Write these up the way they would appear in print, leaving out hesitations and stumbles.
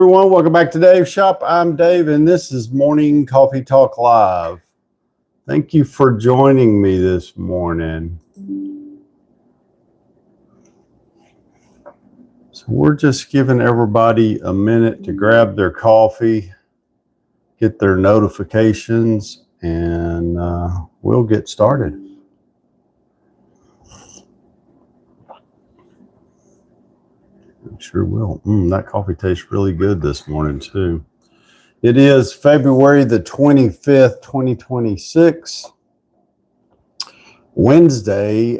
Everyone, welcome back to Dave's Shop. I'm Dave, and this is Morning Coffee Talk Live. Thank you for joining me this morning. So we're just giving everybody a minute to grab their coffee, get their notifications, and we'll get started. Sure will. That coffee tastes really good this morning too. It is February the 25th, 2026. Wednesday.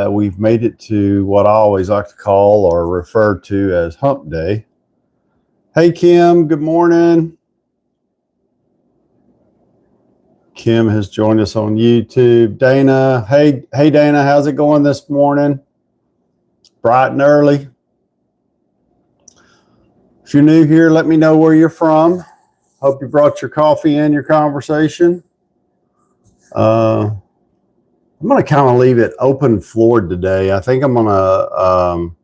We've made it to what I always like to call or refer to as Hump Day. Hey Kim, good morning. Kim has joined us on YouTube. Dana, hey Dana, how's it going this morning? Bright and early. If you're new here, let me know where you're from. Hope you brought your coffee and your conversation. I'm going to kind of leave it open floored today. I think I'm going to,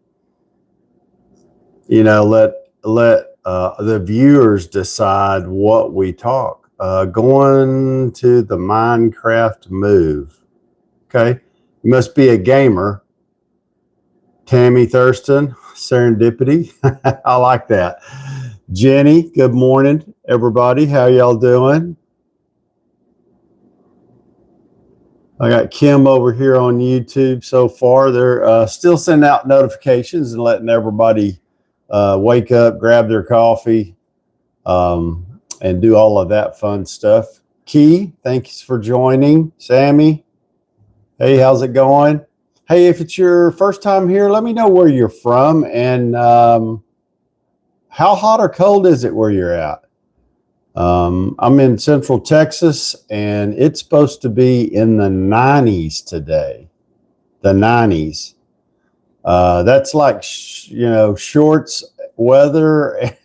let the viewers decide what we talk. Going to the Minecraft move. Okay. You must be a gamer. Tammy Thurston, Serendipity. I like that. Jenny, good morning, everybody. How y'all doing? I got Kim over here on YouTube so far. They're still sending out notifications and letting everybody wake up, grab their coffee, and do all of that fun stuff. Key, thanks for joining. Sammy, hey, how's it going? Hey, if it's your first time here, let me know where you're from and how hot or cold is it where you're at? I'm in Central Texas, and it's supposed to be in the 90s today. The 90s. That's like, shorts weather.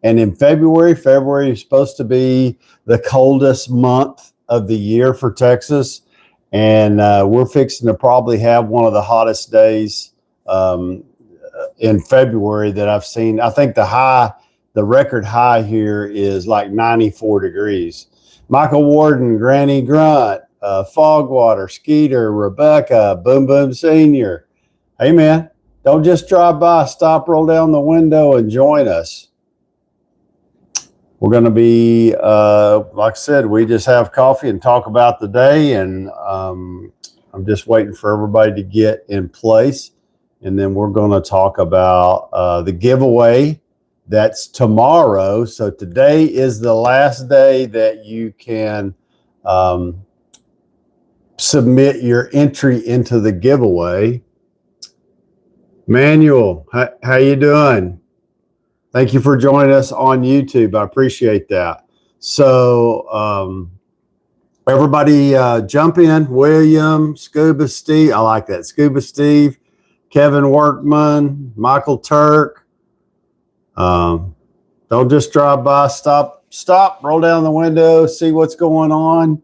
And in February is supposed to be the coldest month of the year for Texas. And we're fixing to probably have one of the hottest days in February that I've seen. I think the record high here is like 94 degrees. Michael Warden, Granny Grunt, Fogwater, Skeeter, Rebecca, Boom Boom Senior. Hey man, don't just drive by, stop, roll down the window and join us. We're going to be, like I said, we just have coffee and talk about the day. And I'm just waiting for everybody to get in place. And then we're going to talk about the giveaway that's tomorrow. So today is the last day that you can submit your entry into the giveaway. Manuel, how you doing? Thank you for joining us on YouTube. I appreciate that. So everybody jump in. William, Scuba Steve. I like that. Scuba Steve, Kevin Workman, Michael Turk. Don't just drive by. Stop, roll down the window, see what's going on.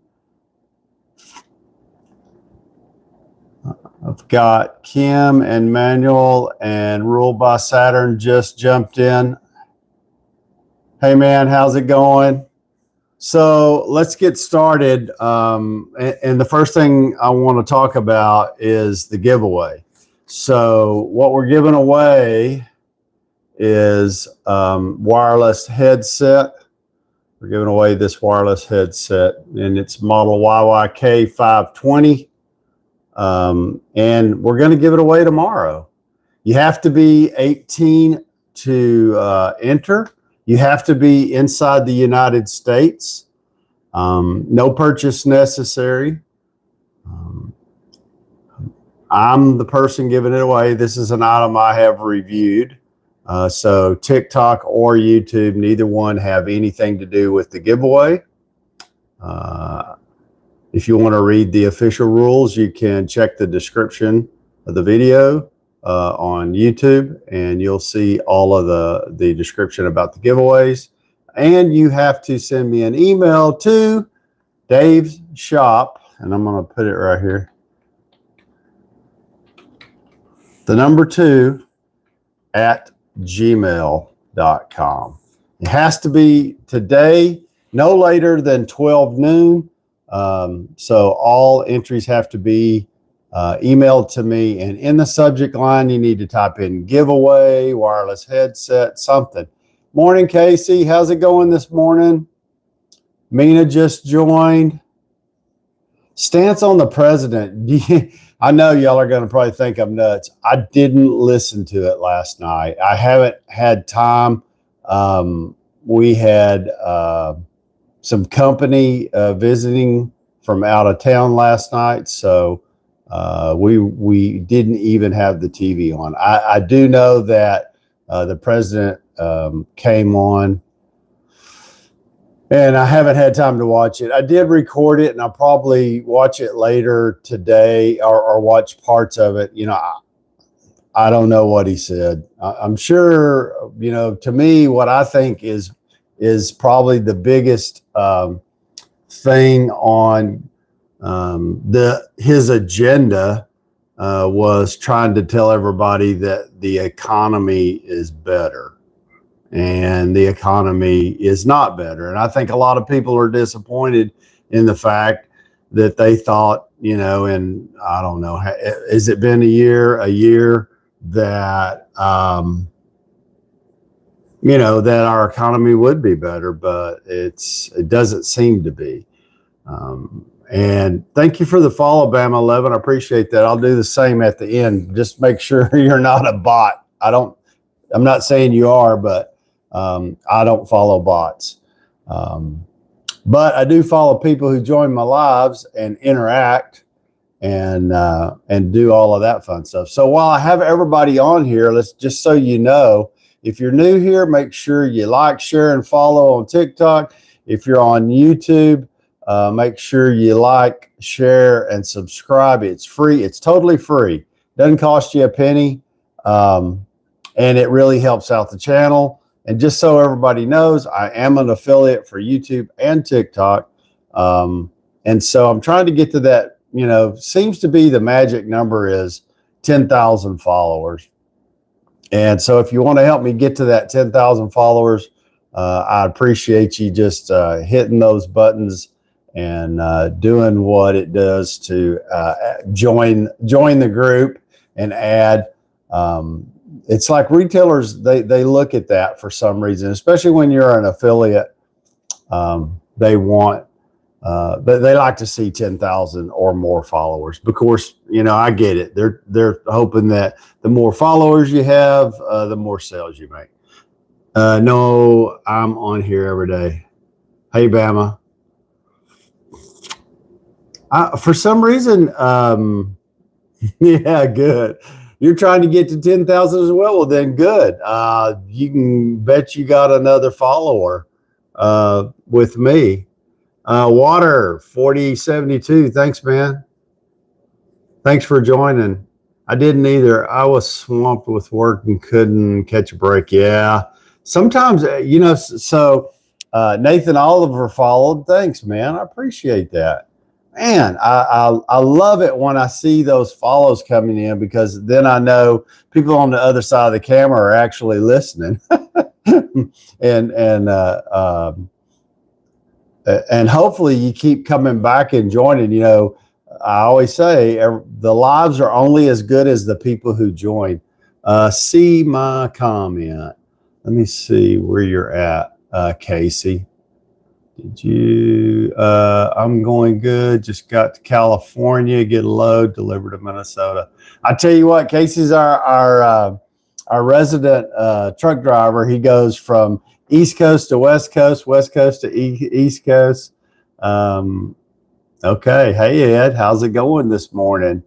I've got Kim and Manuel and Ruled by Saturn just jumped in. Hey man, how's it going? So let's get started. And the first thing I want to talk about is the giveaway. So what we're giving away is wireless headset. We're giving away this wireless headset, and it's model YYK-520. And we're going to give it away tomorrow. You have to be 18 to enter. You have to be inside the United States. No purchase necessary. I'm the person giving it away. This is an item I have reviewed. So TikTok or YouTube, neither one have anything to do with the giveaway. If you want to read the official rules, you can check the description of the video on YouTube, and you'll see all of the description about the giveaways. And you have to send me an email to Dave's Shop, and I'm going to put it right here. The number 2 at gmail.com. gmail.com. It has to be today, no later than 12 noon. So all entries have to be emailed to me, and in the subject line, you need to type in giveaway, wireless headset, something. Morning, Casey. How's it going this morning? Mina just joined. Stance on the president. I know y'all are going to probably think I'm nuts. I didn't listen to it last night. I haven't had time. We had some company visiting from out of town last night, so we didn't even have the TV on. I do know that the president came on, and I haven't had time to watch it. I did record it, and I'll probably watch it later today, or watch parts of it. You know, I don't know what he said. I'm sure, you know, to me, what I think is probably the biggest thing on his agenda was trying to tell everybody that the economy is better. And the economy is not better. And I think a lot of people are disappointed in the fact that they thought, you know, and I don't know, has it been a year that, you know, that our economy would be better, but it doesn't seem to be. And thank you for the follow, Bama 11. I appreciate that. I'll do the same at the end. Just make sure you're not a bot. I'm not saying you are, but I don't follow bots. But I do follow people who join my lives and interact and do all of that fun stuff. So while I have everybody on here, let's just, so you know, if you're new here, make sure you like, share, and follow on TikTok. If you're on YouTube, make sure you like, share, and subscribe. It's free. It's totally free. Doesn't cost you a penny. And it really helps out the channel. And just so everybody knows, I am an affiliate for YouTube and TikTok. And so I'm trying to get to that, you know, seems to be the magic number is 10,000 followers. And so if you want to help me get to that 10,000 followers, I appreciate you just hitting those buttons and doing what it does to join the group and add. It's like retailers, they look at that for some reason, especially when you're an affiliate. They want, they like to see 10,000 or more followers. Of course, you know, I get it. They're hoping that the more followers you have, the more sales you make. No, I'm on here every day. Hey, Bama. For some reason, yeah, good. You're trying to get to 10,000 as well. Well, then good. You can bet you got another follower with me. Water 4072. Thanks, man. Thanks for joining. I didn't either. I was swamped with work and couldn't catch a break. Yeah. Sometimes, you know, so Nathan Oliver followed. Thanks, man. I appreciate that. Man, I love it when I see those follows coming in, because then I know people on the other side of the camera are actually listening. And hopefully you keep coming back and joining. You know, I always say the lives are only as good as the people who join. See my comment. Let me see where you're at, Casey. Did you? I'm going good. Just got to California. Get a load delivered to Minnesota. I tell you what, Casey's our resident truck driver. He goes from East Coast to West Coast, West Coast to East Coast. Okay. Hey, Ed, how's it going this morning?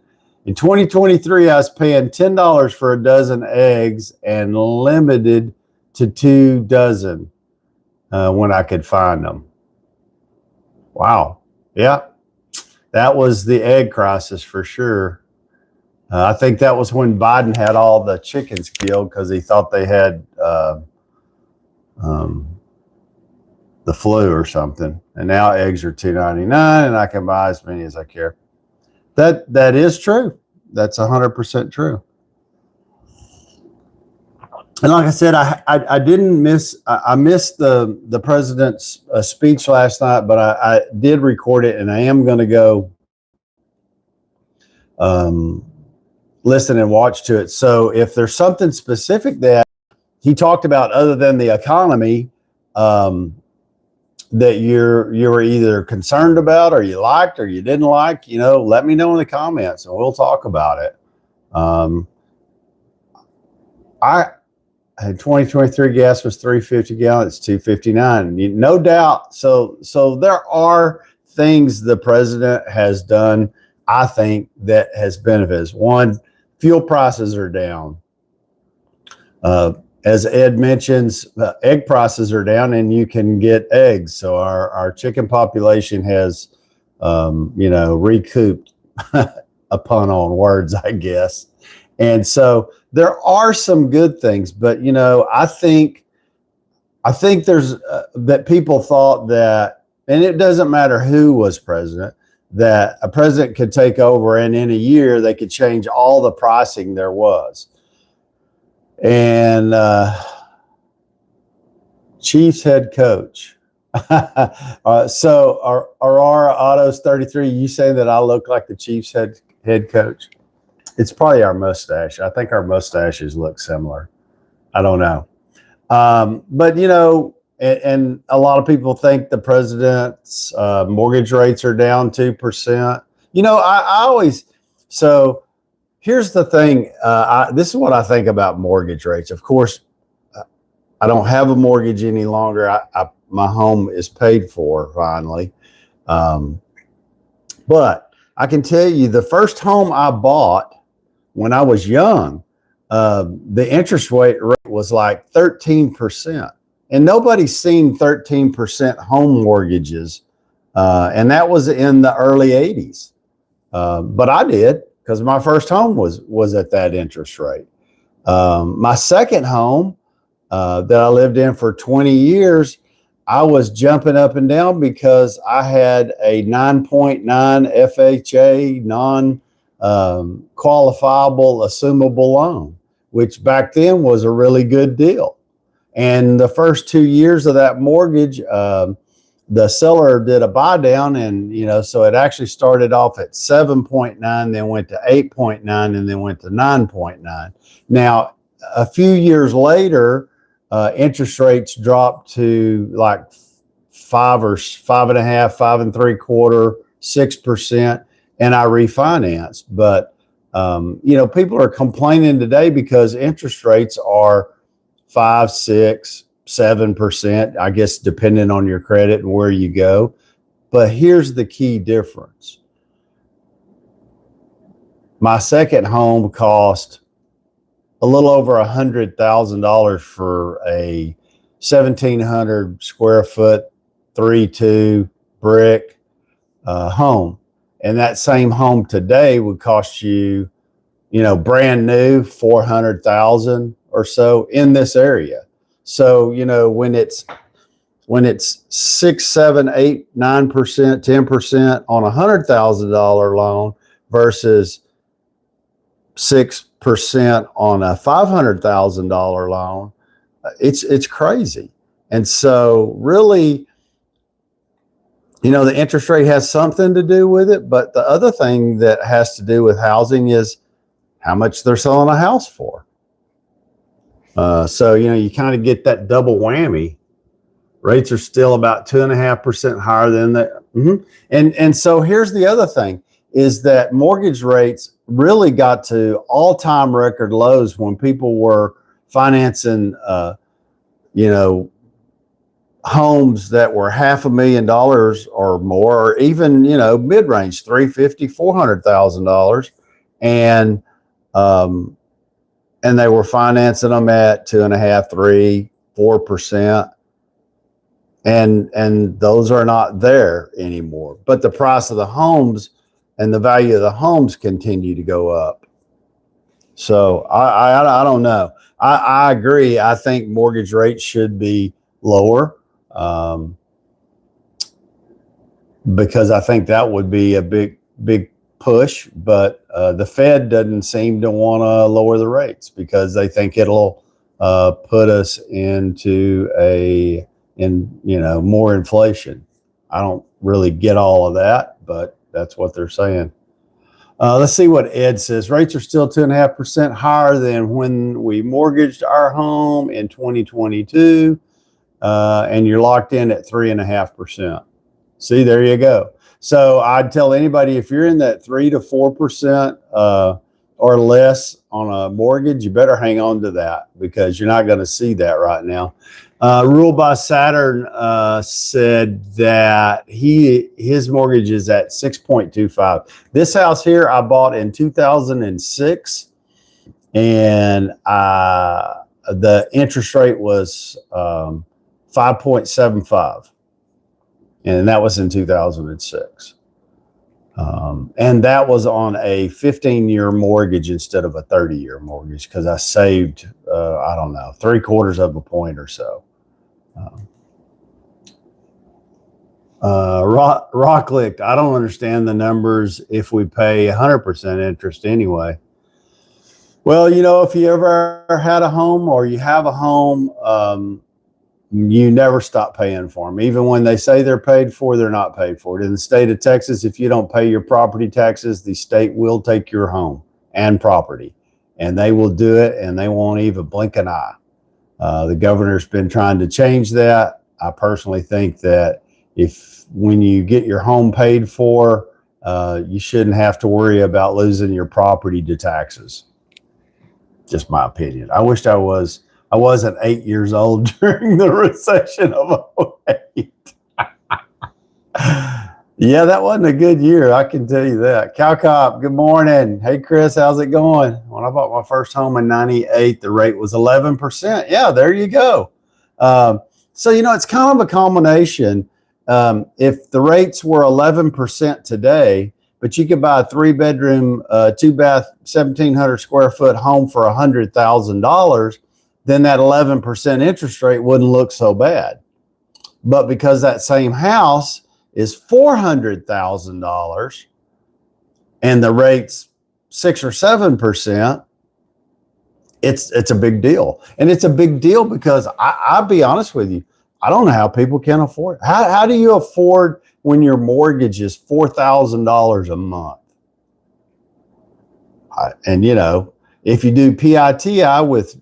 In 2023, I was paying $10 for a dozen eggs and limited to 2 dozen when I could find them. Wow. Yeah. That was the egg crisis for sure. I think that was when Biden had all the chickens killed because he thought they had the flu or something. And now eggs are $2.99 and I can buy as many as I care. That is true. That's 100% true. And like I said, I didn't miss, I missed the president's speech last night, but I did record it, and I am going to go um, listen and watch to it. So if there's something specific that he talked about other than the economy, that you were either concerned about or you liked or you didn't like, let me know in the comments and we'll talk about it. I had 2023 gas was 350 gallon. It's 259. No doubt. So there are things the president has done, I think, that has benefited. One, fuel prices are down. As Ed mentions, egg prices are down and you can get eggs. So our chicken population has, recouped, a pun on words, I guess. And so there are some good things, but, I think there's that people thought that, and it doesn't matter who was president, that a president could take over and in a year they could change all the pricing there was. And Chiefs head coach. So Aurora Autos 33, you saying that I look like the Chiefs head coach? It's probably our mustache. I think our mustaches look similar. I don't know. But, and a lot of people think the president's mortgage rates are down 2%. I always, so here's the thing. This is what I think about mortgage rates. Of course, I don't have a mortgage any longer. My home is paid for finally. But I can tell you the first home I bought when I was young, the interest rate was like 13%. And nobody's seen 13% home mortgages. And that was in the early 80s. But I did, because my first home was at that interest rate. My second home that I lived in for 20 years, I was jumping up and down because I had a 9.9 FHA non-qualifiable assumable loan, which back then was a really good deal. And the first 2 years of that mortgage, the seller did a buy down, and so it actually started off at 7.9, then went to 8.9, and then went to 9.9. Now, a few years later, interest rates dropped to like 5 or 5.5, 5.75, 6%, and I refinanced. But people are complaining today because interest rates are 5, 6, 7%, I guess, depending on your credit and where you go. But here's the key difference. My second home cost a little over $100,000 for a 1,700 square foot 3-2 brick home. And that same home today would cost you, brand new, $400,000 or so in this area. So, when it's 6, 7, 8, 9%, 10% on $100,000 loan versus 6% on a $500,000 loan, it's crazy. And so really, the interest rate has something to do with it, but the other thing that has to do with housing is how much they're selling a house for. So, you kind of get that double whammy. Rates are still about 2.5% higher than that. And so here's the other thing, is that mortgage rates really got to all-time record lows when people were financing, homes that were $500,000 or more, or even, mid-range, $350,000, $400,000. And they were financing them at 2.5%, 3%, 4%. And those are not there anymore. But the price of the homes and the value of the homes continue to go up. So I don't know. I agree. I think mortgage rates should be lower, because I think that would be a big push. But the Fed doesn't seem to want to lower the rates because they think it'll put us into more inflation. I don't really get all of that, but that's what they're saying. Let's see what Ed says. Rates are still 2.5% higher than when we mortgaged our home in 2022, and you're locked in at 3.5%. See, there you go. So I'd tell anybody, if you're in that 3 to 4% or less on a mortgage, you better hang on to that, because you're not going to see that right now. Rule by Saturn said that his mortgage is at 6.25. This house here I bought in 2006, and the interest rate was 5.75, and that was in 2006. And that was on a 15-year mortgage instead of a 30-year mortgage, because I saved, I don't know, 3/4 of a point or so. Rocklicked, I don't understand the numbers if we pay 100% interest anyway. Well, if you ever had a home or you have a home, you never stop paying for them. Even when they say they're paid for, they're not paid for. In the state of Texas, if you don't pay your property taxes, the state will take your home and property, and they will do it, and they won't even blink an eye. The governor's been trying to change that. I personally think that when you get your home paid for, you shouldn't have to worry about losing your property to taxes. Just my opinion. I wished I wasn't 8 years old during the recession of 2008. Yeah, that wasn't a good year, I can tell you that. Cowcop, good morning. Hey, Chris, how's it going? When I bought my first home in 98, the rate was 11%. Yeah, there you go. So, it's kind of a combination. If the rates were 11% today, but you could buy a 3-bedroom, 2-bath, 1,700 square foot home for $100,000, then that 11% interest rate wouldn't look so bad. But because that same house is $400,000 and the rate's 6 or 7%, it's a big deal. And it's a big deal because I'll be honest with you, I don't know how people can afford it. How do you afford when your mortgage is $4,000 a month? And if you do PITI with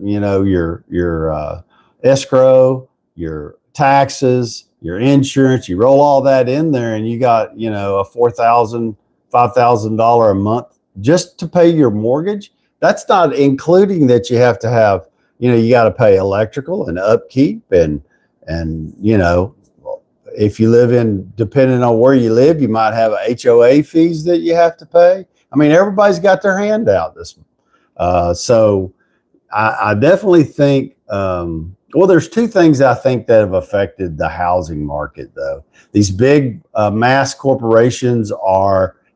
your escrow, your taxes, your insurance, you roll all that in there, and you got a $4,000, $5,000 a month just to pay your mortgage. That's not including that you have to have, you got to pay electrical and upkeep and if you live depending on where you live, you might have HOA fees that you have to pay. I mean, everybody's got their hand out this. So I definitely think, there's two things I think that have affected the housing market, though. These big mass corporations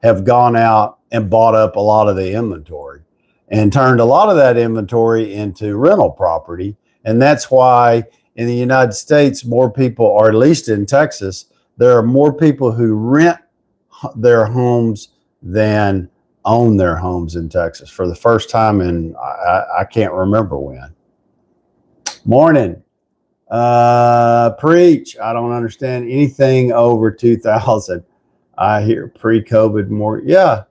have gone out and bought up a lot of the inventory and turned a lot of that inventory into rental property. And that's why in the United States, more people, or at least in Texas, there are more people who rent their homes than own their homes in Texas for the first time in I can't remember when. Morning. Preach. I don't understand anything over 2000. I hear pre-COVID more. Yeah,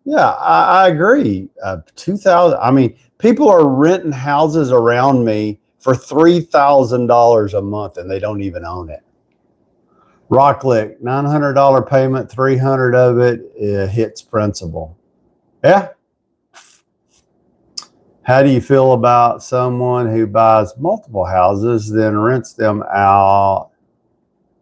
I agree. 2000. I mean, people are renting houses around me for $3,000 a month, and they don't even own it. Rocklick, $900 payment, $300 of it hits principal. Yeah. How do you feel about someone who buys multiple houses, then rents them out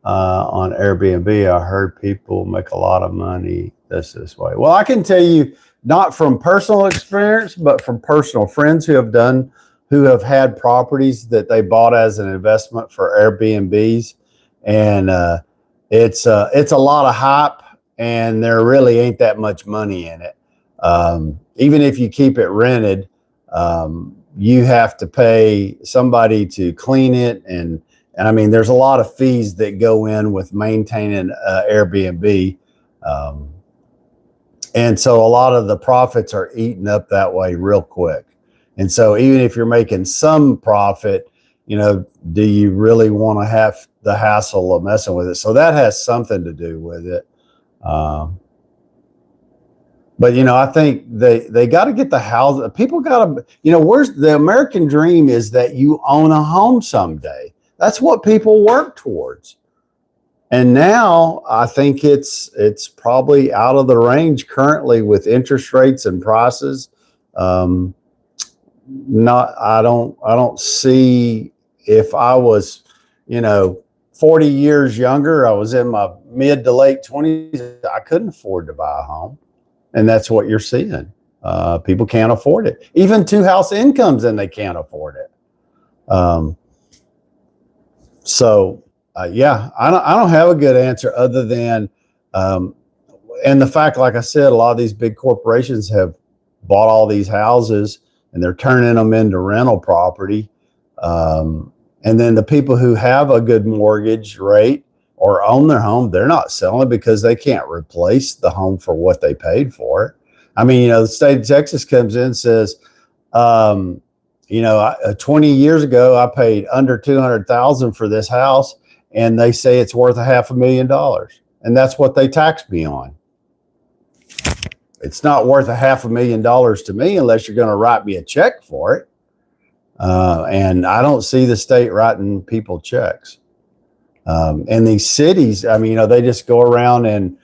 on Airbnb? I heard people make a lot of money this way. Well, I can tell you, not from personal experience, but from personal friends who have had properties that they bought as an investment for Airbnbs, and it's a lot of hype, and there really ain't that much money in it. Even if you keep it rented, you have to pay somebody to clean it, and I mean, there's a lot of fees that go in with maintaining Airbnb, and so a lot of the profits are eaten up that way real quick. And so even if you're making some profit, you know, do you really want to have the hassle of messing with it? So that has something to do with it. But, you know, I think they got to get the house. People got to, you know, where's the American dream is that you own a home someday. That's what people work towards. And now I think it's probably out of the range currently with interest rates and prices. I don't see, if I was, you know, 40 years younger, I was in my mid to late 20s, I couldn't afford to buy a home. And that's what you're seeing. People can't afford it. Even two-house incomes, and they can't afford it. Yeah, I don't have a good answer other than, and the fact, like I said, a lot of these big corporations have bought all these houses and they're turning them into rental property. And then the people who have a good mortgage rate or own their home, they're not selling because they can't replace the home for what they paid for it. I mean, you know, the state of Texas comes in and says, you know, 20 years ago, I paid under $200,000 for this house, and they say it's worth $500,000, and that's what they taxed me on. It's not worth $500,000 to me unless you're going to write me a check for it. And I don't see the state writing people checks. And these cities, I mean, you know, they just go around and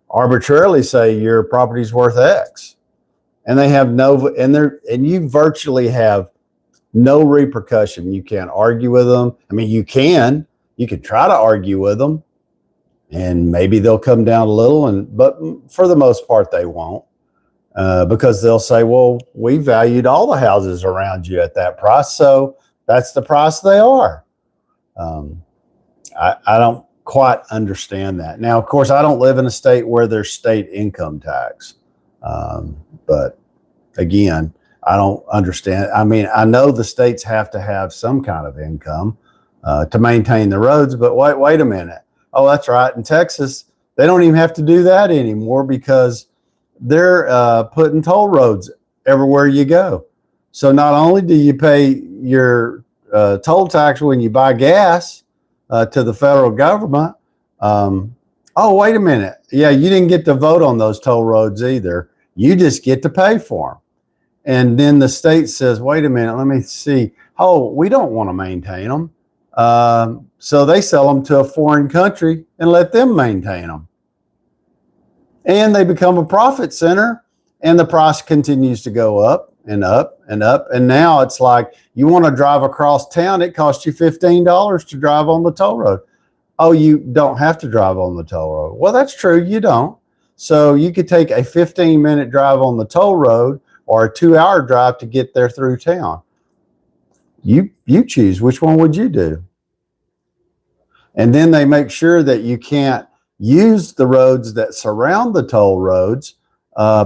arbitrarily say your property's worth X, and they have and you virtually have no repercussion. You can't argue with them. I mean, you can try to argue with them, and maybe they'll come down a little, but for the most part, they won't, because they'll say, well, we valued all the houses around you at that price, so that's the price they are. I don't quite understand that. Now, of course, I don't live in a state where there's state income tax. But again, I don't understand. I mean, I know the states have to have some kind of income to maintain the roads, but wait a minute. Oh, that's right. In Texas, they don't even have to do that anymore because they're putting toll roads everywhere you go. So not only do you pay your toll tax when you buy gas, to the federal government. Oh, wait a minute. Yeah, you didn't get to vote on those toll roads either. You just get to pay for them. And then the state says, wait a minute, let me see. Oh, we don't want to maintain them. So they sell them to a foreign country and let them maintain them. And they become a profit center, and the price continues to go up and up and up. And now it's like, you want to drive across town, it costs you $15 to drive on the toll road. Oh, you don't have to drive on the toll road. Well, that's true, you don't. So you could take a 15-minute drive on the toll road or a 2-hour drive to get there through town. You choose, which one would you do? And then they make sure that you can't use the roads that surround the toll roads,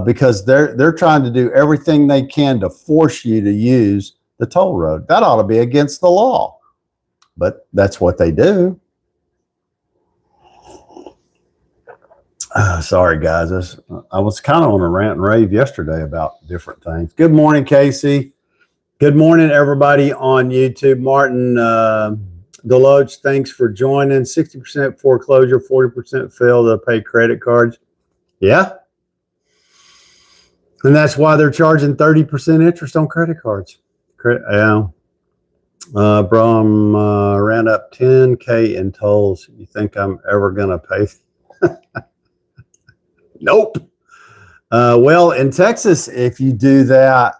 because they're trying to do everything they can to force you to use the toll road. That ought to be against the law, but that's what they do. Sorry, guys. I was kind of on a rant and rave yesterday about different things. Good morning, Casey. Good morning, everybody on YouTube. Martin Deloach, thanks for joining. 60% foreclosure, 40% fail to pay credit cards. Yeah. And that's why they're charging 30% interest on credit cards. Bro, ran up 10K in tolls. You think I'm ever going to pay? Nope. Well, in Texas, if you do that,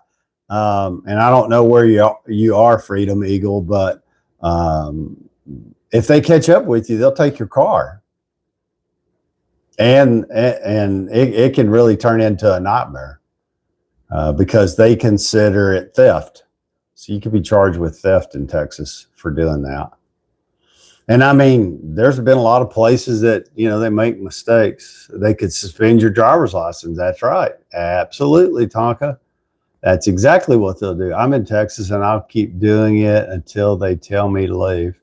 and I don't know where you are, Freedom Eagle, but if they catch up with you, they'll take your car. And it can really turn into a nightmare because they consider it theft. So you could be charged with theft in Texas for doing that. And I mean, there's been a lot of places that, you know, they make mistakes. They could suspend your driver's license. That's right. Absolutely, Tonka. That's exactly what they'll do. I'm in Texas and I'll keep doing it until they tell me to leave.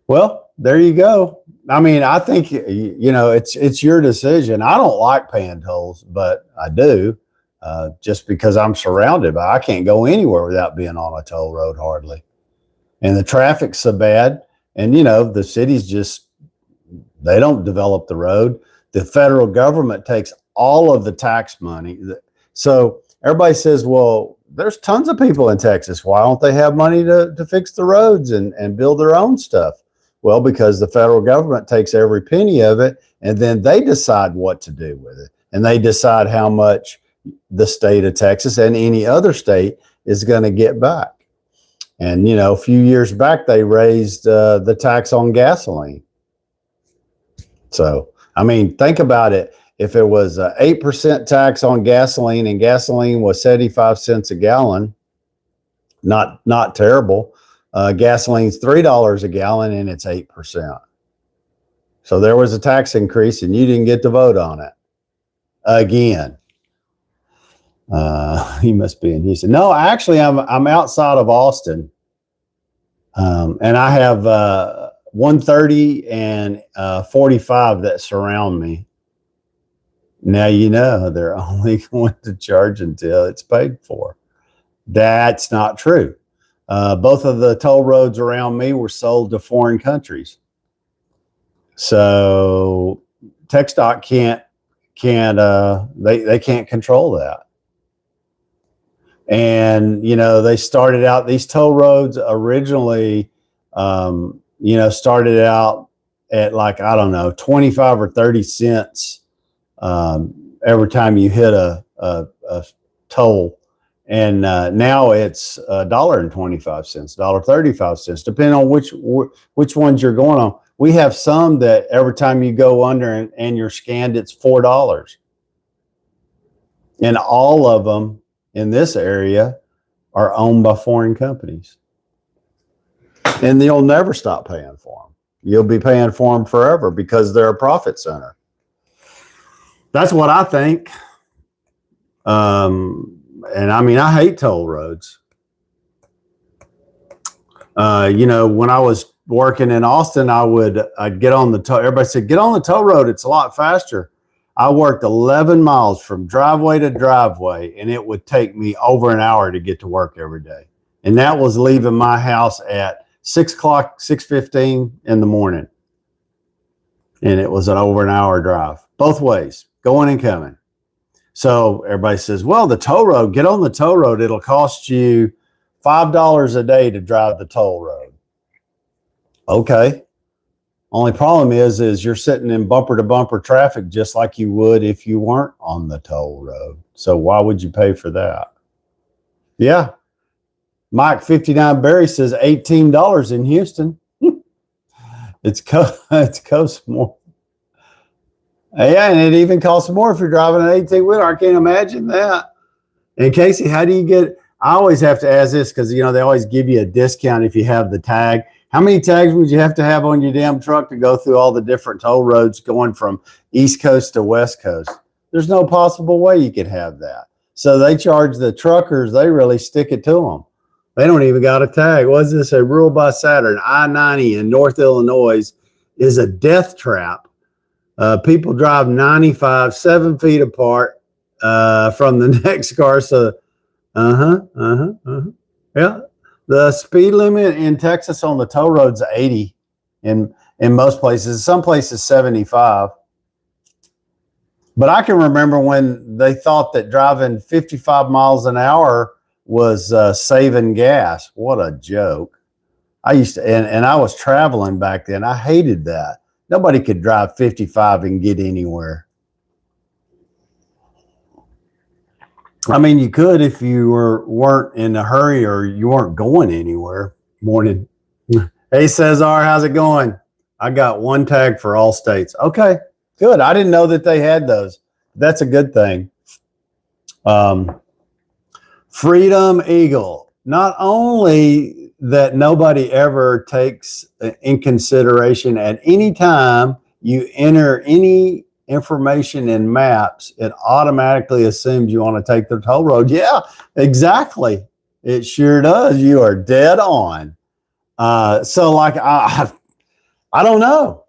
Well, there you go. I mean, I think, you know, it's your decision. I don't like paying tolls, but I do. just because I'm surrounded by. I can't go anywhere without being on a toll road hardly. And the traffic's so bad. And, you know, the cities just, they don't develop the road. The federal government takes all of the tax money. So everybody says, well, there's tons of people in Texas. Why don't they have money to fix the roads and build their own stuff? Well, because the federal government takes every penny of it, and then they decide what to do with it. And they decide how much the state of Texas and any other state is going to get back. And, you know, a few years back, they raised the tax on gasoline. So, I mean, think about it. If it was an 8% tax on gasoline and gasoline was 75 cents a gallon, not terrible. Gasoline's $3 a gallon and it's 8%. So there was a tax increase and you didn't get to vote on it. Again. He must be in Houston. No, actually, I'm outside of Austin. And I have 130 and 45 that surround me. Now, you know, they're only going to charge until it's paid for. That's not true. Both of the toll roads around me were sold to foreign countries. So TxDOT they can't control that. And, you know, they started out, these toll roads originally, you know, started out at like, I don't know, 25 or 30 cents every time you hit a toll. And now it's $1.25, $1.35, depending on which ones you're going on. We have some that every time you go under and you're scanned, it's $4. And all of them in this area are owned by foreign companies. And you'll never stop paying for them. You'll be paying for them forever because they're a profit center. That's what I think. And I mean, I hate toll roads. You know, when I was working in Austin, I'd get on the toll. Everybody said, get on the toll road. It's a lot faster. I worked 11 miles from driveway to driveway, and it would take me over an hour to get to work every day. And that was leaving my house at 6 o'clock, 6:15 in the morning. And it was an over an hour drive, both ways, going and coming. So everybody says, well, the toll road, get on the toll road. It'll cost you $5 a day to drive the toll road. Okay. Only problem is you're sitting in bumper to bumper traffic just like you would if you weren't on the toll road. So why would you pay for that? Yeah. Mike 59 Berry says $18 in Houston. It costs more. Yeah, and it even costs more if you're driving an 18-wheeler. I can't imagine that. And Casey, how do you get? I always have to ask this because, you know, they always give you a discount if you have the tag. How many tags would you have to have on your damn truck to go through all the different toll roads going from East Coast to West Coast? There's no possible way you could have that. So they charge the truckers. They really stick it to them. They don't even got a tag. What's this? A rule by Saturn. I-90 in North Illinois is a death trap. People drive 95, 7 feet apart from the next car. So, yeah. The speed limit in Texas on the toll road's 80 in most places. Some places 75. But I can remember when they thought that driving 55 miles an hour was saving gas. What a joke. I used to, and I was traveling back then. I hated that. Nobody could drive 55 and get anywhere. I mean, you could if you weren't in a hurry or you weren't going anywhere. Morning. Hey, Cesar, how's it going? I got one tag for all states. Okay, good. I didn't know that they had those. That's a good thing. Freedom Eagle. Not only that nobody ever takes in consideration at any time you enter any information in maps, it automatically assumes you want to take the toll road. Yeah, exactly. It sure does. You are dead on. So like, I don't know.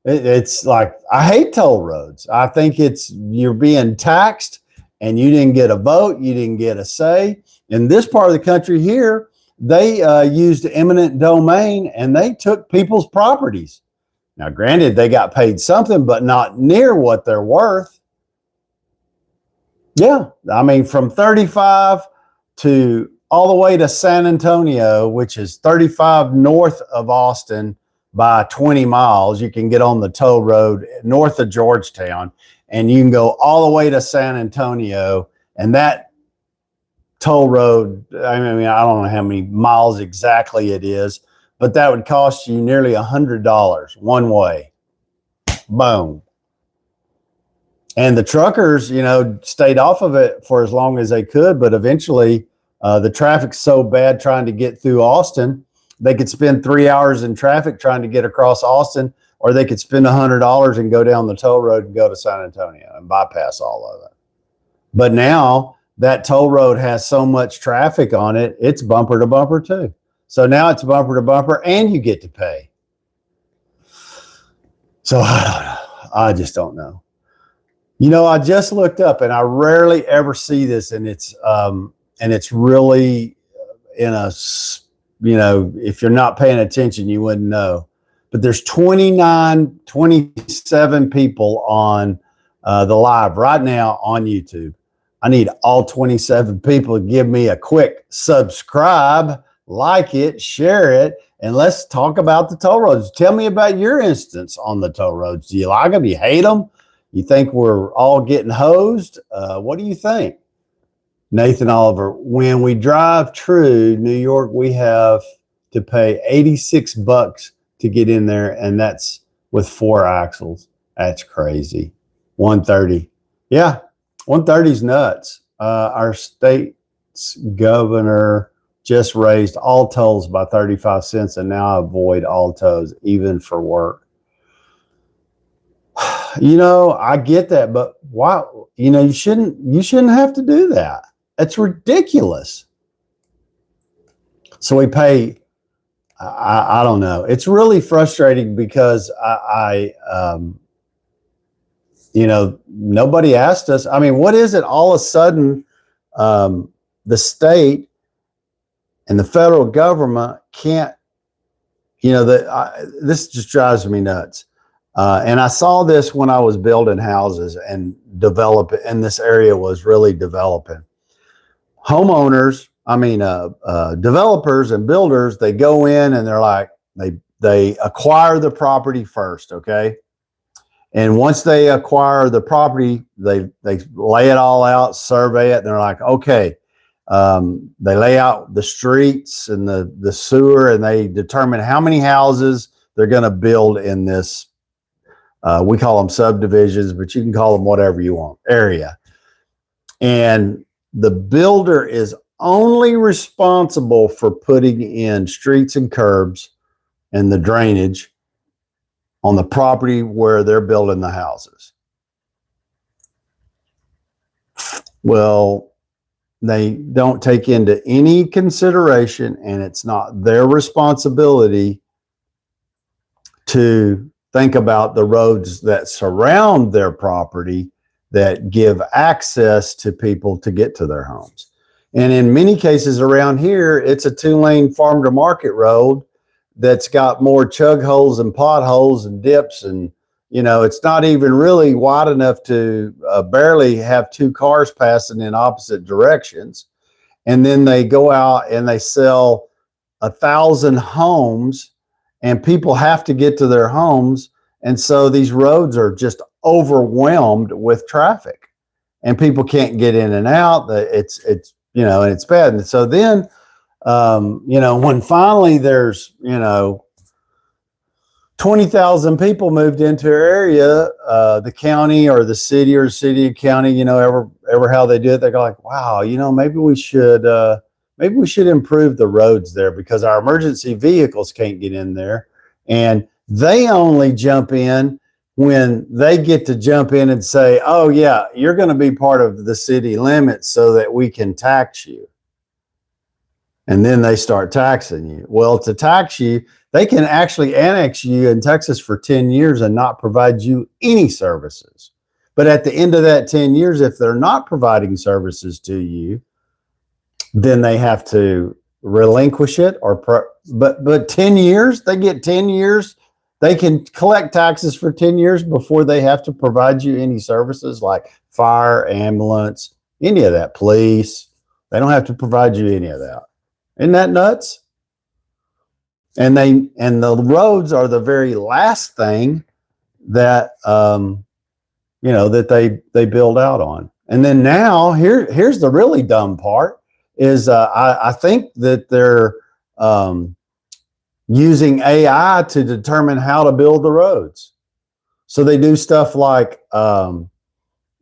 It's like, I hate toll roads. I think you're being taxed and you didn't get a vote, you didn't get a say. In this part of the country here, they used eminent domain and they took people's properties. Now, granted, they got paid something, but not near what they're worth. Yeah, I mean, from 35 to all the way to San Antonio, which is 35 north of Austin by 20 miles. You can get on the toll road north of Georgetown, and you can go all the way to San Antonio. And that toll road, I mean, I don't know how many miles exactly it is, but that would cost you nearly $100 one way. Boom. And the truckers, you know, stayed off of it for as long as they could, but eventually the traffic's so bad trying to get through Austin, they could spend 3 hours in traffic trying to get across Austin, or they could spend $100 and go down the toll road and go to San Antonio and bypass all of it. But now that toll road has so much traffic on it, it's bumper to bumper too. So now it's bumper to bumper and you get to pay. So I don't know. I just don't know. You know, I just looked up, and I rarely ever see this, and it's really in a, you know, if you're not paying attention, you wouldn't know. But there's 27 people on the live right now on YouTube. I need all 27 people to give me a quick subscribe, like it, share it, and let's talk about the toll roads. Tell me about your instance on the toll roads. Do you like them? Do you hate them? You think we're all getting hosed? What do you think? Nathan Oliver, when we drive through New York, we have to pay $86 to get in there, and that's with 4 axles. That's crazy. 130. Yeah, 130 is nuts. Our state's governor just raised all tolls by 35 cents, and now I avoid all tolls, even for work. You know, I get that, but why? You know, you shouldn't have to do that. That's ridiculous. So we pay. I don't know. It's really frustrating because you know, nobody asked us. I mean, what is it? All of a sudden, the state and the federal government can't. You know, this just drives me nuts. And I saw this when I was building houses and this area was really developing. Homeowners, developers and builders, they go in and they're like, they acquire the property first, okay? And once they acquire the property, they lay it all out, survey it, and they're like, okay, they lay out the streets and the sewer, and they determine how many houses they're going to build in this. We call them subdivisions, but you can call them whatever you want, area. And the builder is only responsible for putting in streets and curbs and the drainage on the property where they're building the houses. Well, they don't take into any consideration, and it's not their responsibility to think about the roads that surround their property that give access to people to get to their homes. And in many cases around here, it's a 2-lane farm to market road that's got more chug holes and potholes and dips. And, you know, it's not even really wide enough to barely have 2 cars passing in opposite directions. And then they go out and they sell 1,000 homes, and people have to get to their homes. And so these roads are just overwhelmed with traffic, and people can't get in and out. It's you know, and it's bad. And so then, you know, when finally there's, you know, 20,000 people moved into our area, the county or the city or city and county, you know, ever how they do it, they go like, wow, you know, maybe we should improve the roads there because our emergency vehicles can't get in there. And they only jump in when they get to jump in and say, oh yeah, you're going to be part of the city limits so that we can tax you. And then they start taxing you. Well, to tax you, they can actually annex you in Texas for 10 years and not provide you any services. But at the end of that 10 years, if they're not providing services to you, then they have to relinquish it. But 10 years, they get 10 years. They can collect taxes for 10 years before they have to provide you any services like fire, ambulance, any of that, police. They don't have to provide you any of that. Isn't that nuts? And the roads are the very last thing that that they build out on. And then now here's the really dumb part is I think that they're using AI to determine how to build the roads. So they do stuff like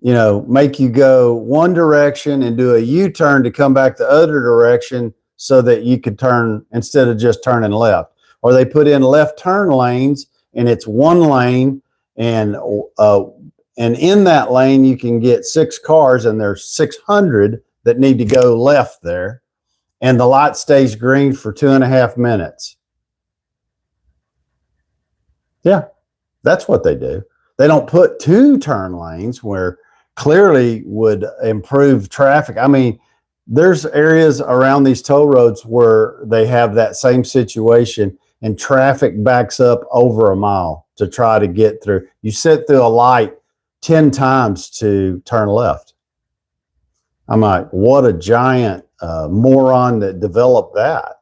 make you go one direction and do a U-turn to come back the other direction so that you could turn instead of just turning left. Or they put in left turn lanes and it's one lane, and in that lane you can get 6 cars and there's 600 that need to go left there, and the light stays green for 2.5 minutes. Yeah, that's what they do. They don't put 2 turn lanes where clearly would improve traffic. I mean, there's areas around these toll roads where they have that same situation and traffic backs up over a mile to try to get through. You sit through a light 10 times to turn left. I'm like, what a giant moron that developed that.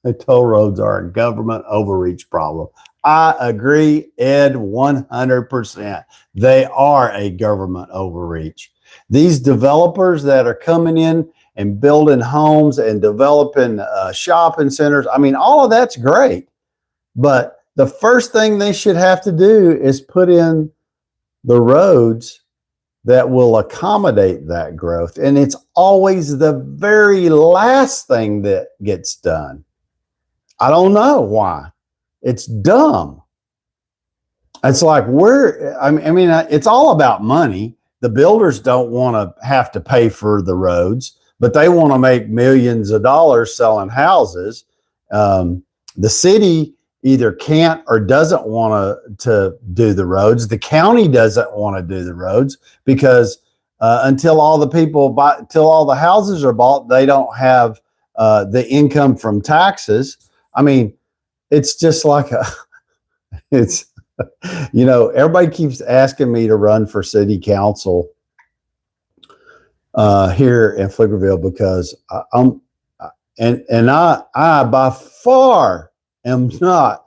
The toll roads are a government overreach problem. I agree, Ed, 100%. They are a government overreach. These developers that are coming in and building homes and developing shopping centers, I mean, all of that's great. But the first thing they should have to do is put in the roads that will accommodate that growth. And it's always the very last thing that gets done. I don't know why. It's dumb. It's like it's all about money. The builders don't want to have to pay for the roads, but they want to make millions of dollars selling houses. The city either can't or doesn't want to do the roads. The county doesn't want to do the roads because until all the houses are bought, they don't have the income from taxes. I mean, it's just like everybody keeps asking me to run for city council here in Pflugerville because I by far am not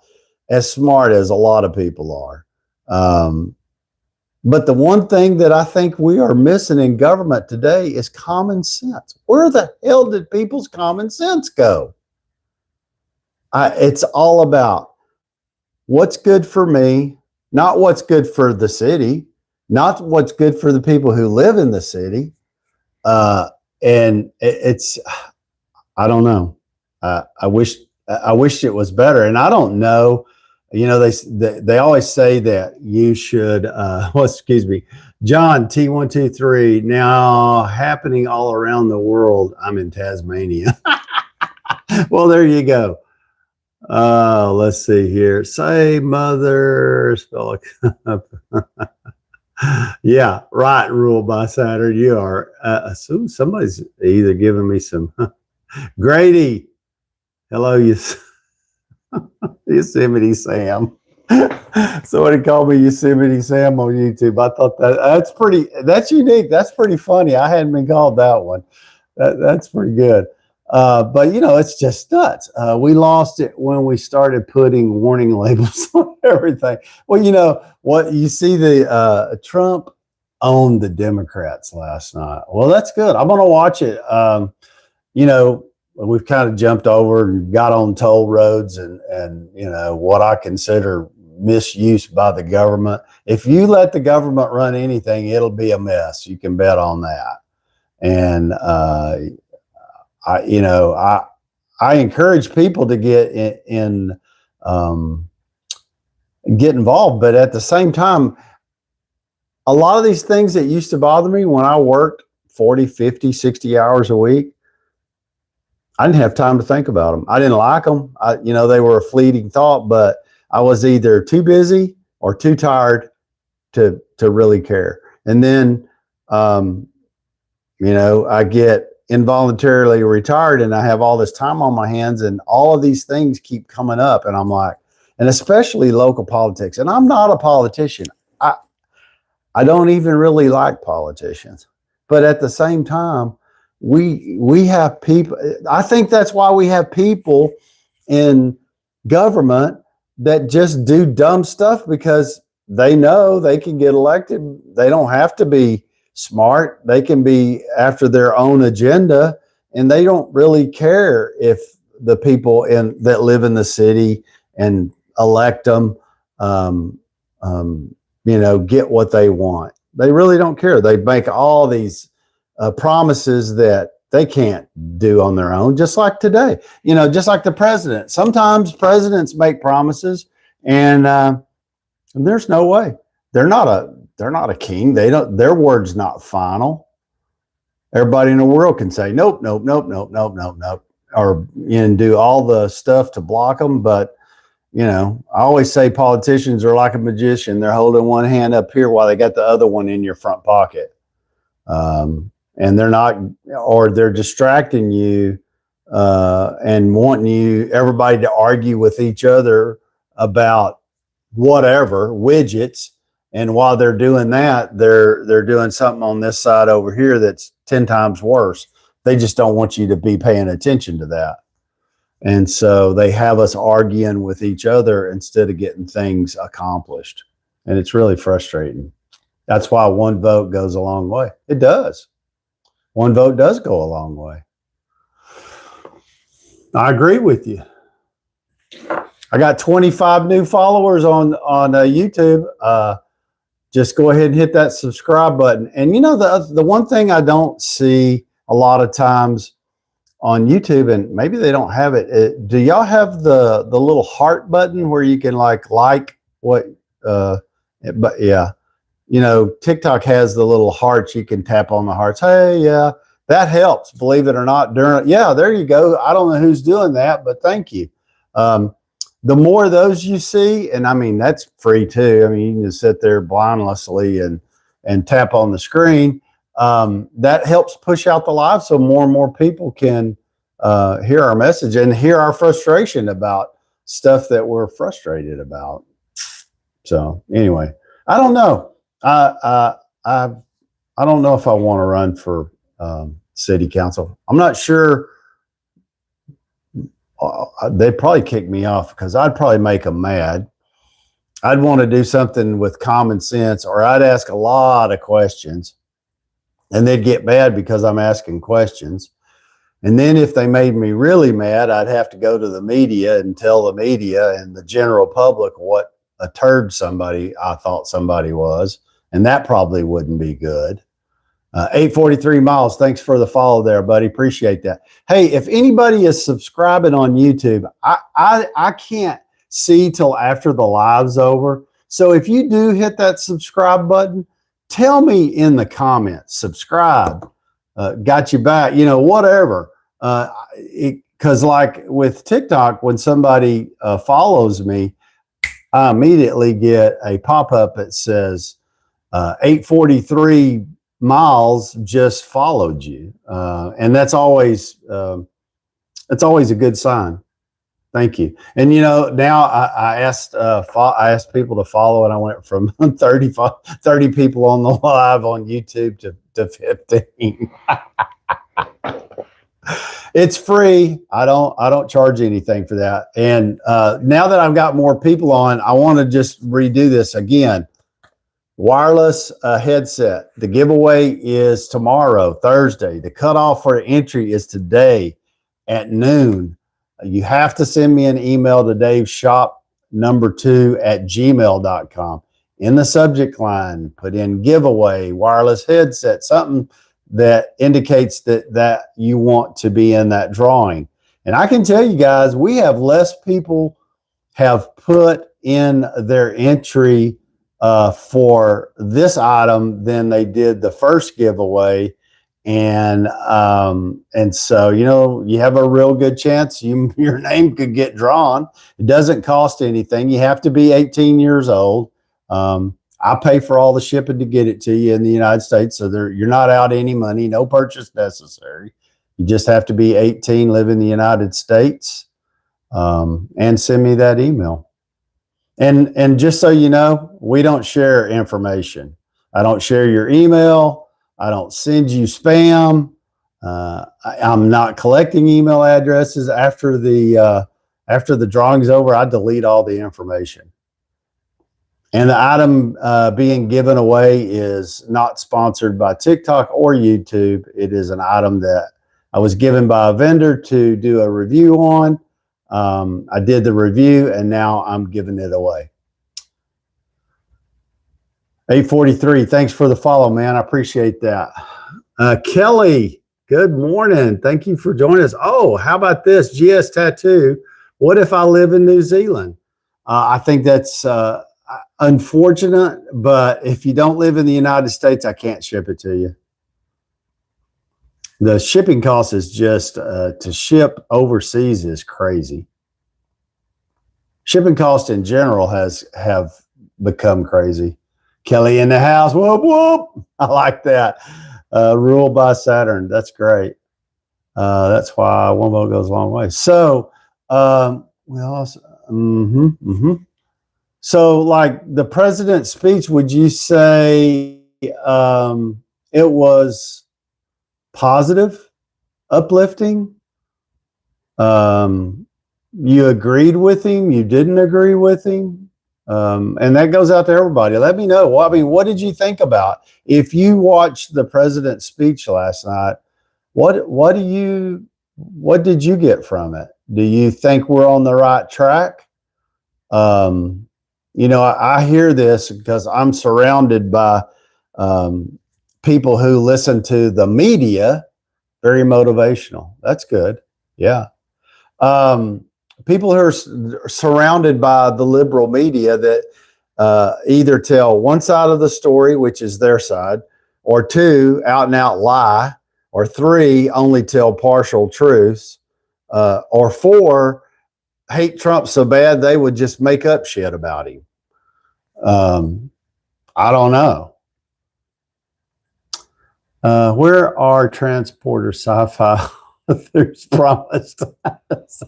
as smart as a lot of people are. But the one thing that I think we are missing in government today is common sense. Where the hell did people's common sense go? It's all about what's good for me, not what's good for the city, not what's good for the people who live in the city. And I don't know. I wish it was better. And I don't know, they always say that you should, John T123, now happening all around the world. I'm in Tasmania. Well, there you go. Let's see here. Say mother, spell yeah, right. Rule by Saturn. You are. Somebody's either giving me some. Grady. Hello, Yosemite Sam. Somebody called me Yosemite Sam on YouTube. I thought that's unique. That's pretty funny. I hadn't been called that one. That's pretty good. But it's just nuts. We lost it when we started putting warning labels on everything. Well, what you see, the Trump owned the Democrats last night. Well, that's good. I'm going to watch it. We've kind of jumped over and got on toll roads and what I consider misuse by the government. If you let the government run anything, it'll be a mess. You can bet on that. And I encourage people to get get involved, but at the same time, a lot of these things that used to bother me when I worked 40, 50, 60 hours a week, I didn't have time to think about them. I didn't like them. They were a fleeting thought, but I was either too busy or too tired to really care. And then, you know, I get involuntarily retired and I have all this time on my hands and all of these things keep coming up. And I'm like, and especially local politics. And I'm not a politician. I don't even really like politicians. But at the same time, we have people. I think that's why we have people in government that just do dumb stuff because they know they can get elected. They don't have to be smart. They can be after their own agenda, and they don't really care if the people that live in the city and elect them, you know, get what they want. They really don't care. They make all these promises that they can't do on their own, just like today. You know, just like the president. Sometimes presidents make promises, and there's no way. They're not a king. They don't. Their word's not final. Everybody in the world can say nope, nope, nope, nope, nope, nope, nope, or do all the stuff to block them. But you know, I always say politicians are like a magician. They're holding one hand up here while they got the other one in your front pocket. And they're not, or they're distracting you and wanting everybody to argue with each other about whatever widgets. And while they're doing that, they're doing something on this side over here that's 10 times worse. They just don't want you to be paying attention to that. And so they have us arguing with each other instead of getting things accomplished. And it's really frustrating. That's why one vote goes a long way. It does. One vote does go a long way. I agree with you. I got 25 new followers on YouTube. Just go ahead and hit that subscribe button. And you know, the one thing I don't see a lot of times on YouTube, and maybe they don't have it. Do y'all have the little heart button where you can like what? But yeah, you know, TikTok has the little hearts. You can tap on the hearts. Hey, yeah, that helps. Believe it or not, yeah, there you go. I don't know who's doing that, but thank you. The more of those you see, and I mean that's free too. I mean you can just sit there blindlessly and tap on the screen. That helps push out the live so more and more people can hear our message and hear our frustration about stuff that we're frustrated about. So anyway, I don't know. I don't know if I want to run for city council. I'm not sure. They'd probably kick me off because I'd probably make them mad. I'd want to do something with common sense, or I'd ask a lot of questions. And they'd get mad because I'm asking questions. And then if they made me really mad, I'd have to go to the media and tell the media and the general public what a turd I thought somebody was. And that probably wouldn't be good. 843 Miles, thanks for the follow there, buddy. Appreciate that. Hey, if anybody is subscribing on YouTube, I can't see till after the live's over. So if you do hit that subscribe button, tell me in the comments, subscribe, got you back, you know, whatever. Because like with TikTok, when somebody follows me, I immediately get a pop-up that says 843 Miles just followed you. And that's always a good sign. Thank you. And you know, now I asked people to follow, and I went from 30 people on the live on YouTube to 15. It's free. I don't charge anything for that. And now that I've got more people on, I want to just redo this again. Wireless headset. The giveaway is tomorrow, Thursday. The cutoff for entry is today at noon. You have to send me an email to daveshop2@gmail.com. In the subject line, put in giveaway, wireless headset, something that indicates that you want to be in that drawing. And I can tell you guys, we have less people have put in their entry for this item than they did the first giveaway. And so, you know, you have a real good chance your name could get drawn. It doesn't cost anything. You have to be 18 years old. I I pay for all the shipping to get it to you in the United States. So you're not out any money, no purchase necessary. You just have to be 18, live in the United States, and send me that email. And just so you know, we don't share information. I don't share your email. I don't send you spam. I'm not collecting email addresses after the drawing's over. I delete all the information. And the item being given away is not sponsored by TikTok or YouTube. It is an item that I was given by a vendor to do a review on. I did the review and now I'm giving it away. 843, thanks for the follow, man. I appreciate that. Kelly, good morning. Thank you for joining us. Oh, how about this? GS Tattoo. What if I live in New Zealand? I think that's unfortunate, but if you don't live in the United States, I can't ship it to you. The shipping cost is just to ship overseas is crazy. Shipping costs in general have become crazy. Kelly in the house. Whoop, whoop. I like that. Ruled by Saturn. That's great. That's why one vote goes a long way. So, So, like the president's speech, would you say it was positive, uplifting? You agreed with him? You didn't agree with him? And that goes out to everybody. Let me know. Well, I mean, what did you think about? If you watched the president's speech last night, what did you get from it? Do you think we're on the right track? You know, I hear this because I'm surrounded by people who listen to the media, very motivational. That's good. Yeah. People who are surrounded by the liberal media that either tell one side of the story, which is their side, or two, out and out lie, or three, only tell partial truths, or four, hate Trump so bad they would just make up shit about him. I don't know. Where are transporter sci-fi authors promised us?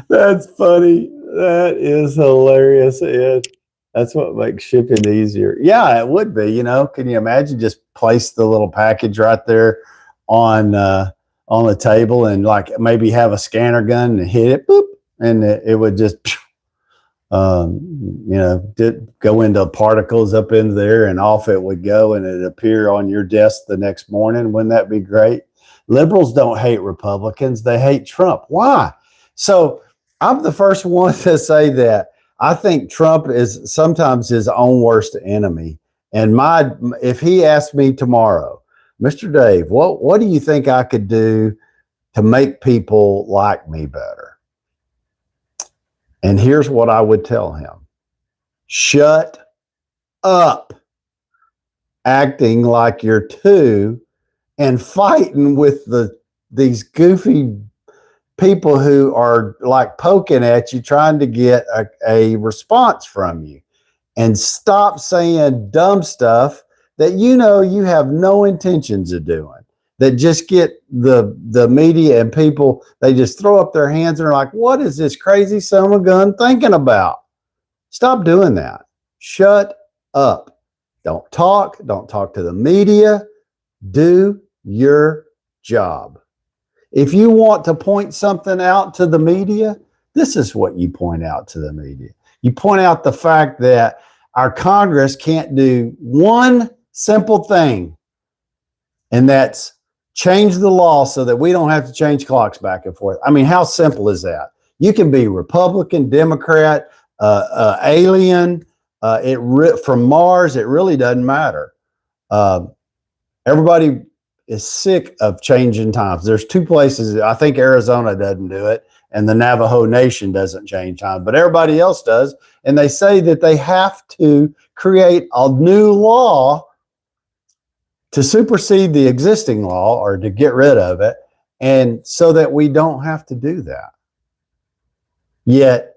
That's funny. That is hilarious, Ed. That's what makes shipping easier. Yeah, it would be. You know, can you imagine just place the little package right there on the table and like maybe have a scanner gun and hit it, boop, and it would just, you know, go into particles up in there and off it would go and it'd appear on your desk the next morning. Wouldn't that be great? Liberals don't hate Republicans. They hate Trump. Why? So I'm the first one to say that I think Trump is sometimes his own worst enemy. And if he asked me tomorrow, Mr. Dave, what do you think I could do to make people like me better? And here's what I would tell him. Shut up acting like you're two and fighting with these goofy people who are like poking at you, trying to get a response from you, and stop saying dumb stuff that you know you have no intentions of doing, that just get the media and people, they just throw up their hands and are like, what is this crazy son of a gun thinking about? Stop doing that. Shut up. Don't talk to the media. Do your job. If you want to point something out to the media, this is what you point out to the media. You point out the fact that our Congress can't do one simple thing, and that's change the law so that we don't have to change clocks back and forth. I mean, how simple is that? You can be Republican, Democrat, alien, from Mars. It really doesn't matter. Everybody is sick of changing times. There's two places. I think Arizona doesn't do it, and the Navajo Nation doesn't change time, but everybody else does. And they say that they have to create a new law to supersede the existing law or to get rid of it, and so that we don't have to do that. Yet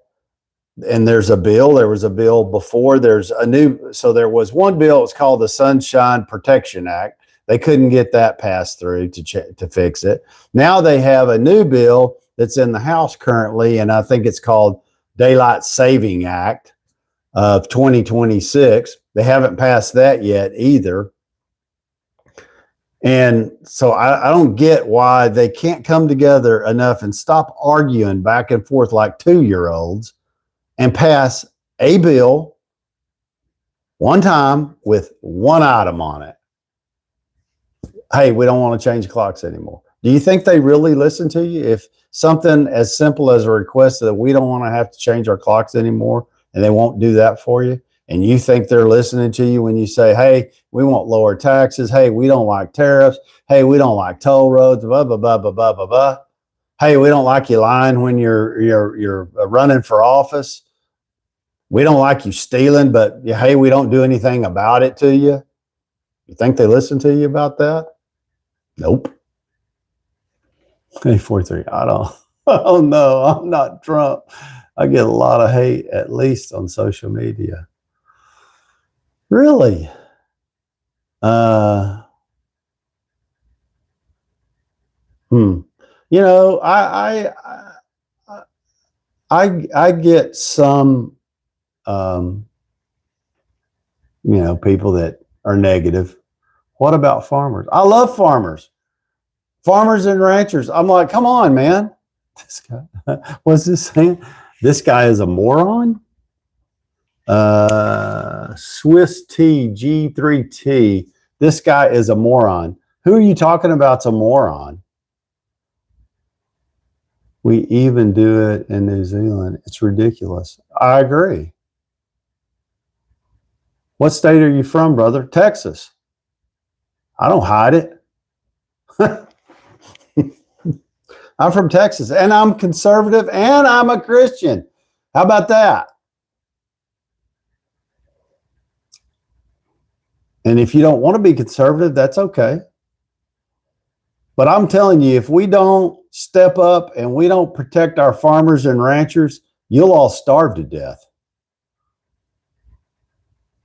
and there was a bill before. So there was one bill. It's called the Sunshine Protection Act. They couldn't get that passed through to fix it. Now they have a new bill that's in the House currently, and I think it's called Daylight Saving Act of 2026. They haven't passed that yet either. And so I don't get why they can't come together enough and stop arguing back and forth like 2-year-olds and pass a bill one time with one item on it. Hey, we don't want to change clocks anymore. Do you think they really listen to you? If something as simple as a request that we don't want to have to change our clocks anymore, and they won't do that for you, and you think they're listening to you when you say, hey, we want lower taxes. Hey, we don't like tariffs. Hey, we don't like toll roads, blah, blah, blah, blah, blah, blah, blah. Hey, we don't like you lying when you're running for office. We don't like you stealing, but hey, we don't do anything about it to you. You think they listen to you about that? Nope. Hey, 43. I don't know. I'm not Trump. I get a lot of hate, at least on social media. Really? You know, I get some, you know, people that are negative. What about farmers? I love farmers. Farmers and ranchers. I'm like, come on, man. This guy, what's this saying? This guy is a moron? Swiss T G3T. This guy is a moron. Who are you talking about's a moron? We even do it in New Zealand. It's ridiculous. I agree. What state are you from, brother? Texas. I don't hide it. I'm from Texas, and I'm conservative, and I'm a Christian. How about that? And if you don't want to be conservative, that's okay. But I'm telling you, if we don't step up and we don't protect our farmers and ranchers, you'll all starve to death.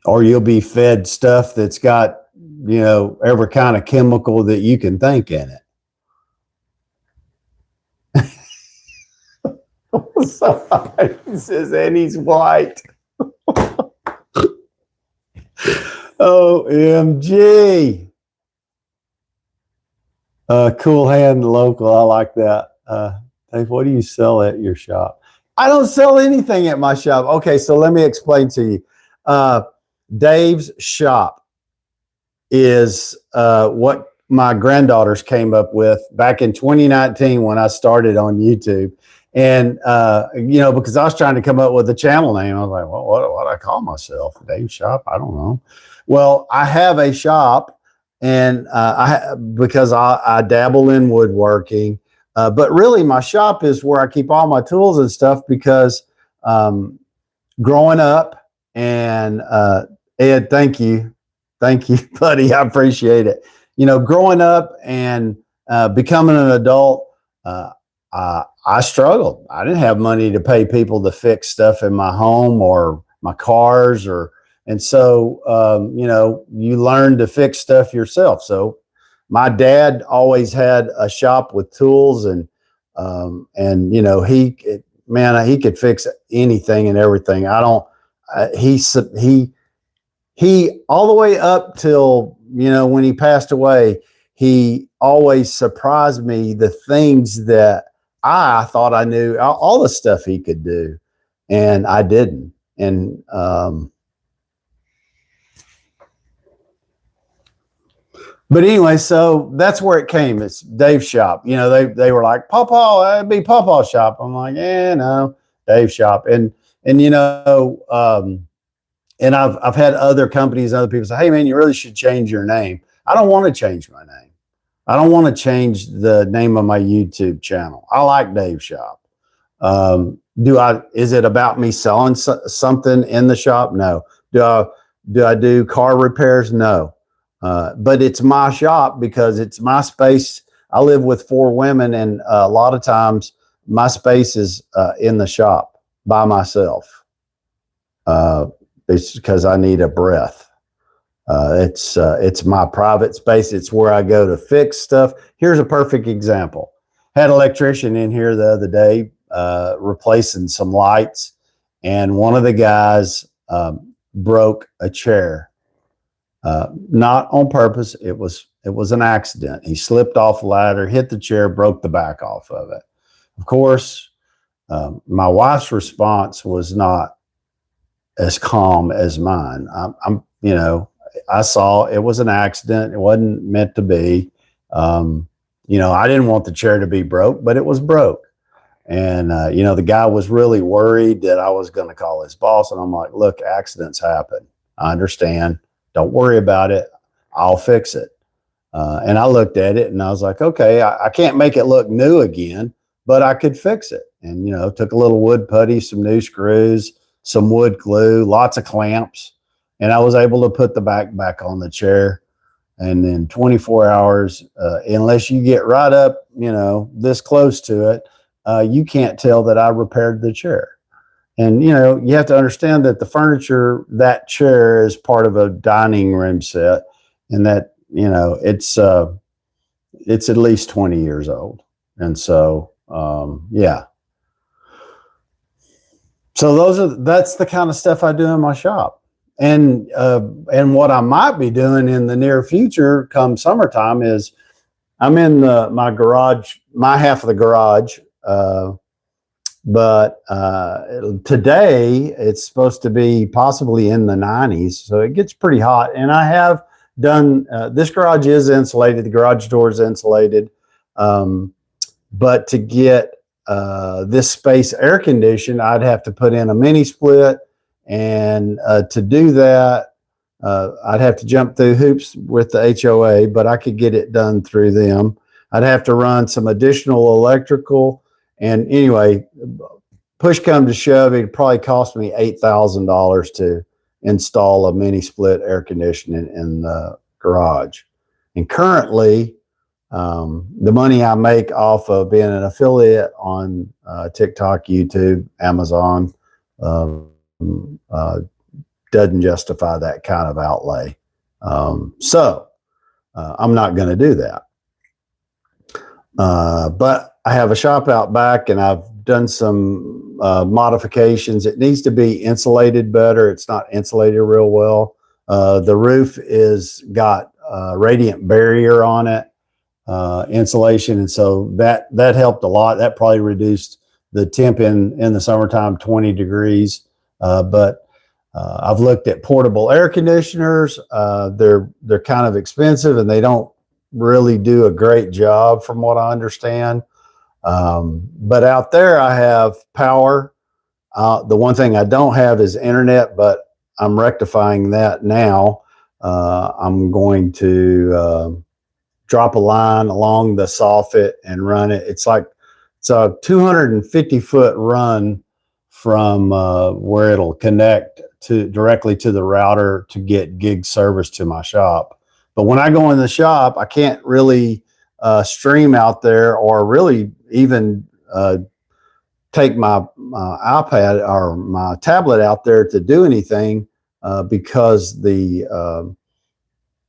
Or you'll be fed stuff that's got, you know, every kind of chemical that you can think in it. He says, and he's white. OMG. Cool Hand Local. I like that. Dave, what do you sell at your shop? I don't sell anything at my shop. Okay, so let me explain to you. Dave's shop is what my granddaughters came up with back in 2019 when I started on YouTube. And, you know, because I was trying to come up with a channel name. I was like, well, what do I call myself? Dave's Shop? I don't know. Well, I have a shop, and because I dabble in woodworking. But really, my shop is where I keep all my tools and stuff because growing up, and Ed, thank you, buddy. I appreciate it. You know, growing up and becoming an adult, I struggled. I didn't have money to pay people to fix stuff in my home or my cars, and so you know, you learn to fix stuff yourself. So my dad always had a shop with tools, and you know, he could fix anything and everything. He all the way up till, you know, when he passed away, he always surprised me the things that I thought I knew, all the stuff he could do, and I didn't. And but anyway, so that's where it came. It's Dave's shop. You know, they were like, Pawpaw, it'd be Pawpaw's shop. I'm like, no, Dave's shop. And you know, and I've had other companies, other people say, hey man, you really should change your name. I don't want to change my name. I don't want to change the name of my YouTube channel. I like Dave's Shop. Is it about me selling something in the shop? No. Do I do car repairs? No. But it's my shop because it's my space. I live with 4 women, and a lot of times my space is in the shop by myself. It's because I need a breath. It's my private space. It's where I go to fix stuff. Here's a perfect example. Had an electrician in here the other day replacing some lights, and one of the guys broke a chair. Not on purpose. It was an accident. He slipped off a ladder, hit the chair, broke the back off of it. Of course, my wife's response was not as calm as mine. You know, I saw it was an accident. It wasn't meant to be. You know, I didn't want the chair to be broke, but it was broke. And, you know, the guy was really worried that I was going to call his boss. And I'm like, look, accidents happen. I understand. Don't worry about it. I'll fix it. And I looked at it and I was like, okay, I can't make it look new again, but I could fix it. And, you know, took a little wood putty, some new screws, some wood glue, lots of clamps. And I was able to put the back on the chair. And then 24 hours, unless you get right up, you know, this close to it, you can't tell that I repaired the chair. And, you know, you have to understand that the furniture, that chair is part of a dining room set, and that, you know, it's at least 20 years old. And so, yeah. So that's the kind of stuff I do in my shop. And what I might be doing in the near future come summertime is I'm in my garage, my half of the garage, but today it's supposed to be possibly in the 90s. So it gets pretty hot. And I have done, this garage is insulated. The garage door is insulated. But to get this space air conditioned, I'd have to put in a mini split. And to do that, I'd have to jump through hoops with the HOA, but I could get it done through them. I'd have to run some additional electrical. And anyway, push come to shove, it'd probably cost me $8,000 to install a mini split air conditioning in the garage. And currently, the money I make off of being an affiliate on TikTok, YouTube, Amazon, doesn't justify that kind of outlay. So I'm not going to do that. But I have a shop out back and I've done some modifications. It needs to be insulated better. It's not insulated real well. The roof is got radiant barrier on it, insulation. And so that helped a lot. That probably reduced the temp in the summertime 20 degrees. But I've looked at portable air conditioners. They're kind of expensive and they don't really do a great job from what I understand. But out there I have power. The one thing I don't have is internet, but I'm rectifying that now. I'm going to drop a line along the soffit and run it. It's a 250-foot run from where it'll connect directly to the router to get gig service to my shop. But when I go in the shop, I can't really stream out there or really even take my iPad or my tablet out there to do anything because the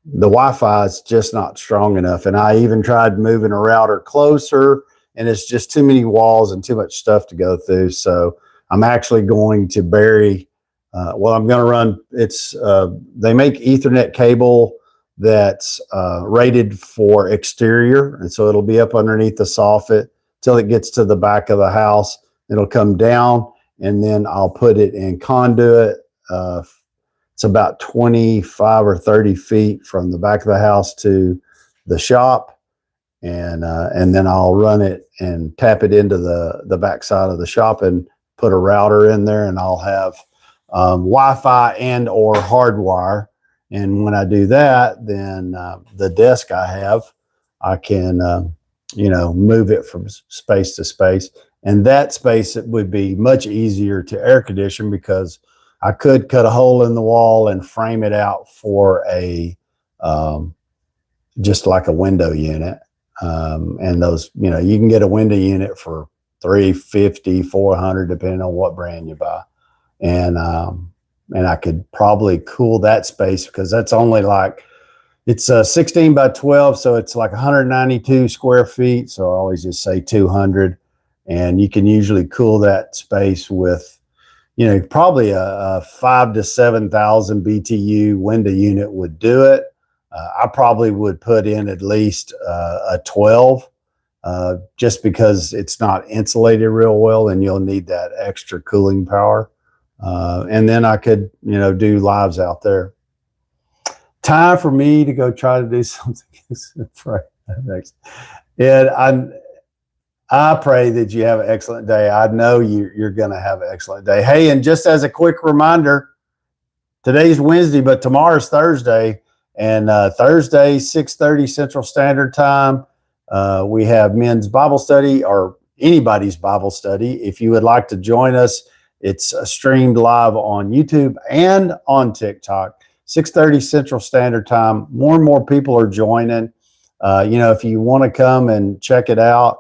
Wi-Fi is just not strong enough. And I even tried moving a router closer, and it's just too many walls and too much stuff to go through. So I'm actually going to bury, I'm going to run, they make Ethernet cable that's rated for exterior. And so it'll be up underneath the soffit till it gets to the back of the house. It'll come down and then I'll put it in conduit. It's about 25 or 30 feet from the back of the house to the shop. And then I'll run it and tap it into the back side of the shop and put a router in there, and I'll have Wi-Fi and or hardwire. And when I do that, then the desk I can, move it from space to space. And that space, it would be much easier to air condition because I could cut a hole in the wall and frame it out for just like a window unit. And those, you can get a window unit for $350, $400, depending on what brand you buy. And And I could probably cool that space because that's only like, it's 16 by 12. So it's like 192 square feet. So I always just say 200. And you can usually cool that space with, probably a 5,000 to 7,000 BTU window unit would do it. I probably would put in at least a 12, just because it's not insulated real well and you'll need that extra cooling power. And then I could, do lives out there. Time for me to go try to do something. And I pray that you have an excellent day. I know you're going to have an excellent day. Hey, and just as a quick reminder, today's Wednesday, but tomorrow's Thursday. And Thursday, 6:30 Central Standard Time, we have men's Bible study, or anybody's Bible study. If you would like to join us, it's streamed live on YouTube and on TikTok, 6:30 Central Standard Time. More and more people are joining. If you want to come and check it out,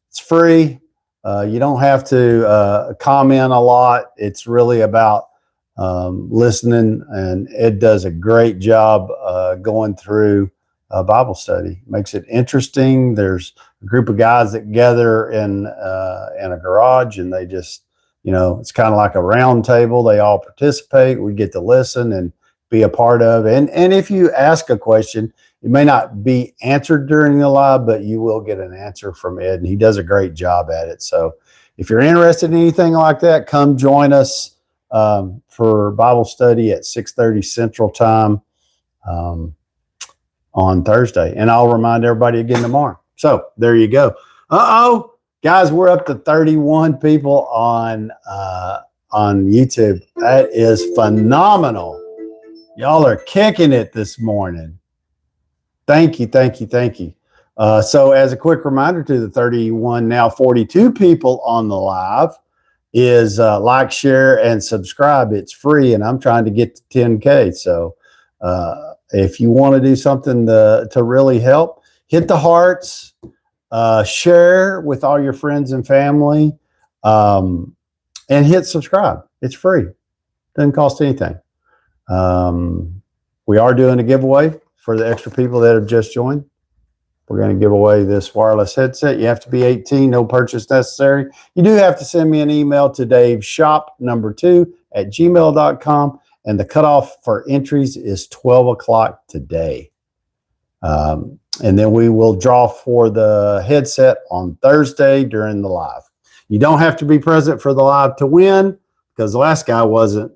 it's free. You don't have to comment a lot. It's really about listening, and Ed does a great job going through a Bible study. Makes it interesting. There's a group of guys that gather in a garage, and they just, it's kind of like a round table. They all participate. We get to listen and be a part of. And if you ask a question, it may not be answered during the live, but you will get an answer from Ed, and he does a great job at it. So if you're interested in anything like that, come join us for Bible study at 6:30 Central Time on Thursday. And I'll remind everybody again tomorrow. So there you go. Guys, we're up to 31 people on YouTube. That is phenomenal. Y'all are kicking it this morning. Thank you. So as a quick reminder to the 31, now 42 people on the live, is like, share, and subscribe. It's free, and I'm trying to get to 10K. So if you want to do something to really help, hit the hearts, share with all your friends and family, and hit subscribe. It's free. Doesn't cost anything. We are doing a giveaway for the extra people that have just joined. We're going to give away this wireless headset. You have to be 18, no purchase necessary. You do have to send me an email to daveshop2@gmail.com, and the cutoff for entries is 12 o'clock today. And then we will draw for the headset on Thursday during the live. You don't have to be present for the live to win, because the last guy wasn't.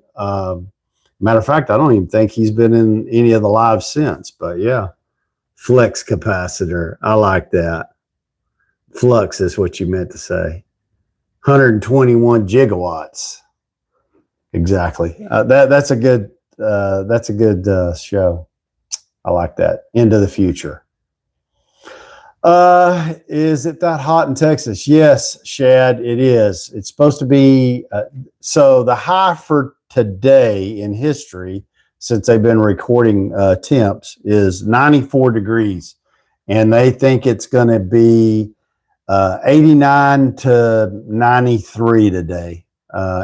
Matter of fact, I don't even think he's been in any of the lives since, but yeah. Flex capacitor. I like that. Flux is what you meant to say. 121 gigawatts. Exactly. That's a good show. I like that. Into the future. Is it that hot in Texas? Yes, Shad, it is. It's supposed to be. So the high for today in history, since they've been recording temps, is 94 degrees. And they think it's going to be 89 to 93 today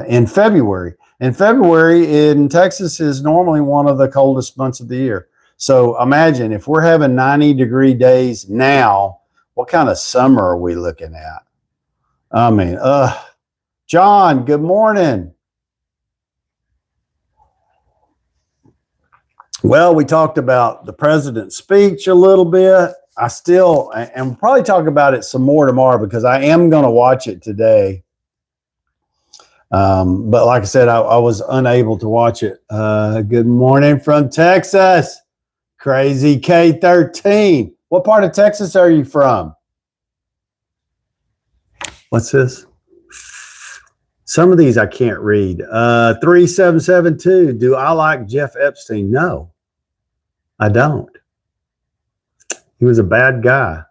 in February. And February in Texas is normally one of the coldest months of the year. So imagine if we're having 90-degree days now, what kind of summer are we looking at? I mean, John, good morning. Well, we talked about the president's speech a little bit. And we'll probably talk about it some more tomorrow, because I am going to watch it today. But like I said, I was unable to watch it. Good morning from Texas. Crazy K13. What part of Texas are you from? What's this? Some of these I can't read. 3772. Do I like Jeff Epstein? No, I don't. He was a bad guy.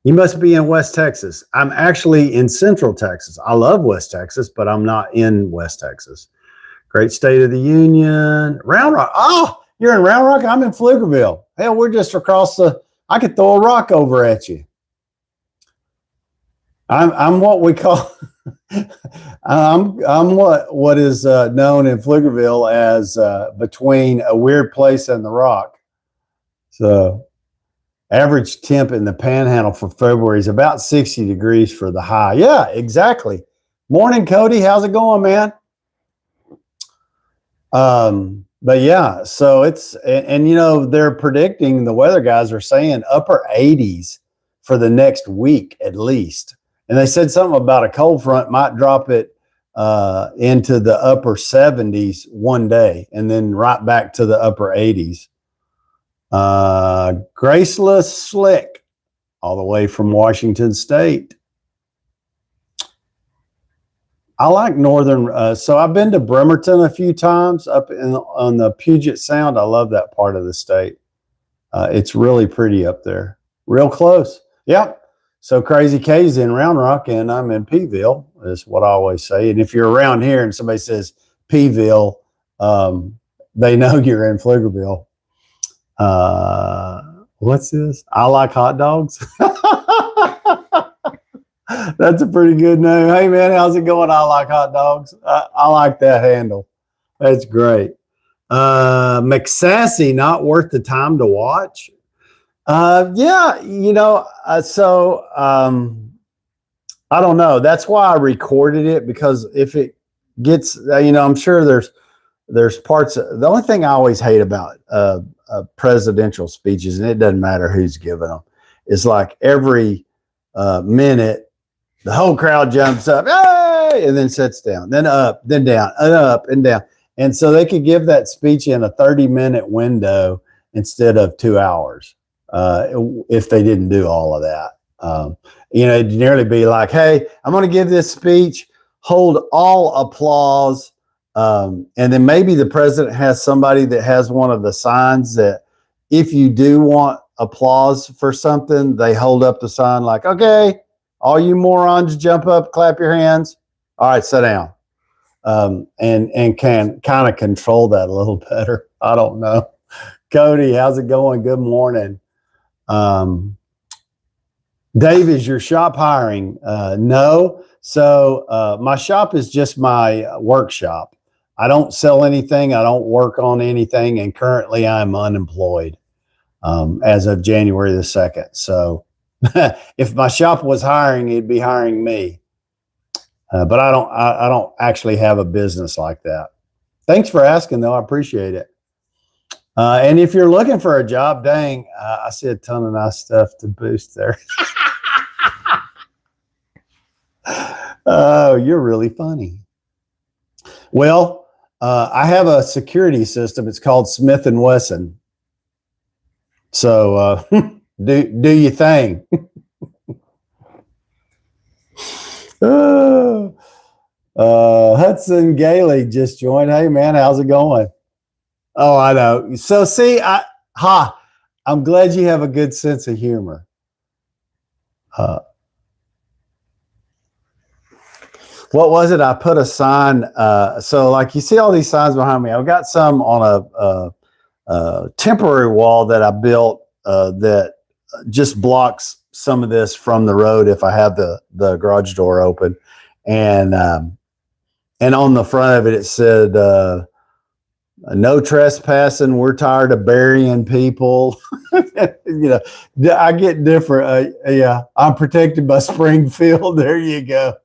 You must be in West Texas. I'm actually in Central Texas. I love West Texas, but I'm not in West Texas. Great State of the Union. Round Rock. Oh, you're in Round Rock? I'm in Pflugerville. Hell, we're just across I could throw a rock over at you. I'm what we call I'm what is known in Pflugerville as between a weird place and the rock. So average temp in the Panhandle for February is about 60 degrees for the high. Yeah, exactly. Morning, Cody. How's it going, man? But yeah, so it's and you know they're predicting, the weather guys are saying upper 80s for the next week at least. And they said something about a cold front might drop it into the upper 70s one day and then right back to the upper 80s. Graceless Slick, all the way from Washington State. I like northern. So I've been to Bremerton a few times up on the Puget Sound. I love that part of the state. It's really pretty up there. Real close. Yep. So Crazy K's in Round Rock and I'm in Peeville is what I always say. And if you're around here and somebody says Peeville, they know you're in Pflugerville. What's this? I like hot dogs. That's a pretty good name. Hey man, how's it going? I like hot dogs. I like that handle. That's great. McSassy, not worth the time to watch. Yeah, you know, I don't know. That's why I recorded it, because if it gets, you know, I'm sure there's parts. The only thing I always hate about presidential speeches, and it doesn't matter who's giving them, is like every minute the whole crowd jumps up, hey, and then sits down, then up, then down, and up and down. And so they could give that speech in a 30-minute window instead of 2 hours if they didn't do all of that. You know, it'd nearly be like, hey, I'm going to give this speech, hold all applause. And then maybe the president has somebody that has one of the signs that if you do want applause for something, they hold up the sign like, okay, all you morons jump up, clap your hands. All right, sit down. And can kind of control that a little better. I don't know. Cody, how's it going? Good morning. Dave, is your shop hiring? No. So my shop is just my workshop. I don't sell anything. I don't work on anything. And currently I'm unemployed as of January the 2nd. So if my shop was hiring, it'd be hiring me. But I don't actually have a business like that. Thanks for asking, though. I appreciate it. And if you're looking for a job, dang, I see a ton of nice stuff to boost there. Oh, you're really funny. Well, I have a security system. It's called Smith & Wesson. So do your thing. Hudson Gailey just joined. Hey man, how's it going? Oh, I know. So see, I'm glad you have a good sense of humor. What was it? I put a sign. So like you see all these signs behind me. I've got some on a temporary wall that I built that just blocks some of this from the road if I have the garage door open. And on the front of it, it said, no trespassing. We're tired of burying people. You know, I get different. Yeah, I'm protected by Springfield. There you go.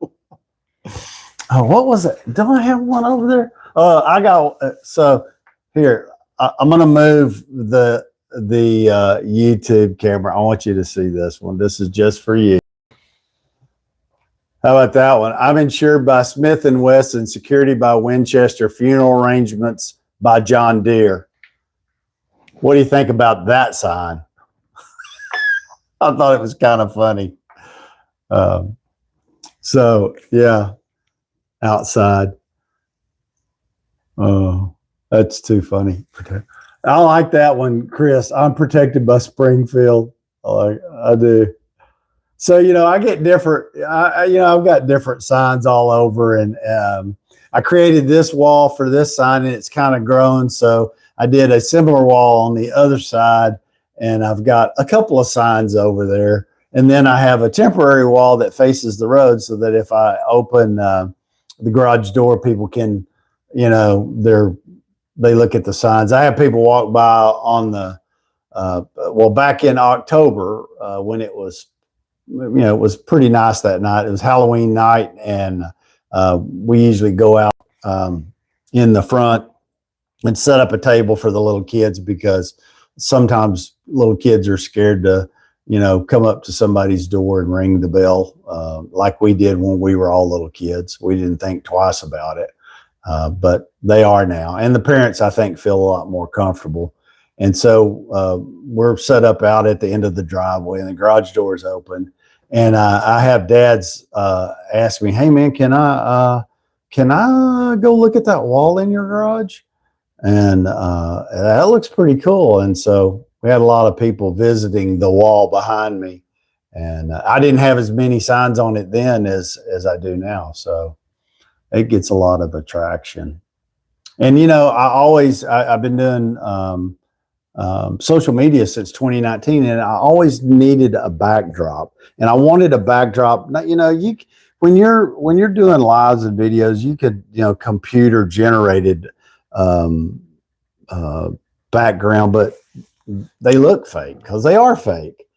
Oh, what was it? Don't I have one over there? I got, so here, I'm going to move the YouTube camera. I want you to see this one. This is just for you. How about that one? I'm insured by Smith & Wesson, security by Winchester, funeral arrangements by John Deere. What do you think about that sign? I thought it was kind of funny. So yeah, outside. Oh, that's too funny. I like that one, Chris. I'm protected by Springfield. I do. So, you know, I get different, I've got different signs all over, and I created this wall for this sign and it's kind of grown. So I did a similar wall on the other side, and I've got a couple of signs over there. And then I have a temporary wall that faces the road so that if I open the garage door, people can, you know, they look at the signs. I have people walk by on the, well, back in October when it was, you know, it was pretty nice that night. It was Halloween night, and we usually go out in the front and set up a table for the little kids, because sometimes little kids are scared to, you know, come up to somebody's door and ring the bell like we did when we were all little kids. We didn't think twice about it, but they are now. And the parents, I think, feel a lot more comfortable. And so we're set up out at the end of the driveway, and the garage door is open. And I have dads ask me, "Hey man, can I go look at that wall in your garage?" And that looks pretty cool. And so we had a lot of people visiting the wall behind me, and I didn't have as many signs on it then as I do now. So it gets a lot of attraction. And you know, I've been doing social media since 2019, and I always needed a backdrop, and I wanted a backdrop. You know, when you're doing lives and videos, you could, you know, computer generated background, but they look fake because they are fake.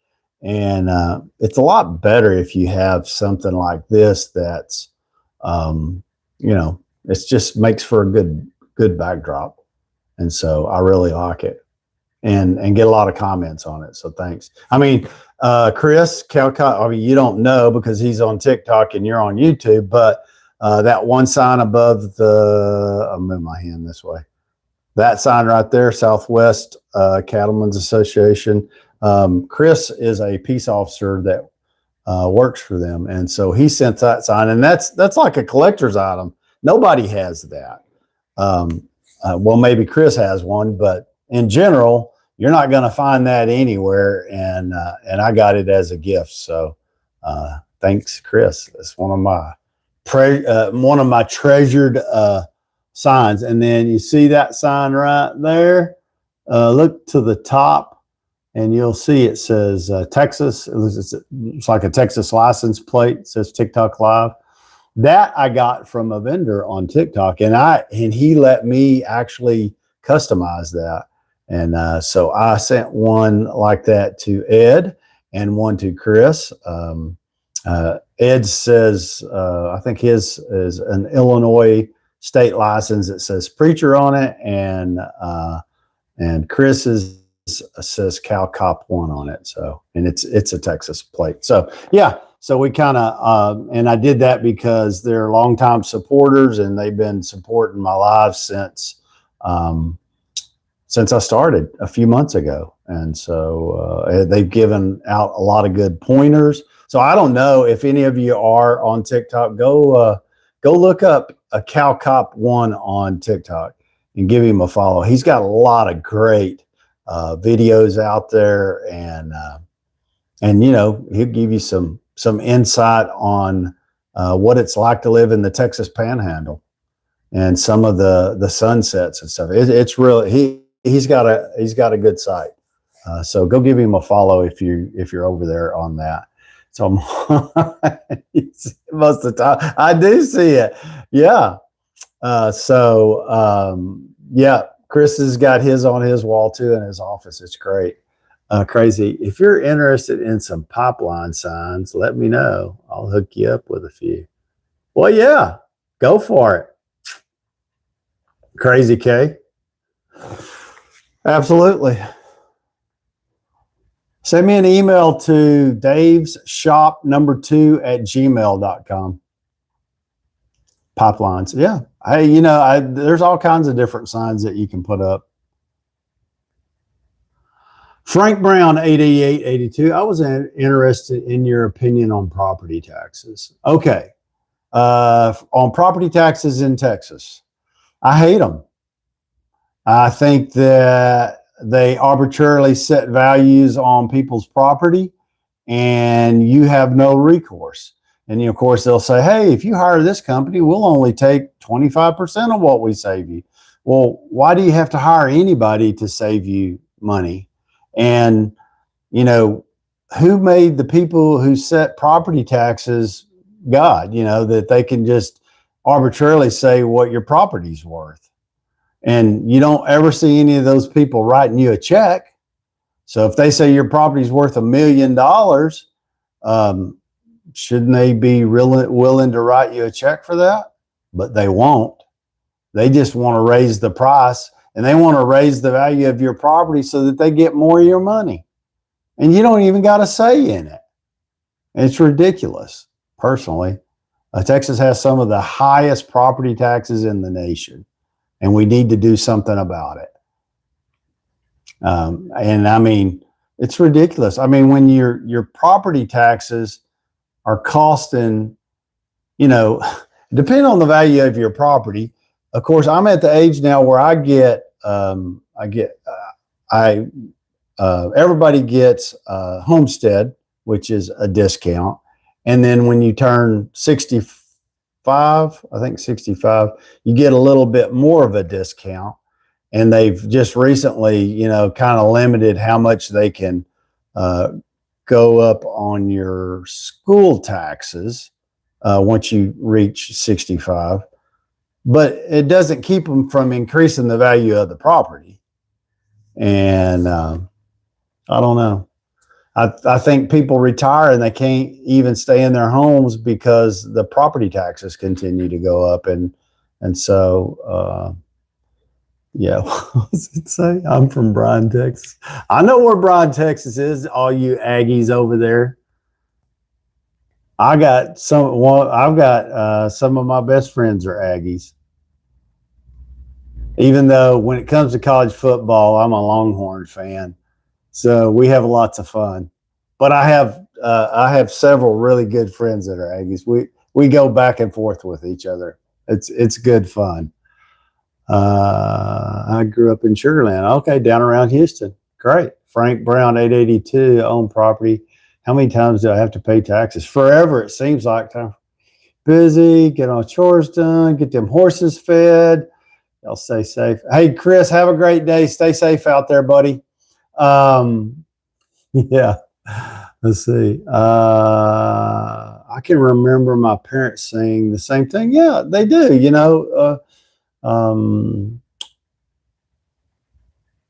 And it's a lot better if you have something like this that's, you know, it just makes for a good backdrop. And so I really like it, and get a lot of comments on it. So thanks. I mean, Chris Calcott, I mean, you don't know because he's on TikTok and you're on YouTube, but that one sign above I'll move my hand this way. That sign right there, Southwest Cattlemen's Association. Chris is a peace officer that works for them, and so he sent that sign, and that's like a collector's item. Nobody has that. Well, maybe Chris has one, but in general, you're not going to find that anywhere. And I got it as a gift. So thanks, Chris. It's one of my treasured signs. And then you see that sign right there. Look to the top, and you'll see it says Texas. It's like a Texas license plate. It says TikTok Live. That I got from a vendor on TikTok, and he let me actually customize that. And so I sent one like that to Ed and one to Chris. Ed says, I think his is an Illinois state license that says preacher on it, and Chris's says Cal Cop 1 on it. So, and it's a Texas plate. So yeah. So we kind of, and I did that because they're longtime supporters, and they've been supporting my lives since I started a few months ago. And so they've given out a lot of good pointers. So I don't know if any of you are on TikTok, go look up a Cal Cop 1 on TikTok and give him a follow. He's got a lot of great videos out there, and you know, he'll give you some insight on what it's like to live in the Texas Panhandle and some of the sunsets and stuff. It's really, he's got a good site. So go give him a follow if you're over there on that. So most of the time I do see it. Yeah. Yeah, Chris has got his on his wall too in his office. It's great. Crazy. If you're interested in some pipeline signs, let me know. I'll hook you up with a few. Well, yeah, go for it. Crazy K. Absolutely. Send me an email to davesshop2@gmail.com. Pipelines. Yeah. Hey, you know, there's all kinds of different signs that you can put up. Frank Brown, 88882. I was interested in your opinion on property taxes. Okay. On property taxes in Texas, I hate them. I think that they arbitrarily set values on people's property, and you have no recourse. And of course, they'll say, hey, if you hire this company, we'll only take 25% of what we save you. Well, why do you have to hire anybody to save you money? And, you know, who made the people who set property taxes God, that they can just arbitrarily say what your property's worth. And you don't ever see any of those people writing you a check. So if they say your property's worth $1 million, shouldn't they be willing to write you a check for that? But they won't. They just want to raise the price, and they want to raise the value of your property so that they get more of your money. And you don't even got a say in it. It's ridiculous, personally. Texas has some of the highest property taxes in the nation, and we need to do something about it. And I mean, it's ridiculous. I mean, when your property taxes are costing, depending on the value of your property. Of course, I'm at the age now where everybody gets homestead, which is a discount. And then when you turn 65, I think 65, you get a little bit more of a discount. And they've just recently, kind of limited how much they can go up on your school taxes once you reach 65. But it doesn't keep them from increasing the value of the property. And I don't know. I think people retire and they can't even stay in their homes because the property taxes continue to go up. And so, yeah, what does it say? I'm from Bryan, Texas. I know where Bryan, Texas is, all you Aggies over there. I've got some of my best friends are Aggies. Even though when it comes to college football, I'm a Longhorn fan. So we have lots of fun. But I have several really good friends that are Aggies. We go back and forth with each other. It's good fun. I grew up in Sugar Land. Okay, down around Houston. Great. Frank Brown, 882, own property. How many times do I have to pay taxes? Forever, it seems like. Time busy, get all chores done, get them horses fed. Y'all stay safe. Hey, Chris, have a great day. Stay safe out there, buddy. Yeah. Let's see. I can remember my parents saying the same thing. Yeah, they do.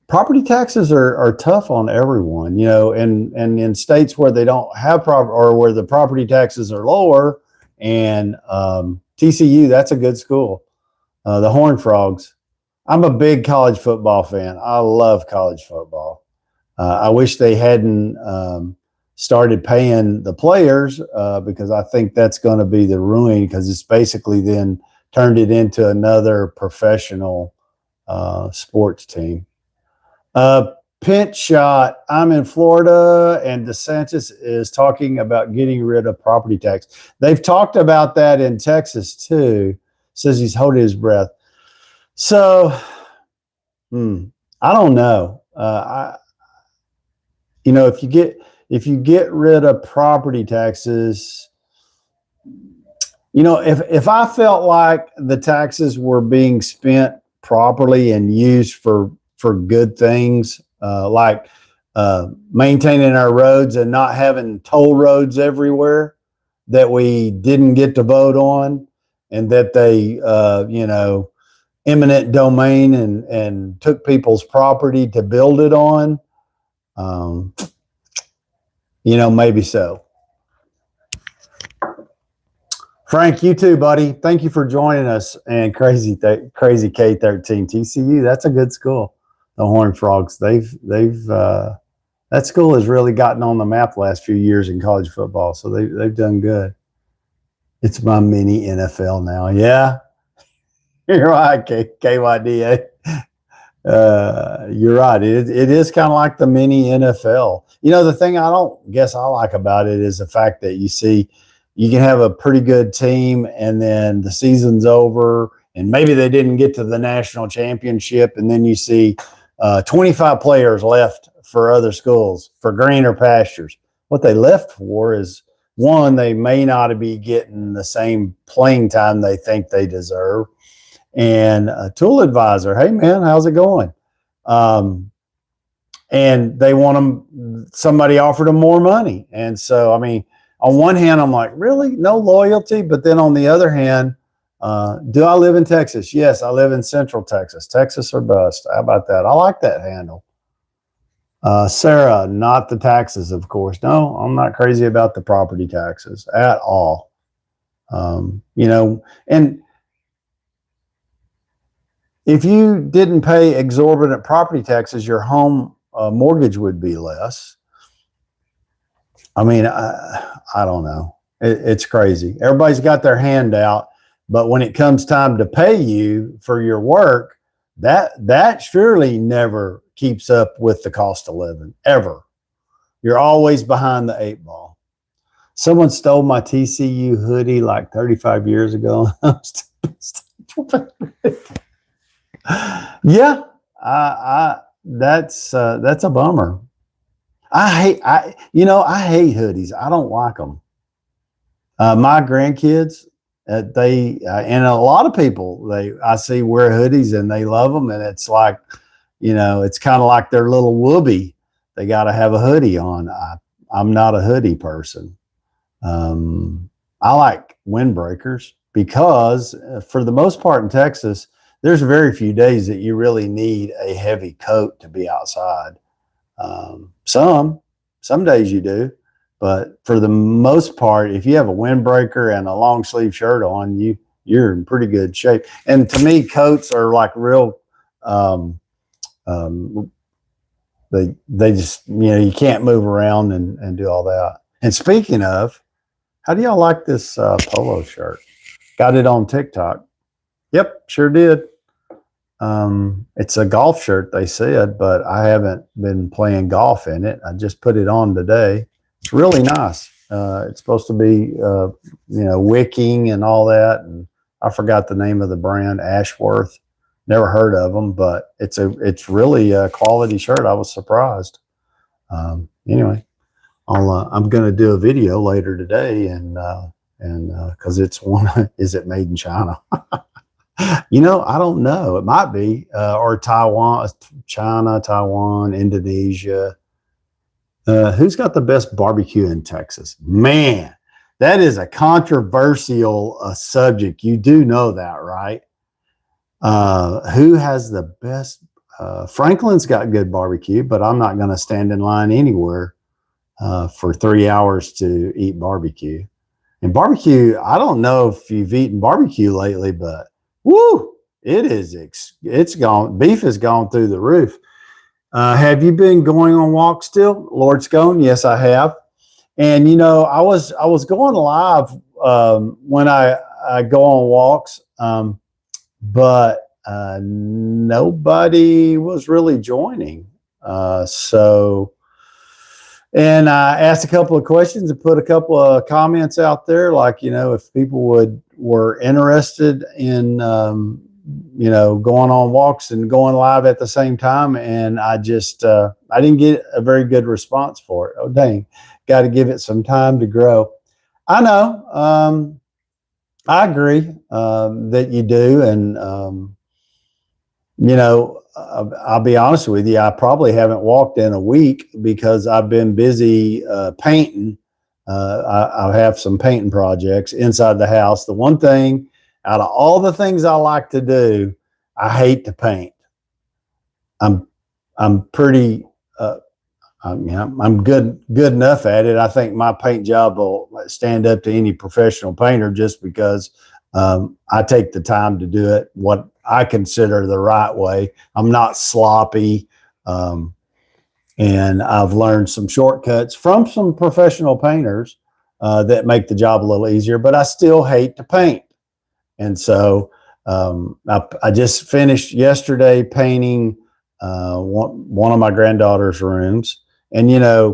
Property taxes are tough on everyone, and in states where they don't have or where the property taxes are lower, and TCU, that's a good school. The Horned Frogs. I'm a big college football fan. I love college football. I wish they hadn't started paying the players because I think that's going to be the ruin, because it's basically then turned it into another professional sports team. Pinch shot. I'm in Florida, and DeSantis is talking about getting rid of property tax. They've talked about that in Texas too. Says he's holding his breath. So, I don't know. If you get rid of property taxes, if I felt like the taxes were being spent properly and used for good things, like maintaining our roads and not having toll roads everywhere that we didn't get to vote on, and that they, eminent domain and took people's property to build it on, maybe so. Frank, you too, buddy. Thank you for joining us. And crazy K13 TCU. That's a good school. The Horned Frogs. That school has really gotten on the map the last few years in college football. So they've done good. It's my mini NFL now. Yeah. You're right, KYDA. You're right. It is kind of like the mini NFL. The thing I don't guess I like about it is the fact that you can have a pretty good team, and then the season's over, and maybe they didn't get to the national championship, and then you see 25 players left for other schools for greener pastures. What they left for is, one, they may not be getting the same playing time they think they deserve. And a tool advisor, hey man, how's it going? and they want them, somebody offered them more money. And so, I mean, on one hand, I'm like, really? No loyalty? But then on the other hand, do I live in Texas? Yes, I live in Central Texas. Texas or bust. How about that? I like that handle. Sarah, not the taxes, of course. No, I'm not crazy about the property taxes at all. You know, and if you didn't pay exorbitant property taxes, your home mortgage would be less. I mean, I don't know. It's crazy. Everybody's got their hand out, but when it comes time to pay you for your work, that surely never keeps up with the cost of living, ever. You're always behind the eight ball. Someone stole my TCU hoodie like 35 years ago. Yeah, that's a bummer. I hate hoodies. I don't like them. My grandkids, and a lot of people I see wear hoodies and they love them, and it's like, it's kind of like their little whoopee. They got to have a hoodie on. I'm not a hoodie person. I like windbreakers because for the most part in Texas, there's very few days that you really need a heavy coat to be outside. Some days you do, but for the most part, if you have a windbreaker and a long sleeve shirt on, you're in pretty good shape. And to me, coats are like real, they just, you can't move around and do all that. And speaking of, how do y'all like this polo shirt? Got it on TikTok. Yep, sure did. It's a golf shirt, they said, but I haven't been playing golf in it. I just put it on today. It's really nice. It's supposed to be, wicking and all that. And I forgot the name of the brand, Ashworth. Never heard of them, but it's really a quality shirt. I was surprised. Anyway, I'm going to do a video later today, and because it's is it made in China? I don't know. It might be, or Taiwan, China, Taiwan, Indonesia. Who's got the best barbecue in Texas? Man, that is a controversial subject. You do know that, right? Who has the best? Franklin's got good barbecue, but I'm not going to stand in line anywhere for 3 hours to eat barbecue. And barbecue, I don't know if you've eaten barbecue lately, but woo, it's gone. Beef has gone through the roof. Have you been going on walks still, Lord Scone? Yes, I have. And I was going live when I go on walks, but nobody was really joining. And I asked a couple of questions and put a couple of comments out there, like, if people were interested in, going on walks and going live at the same time. And I just, I didn't get a very good response for it. Oh, dang. Got to give it some time to grow. I know. I agree that you do. And, I'll be honest with you, I probably haven't walked in a week because I've been busy painting. I have some painting projects inside the house. The one thing out of all the things I like to do, I hate to paint. I'm pretty, I'm good enough at it. I think my paint job will stand up to any professional painter just because I take the time to do it what I consider the right way. I'm not sloppy. And I've learned some shortcuts from some professional painters that make the job a little easier, but I still hate to paint. And so I just finished yesterday painting one of my granddaughter's rooms. And,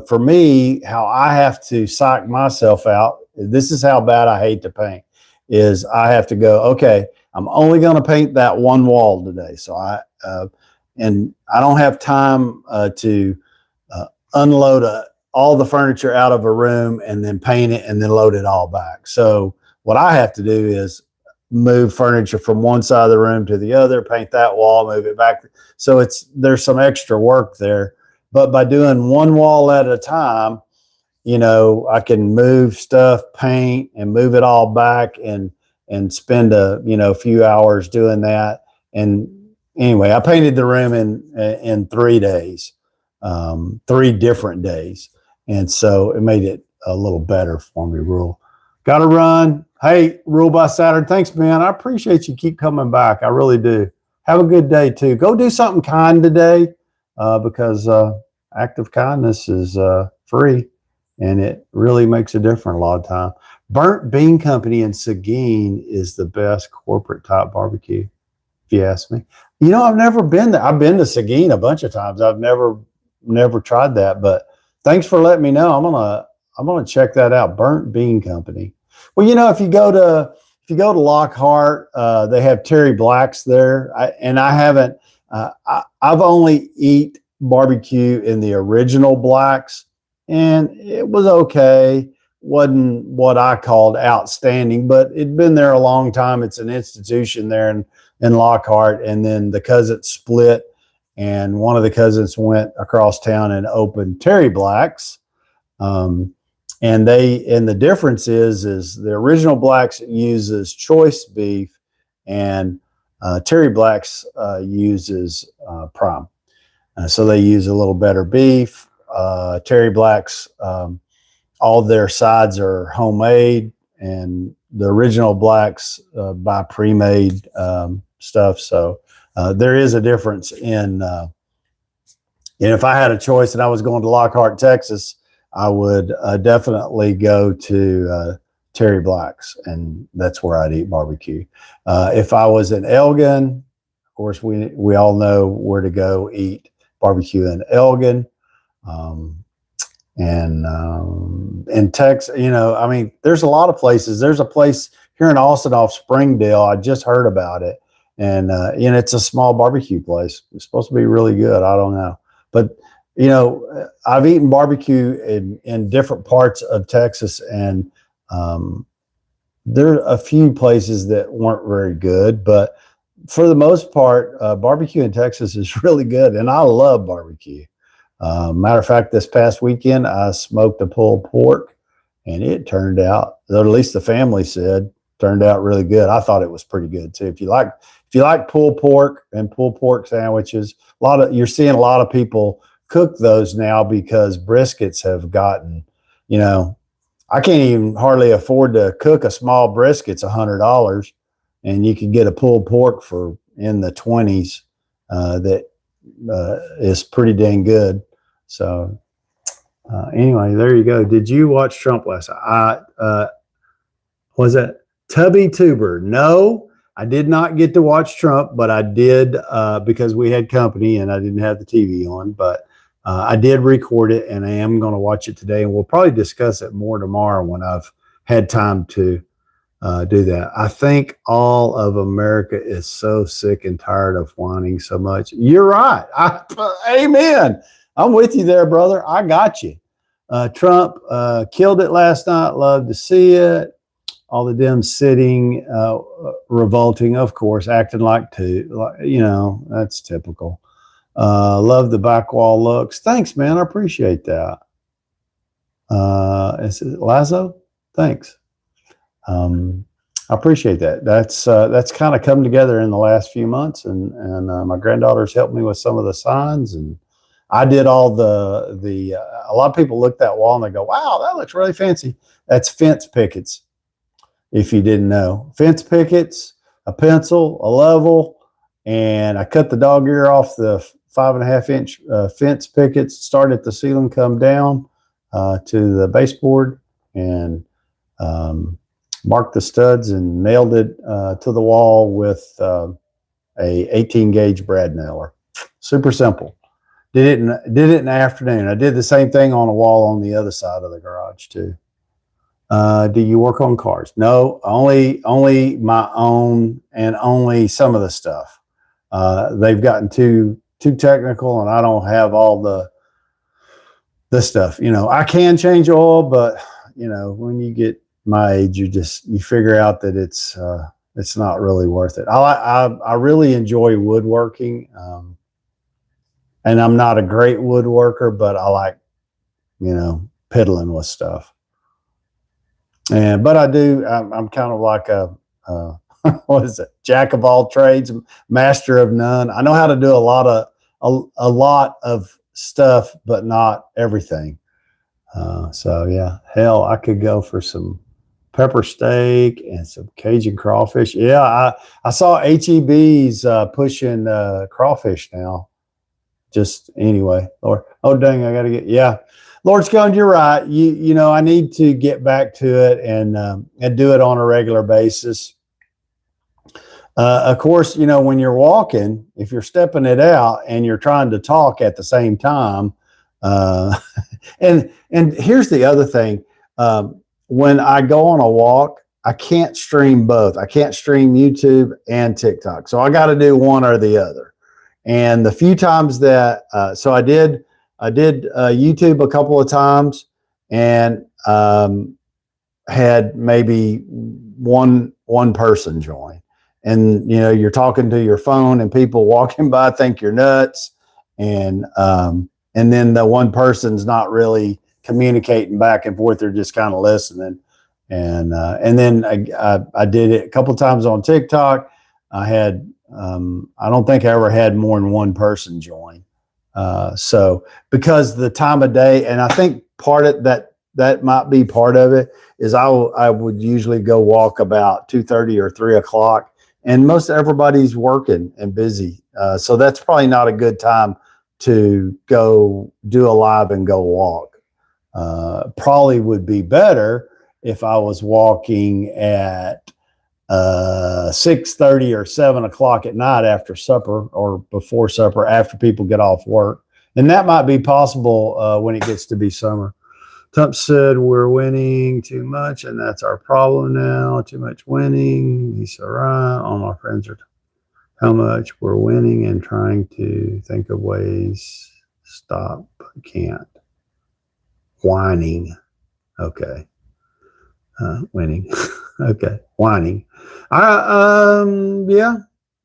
for me, how I have to psych myself out, this is how bad I hate to paint, is I have to go, okay, I'm only going to paint that one wall today. So and I don't have time to unload all the furniture out of a room and then paint it and then load it all back. So what I have to do is move furniture from one side of the room to the other, paint that wall, move it back. So there's some extra work there, but by doing one wall at a time, you know, I can move stuff, paint, and move it all back and spend a few hours doing that. And anyway, I painted the room in 3 days, 3 different days, and so it made it a little better for me. Rule, got to run. Hey, Rule by Saturn, thanks, man. I appreciate you. Keep coming back. I really do. Have a good day too. Go do something kind today, because act of kindness is free. And it really makes a difference a lot of time. Burnt Bean Company in Seguin is the best corporate type barbecue, if you ask me. You know, I've never been there. I've been to Seguin a bunch of times. I've never tried that, but thanks for letting me know. I'm gonna check that out. Burnt Bean Company. Well, you know, if you go to Lockhart, they have Terry Black's there. I haven't. I've only eat barbecue in the original Black's, and it was okay. Wasn't what I called outstanding, but it'd been there a long time. It's an institution there in Lockhart, and then the cousins split, and one of the cousins went across town and opened Terry Black's. And the difference is the original Black's uses choice beef, and Terry Black's uses prime. So they use a little better beef. Terry Black's, all their sides are homemade, and the original Black's buy pre-made stuff. So there is a difference in. And if I had a choice and I was going to Lockhart, Texas, I would definitely go to Terry Black's, and that's where I'd eat barbecue. If I was in Elgin, of course, we all know where to go eat barbecue in Elgin. In Texas, you know, I mean, there's a lot of places. There's a place here in Austin off Springdale. I just heard about it, and it's a small barbecue place. It's supposed to be really good. I don't know, but you know, I've eaten barbecue in different parts of Texas, and there are a few places that weren't very good, but for the most part, barbecue in Texas is really good, and I love barbecue. Matter of fact, this past weekend, I smoked a pulled pork, and it turned out, or at least the family said, turned out really good. I thought it was pretty good too. If you like pulled pork and pulled pork sandwiches, you're seeing a lot of people cook those now because briskets have gotten, you know, I can't even hardly afford to cook a small brisket. It's $100, and you can get a pulled pork for in the 20s that is pretty dang good. So anyway, there you go. Did you watch Trump last night? Was that Tubby Tuber? No, I did not get to watch Trump, but I did because we had company and I didn't have the TV on, but I did record it, and I am going to watch it today, and we'll probably discuss it more tomorrow when I've had time to do that. I think all of America is so sick and tired of whining so much. You're right. Amen. I'm with you there, brother. I got you. Trump killed it last night. Love to see it. All the Dems sitting, revolting, of course, acting like that's typical. Love the back wall looks. Thanks, man. I appreciate that. Is it Lazo? Thanks. I appreciate that. That's kind of come together in the last few months, and my granddaughter's helped me with some of the signs, and I did all the. A lot of people look at that wall and they go, "Wow, that looks really fancy." That's fence pickets. If you didn't know, fence pickets, a pencil, a level, and I cut the dog ear off the 5.5-inch fence pickets, start at the ceiling, come down to the baseboard, and marked the studs and nailed it to the wall with a 18-gauge brad nailer. Super simple. Did it in the afternoon. I did the same thing on a wall on the other side of the garage too. Do you work on cars? No, only my own, and only some of the stuff. They've gotten too technical, and I don't have all the stuff. You know, I can change oil, but you know, when you get my age, you figure out that it's not really worth it. I really enjoy woodworking. And I'm not a great woodworker, but I like, piddling with stuff. But I do. I'm kind of like a what is it? Jack of all trades, master of none. I know how to do a lot of stuff, but not everything. So yeah, hell, I could go for some pepper steak and some Cajun crawfish. Yeah, I saw HEB's pushing crawfish now. Just anyway, Lord. Oh dang, I gotta get Lord Scone, you're right. I need to get back to it and do it on a regular basis. Of course, when you're walking, if you're stepping it out and you're trying to talk at the same time, and here's the other thing. When I go on a walk, I can't stream both. I can't stream YouTube and TikTok. So I got to do one or the other. And the few times that, so I did YouTube a couple of times and had maybe one person join. And, you're talking to your phone and people walking by think you're nuts. And then the one person's not really communicating back and forth. They're just kind of listening. And then I did it a couple of times on TikTok. I had, I don't think I ever had more than one person join. So because the time of day, and I think part of that might be part of it, is I would usually go walk about 2:30 or 3 o'clock, and most everybody's working and busy. So that's probably not a good time to go do a live and go walk. Probably would be better if I was walking at 6:30 or 7 o'clock at night after supper or before supper, after people get off work. And that might be possible when it gets to be summer. Trump said we're winning too much, and that's our problem now. Too much winning. He's all right. All my friends are how much we're winning and trying to think of ways stop, but can't. Whining. Okay. Winning. Okay. Whining. Yeah.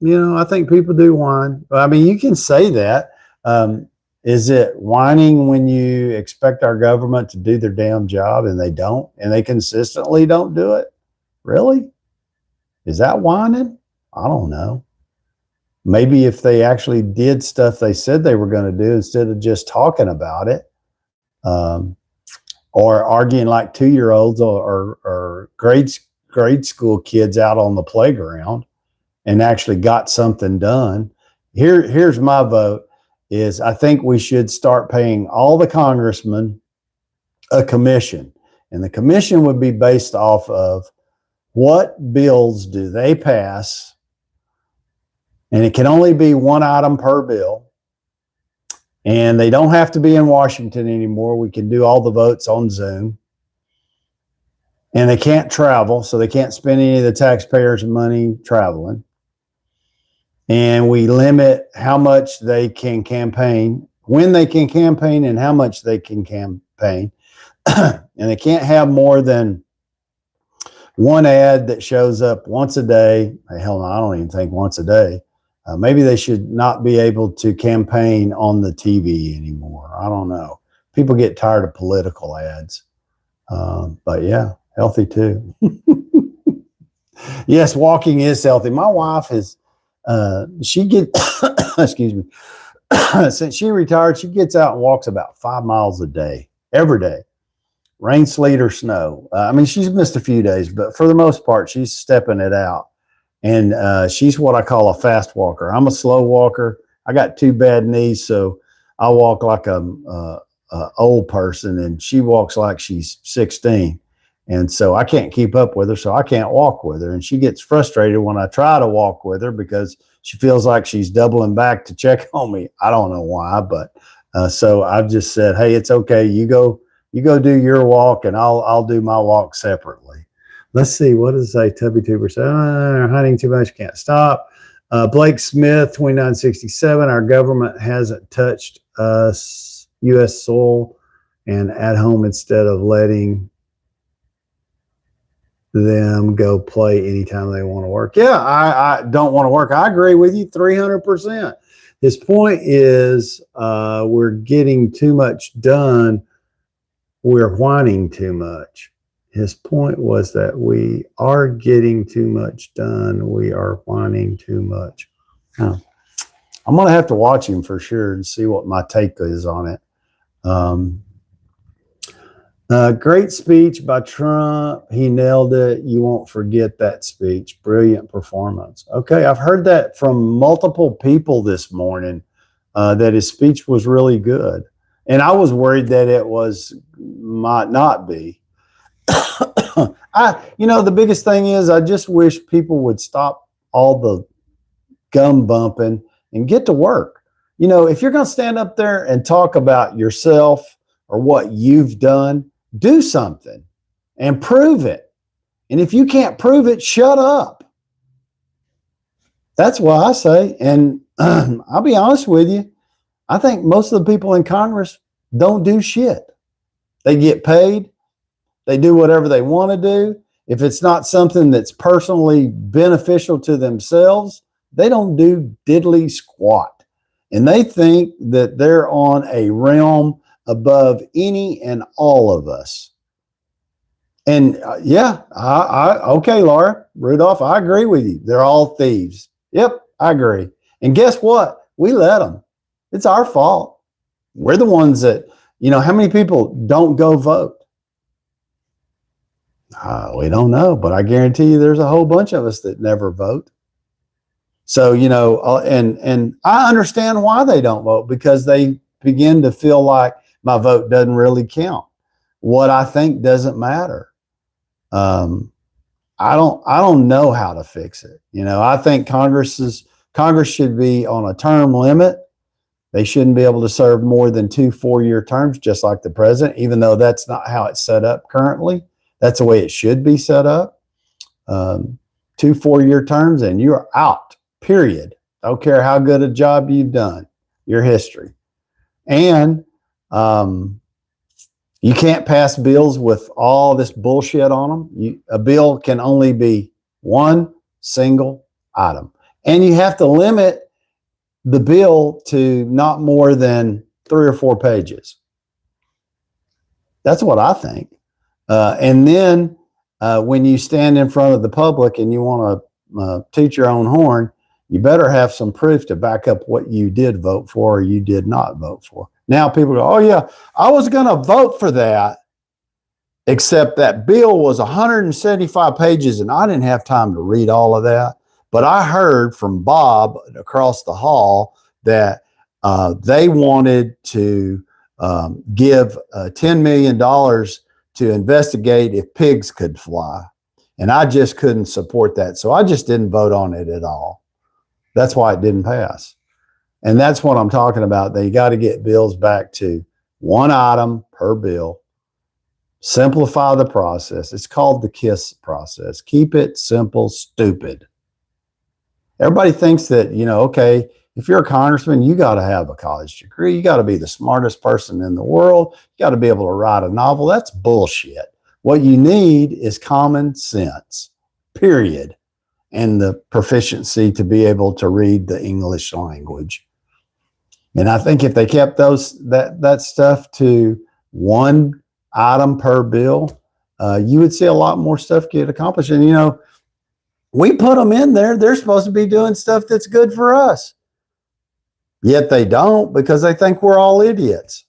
I think people do whine. I mean, you can say that. Is it whining when you expect our government to do their damn job and they don't, and they consistently don't do it? Really? Is that whining? I don't know. Maybe if they actually did stuff they said they were going to do instead of just talking about it, or arguing like 2-year-olds or grade school kids out on the playground and actually got something done. Here's my vote. Is I think we should start paying all the congressmen a commission. And the commission would be based off of what bills do they pass. And it can only be one item per bill. And they don't have to be in Washington anymore. We can do all the votes on Zoom. And they can't travel, so they can't spend any of the taxpayers' money traveling. And we limit how much they can campaign, when they can campaign, and how much they can campaign. And they can't have more than one ad that shows up once a day. Hell no, I don't even think once a day. Maybe they should not be able to campaign on the TV anymore. I don't know. People get tired of political ads. But yeah, healthy too. Yes, walking is healthy. My wife is, she gets, excuse me, since she retired, she gets out and walks about 5 miles a day, every day, rain, sleet, or snow. I mean, she's missed a few days, but for the most part, she's stepping it out. And she's what I call a fast walker. I'm a slow walker. I got 2 bad knees, so I walk like a old person, and she walks like she's 16. And so I can't keep up with her, so I can't walk with her. And she gets frustrated when I try to walk with her because she feels like she's doubling back to check on me. I don't know why, but so I've just said, hey, it's okay. You go do your walk, and I'll do my walk separately. Let's see. What does it say? Tubby Tuber said, hunting too much, can't stop. Blake Smith, 2967. Our government hasn't touched us, U.S. soil, and at home instead of letting them go play anytime they want to work. Yeah, I don't want to work. I agree with you 300%. His point is we're getting too much done. We're whining too much. His point was that we are getting too much done. We are whining too much. Huh. I'm going to have to watch him for sure and see what my take is on it. Great speech by Trump. He nailed it. You won't forget that speech. Brilliant performance. Okay, I've heard that from multiple people this morning, that his speech was really good. And I was worried that it might not be. The biggest thing is I just wish people would stop all the gum bumping and get to work. If you're going to stand up there and talk about yourself or what you've done, do something and prove it. And if you can't prove it, shut up. That's what I say. And I'll be honest with you. I think most of the people in Congress don't do shit. They get paid. They do whatever they want to do. If it's not something that's personally beneficial to themselves, they don't do diddly squat. And they think that they're on a realm above any and all of us. And okay, Laura, Rudolph, I agree with you. They're all thieves. Yep, I agree. And guess what? We let them. It's our fault. We're the ones that, how many people don't go vote? We don't know, but I guarantee you there's a whole bunch of us that never vote. So, and I understand why they don't vote, because they begin to feel like my vote doesn't really count. What I think doesn't matter. I don't know how to fix it. I think Congress should be on a term limit. They shouldn't be able to serve more than 2 4-year terms, just like the president, even though that's not how it's set up currently. That's the way it should be set up. 2 4-year terms and you're out, period. I don't care how good a job you've done, your history. And you can't pass bills with all this bullshit on them. A bill can only be one single item. And you have to limit the bill to not more than 3 or 4 pages. That's what I think. And then when you stand in front of the public and you want to toot your own horn, you better have some proof to back up what you did vote for or you did not vote for. Now people go, oh yeah, I was going to vote for that, except that bill was 175 pages and I didn't have time to read all of that. But I heard from Bob across the hall that they wanted to give $10 million to investigate if pigs could fly. And I just couldn't support that. So I just didn't vote on it at all. That's why it didn't pass. And that's what I'm talking about. They got to get bills back to one item per bill. Simplify the process. It's called the KISS process. Keep it simple, stupid. Everybody thinks that, okay, if you're a congressman, you got to have a college degree. You got to be the smartest person in the world. You got to be able to write a novel. That's bullshit. What you need is common sense, period, and the proficiency to be able to read the English language. And I think if they kept that stuff to one item per bill, you would see a lot more stuff get accomplished. And, we put them in there. They're supposed to be doing stuff that's good for us. Yet they don't, because they think we're all idiots.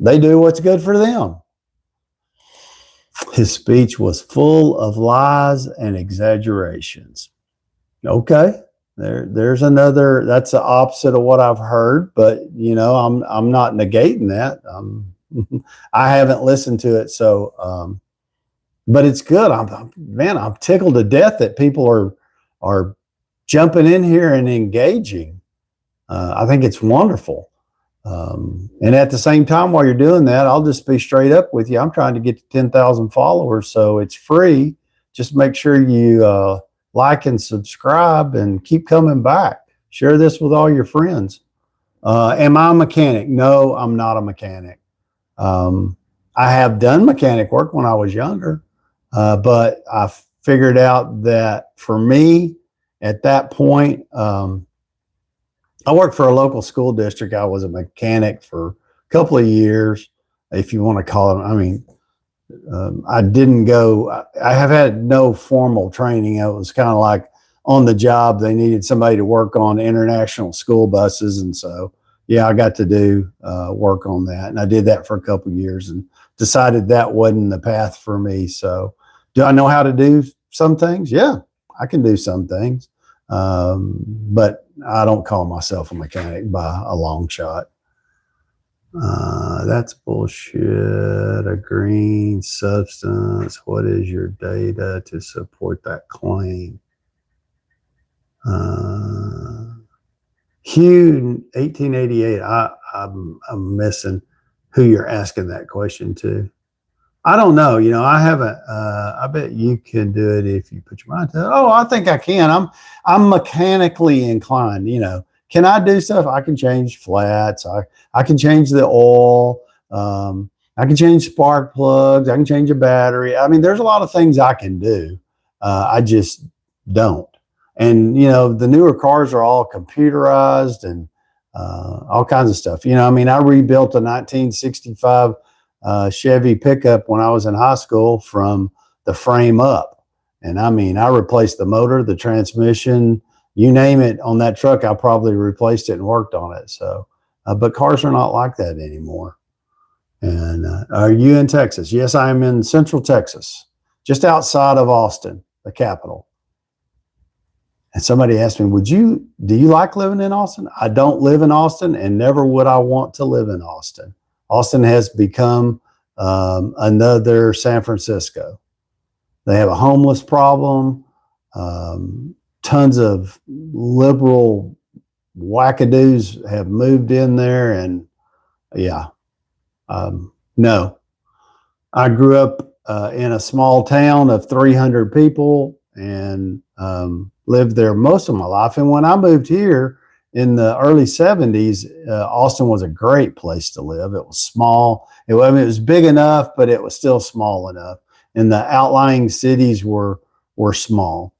They do what's good for them. His speech was full of lies and exaggerations. Okay, there's another. That's the opposite of what I've heard, but I'm not negating that. I haven't listened to it, so. But it's good. I'm tickled to death that people are jumping in here and engaging. I think it's wonderful. And at the same time, while you're doing that, I'll just be straight up with you. I'm trying to get to 10,000 followers, so it's free. Just make sure you like and subscribe and keep coming back. Share this with all your friends. Am I a mechanic? No, I'm not a mechanic. I have done mechanic work when I was younger. But I figured out that for me, at that point, I worked for a local school district. I was a mechanic for a couple of years, if you want to call it. I mean, I didn't go, I have had no formal training. It was kind of like on the job. They needed somebody to work on international school buses. And so, yeah, I got to do work on that. And I did that for a couple of years and decided that wasn't the path for me. So, do I know how to do some things? Yeah, I can do some things. But I don't call myself a mechanic by a long shot. That's bullshit. A green substance. What is your data to support that claim? Hugh, 1888. I'm missing who you're asking that question to. I don't know. You know, I haven't. I bet you can do it if you put your mind to it. Oh, I think I can. I'm mechanically inclined. You know, can I do stuff? I can change flats. I can change the oil. I can change spark plugs. I can change a battery. I mean, there's a lot of things I can do. I just don't. And you know, the newer cars are all computerized and all kinds of stuff. You know, I mean, I rebuilt a 1965 Chevy pickup when I was in high school from the frame up. And I mean, I replaced the motor, the transmission, you name it on that truck. I probably replaced it and worked on it. So, but cars are not like that anymore. And are you in Texas? Yes, I am in Central Texas, just outside of Austin, the capital. And somebody asked me, do you like living in Austin? I don't live in Austin and never would I want to live in Austin. Austin has become another San Francisco. They have a homeless problem. Tons of liberal wackadoos have moved in there. And yeah, no. I grew up in a small town of 300 people and lived there most of my life. And when I moved here in the early 70s, Austin was a great place to live. It was small. It was big enough, but it was still small enough. And the outlying cities were small.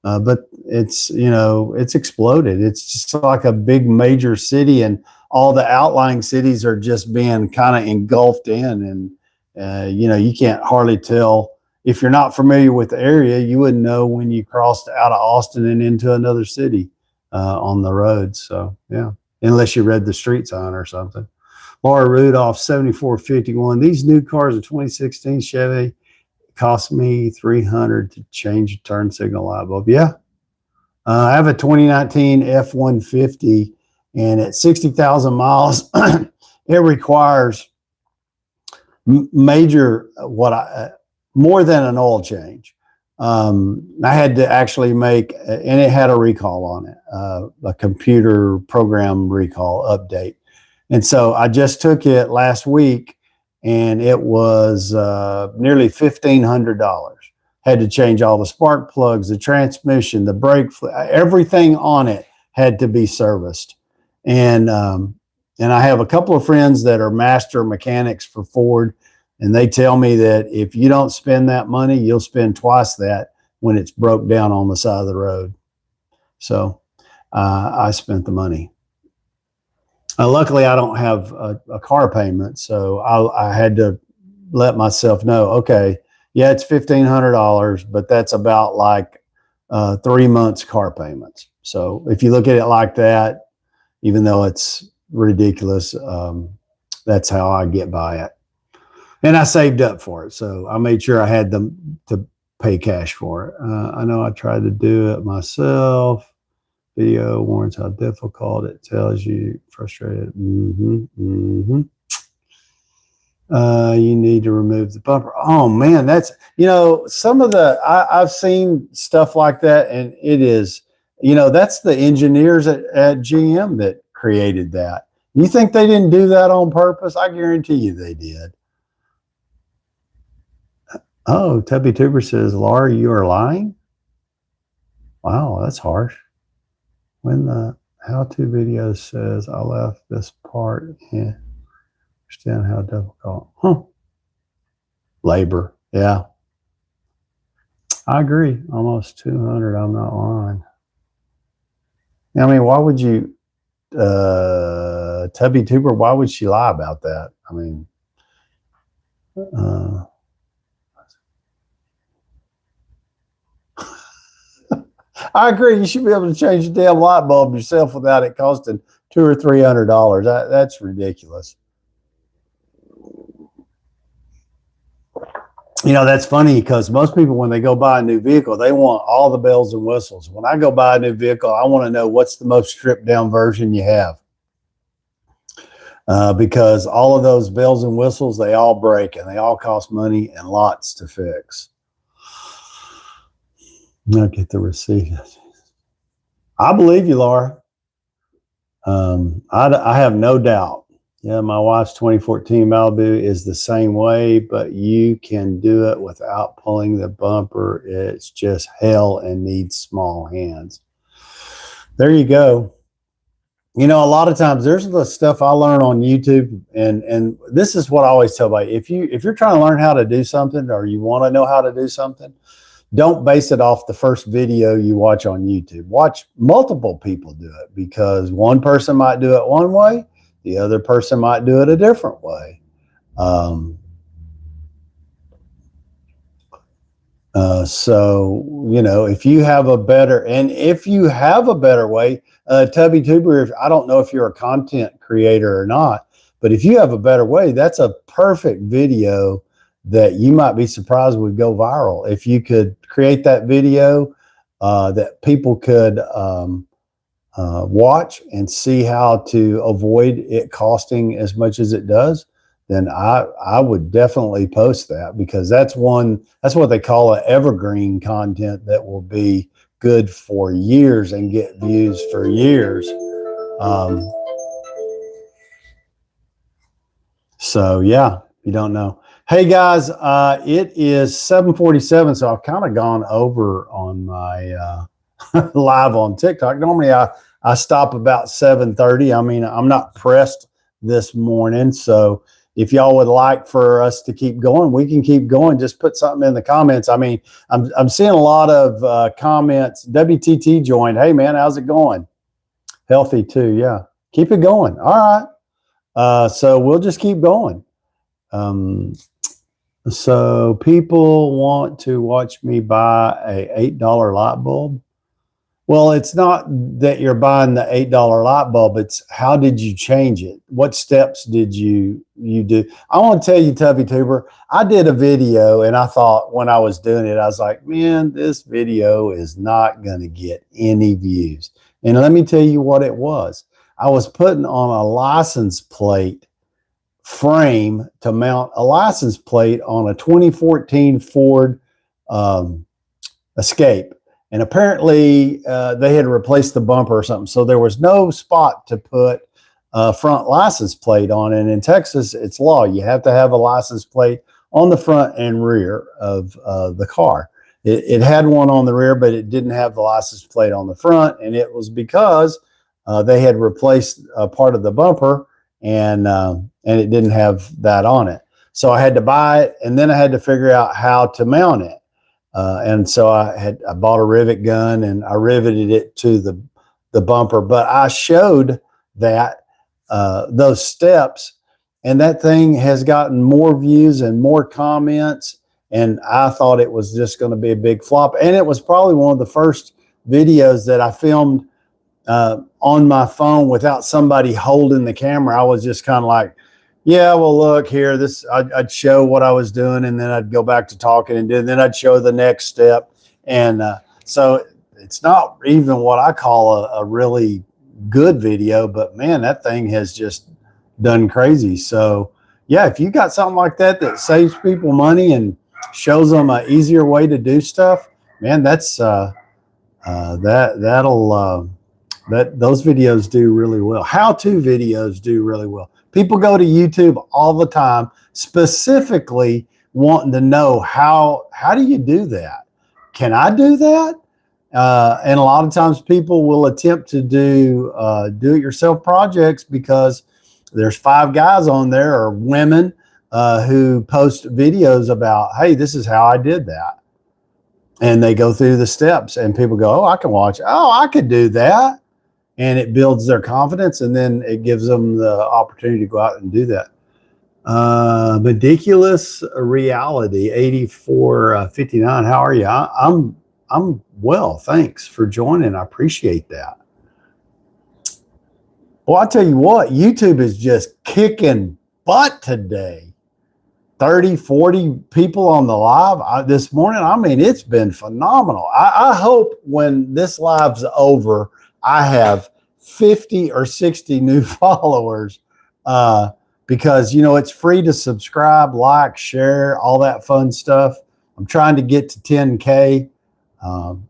But it's, you know, it's exploded. It's just like a big major city, and all the outlying cities are just being kind of engulfed in. And, you know, you can't hardly tell. If you're not familiar with the area, you wouldn't know when you crossed out of Austin and into another city on the road. So, yeah, unless you read the street sign or something. Laura Rudolph, 7451. These new cars, a 2016 Chevy, cost me $300 to change a turn signal light bulb. Yeah. I have a 2019 F-150, and at 60,000 miles, it requires major, more than an oil change. I had to actually make, and it had a recall on it, a computer program recall update. And so I just took it last week, and it was nearly $1,500. Had to change all the spark plugs, the transmission, the brake, everything on it had to be serviced. And I have a couple of friends that are master mechanics for Ford, and they tell me that if you don't spend that money, you'll spend twice that when it's broke down on the side of the road. So I spent the money. Luckily, I don't have a car payment, so I had to let myself know, okay, yeah, it's $1,500, but that's about like 3 months car payments. So if you look at it like that, even though it's ridiculous, that's how I get by it. And I saved up for it, so I made sure I had them to pay cash for it. I know I tried to do it myself. Video warns how difficult it, tells you frustrated. You need to remove the bumper. Oh man, that's, you know, some of the, I've seen stuff like that, and it is, you know, that's the engineers at GM that created that. You think they didn't do that on purpose? I guarantee you they did. Oh, Tubby Tuber says, Laura, you are lying? Wow, that's harsh. When the how-to video says I left this part, yeah, understand how difficult. Labor, yeah. I agree. Almost 200. I'm not lying. I mean, why would you Tubby Tuber, why would she lie about that? I mean, I agree. You should be able to change the damn light bulb yourself without it costing $200 or $300. That's ridiculous. You know, that's funny because most people, when they go buy a new vehicle, they want all the bells and whistles. When I go buy a new vehicle, I want to know what's the most stripped down version you have. Because all of those bells and whistles, they all break and they all cost money and lots to fix. I'll get the receipt. I believe you, Laura. I have no doubt. Yeah, my wife's 2014 Malibu is the same way, but you can do it without pulling the bumper. It's just hell and needs small hands. There you go. You know, a lot of times there's the stuff I learn on YouTube, and this is what I always tell everybody. If you're trying to learn how to do something or you want to know how to do something, don't base it off the first video you watch on YouTube. Watch multiple people do it, because one person might do it one way, the other person might do it a different way. So, you know, if you have a better way, Tubby Tuber, I don't know if you're a content creator or not, but if you have a better way, that's a perfect video that you might be surprised would go viral. If you could create that video that people could watch and see how to avoid it costing as much as it does, then I would definitely post that, because that's what they call an evergreen content that will be good for years and get views for years. So yeah, you don't know. Hey guys, it is 7:47, so I've kind of gone over on my live on TikTok. Normally I stop about 7:30. I mean, I'm not pressed this morning, so if y'all would like for us to keep going, we can keep going. Just put something in the comments. I mean, I'm seeing a lot of comments. WTT joined. Hey man, how's it going? Healthy too, yeah. Keep it going. All right. So we'll just keep going. So people want to watch me buy a $8 light bulb. Well, it's not that you're buying the $8 light bulb. It's how did you change it? What steps did you do? I want to tell you, Tubby Tuber, I did a video and I thought when I was doing it, I was like, man, this video is not going to get any views. And let me tell you what it was. I was putting on a license plate frame to mount a license plate on a 2014 Ford Escape. And apparently they had replaced the bumper or something. So there was no spot to put a front license plate on. And in Texas, it's law. You have to have a license plate on the front and rear of the car. It had one on the rear, but it didn't have the license plate on the front. And it was because they had replaced part of the bumper, and it didn't have that on it. So I had to buy it, and then I had to figure out how to mount it. And so I bought a rivet gun and I riveted it to the bumper, but I showed that those steps, and that thing has gotten more views and more comments. And I thought it was just going to be a big flop. And it was probably one of the first videos that I filmed on my phone without somebody holding the camera. I was just kind of like, yeah, well, look here, I'd show what I was doing, and then I'd go back to talking, and then I'd show the next step. And so it's not even what I call a really good video, but man, that thing has just done crazy. So yeah, if you got something like that saves people money and shows them an easier way to do stuff, man, that's those videos do really well. How-to videos do really well. People go to YouTube all the time, specifically wanting to know how do you do that? Can I do that? And a lot of times people will attempt to do do-it-yourself projects because there's 5 guys on there, or women, who post videos about, hey, this is how I did that. And they go through the steps, and people go, oh, I can watch. Oh, I could do that. and it builds their confidence, and then it gives them the opportunity to go out and do that. Ridiculous reality 8459. How are you? I'm well, thanks for joining. I appreciate that. Well, I'll tell you what, YouTube is just kicking butt today. 30, 40 people on the live this morning. I mean, it's been phenomenal. I hope when this live's over, I have 50 or 60 new followers, because, you know, it's free to subscribe, like, share, all that fun stuff. I'm trying to get to 10K.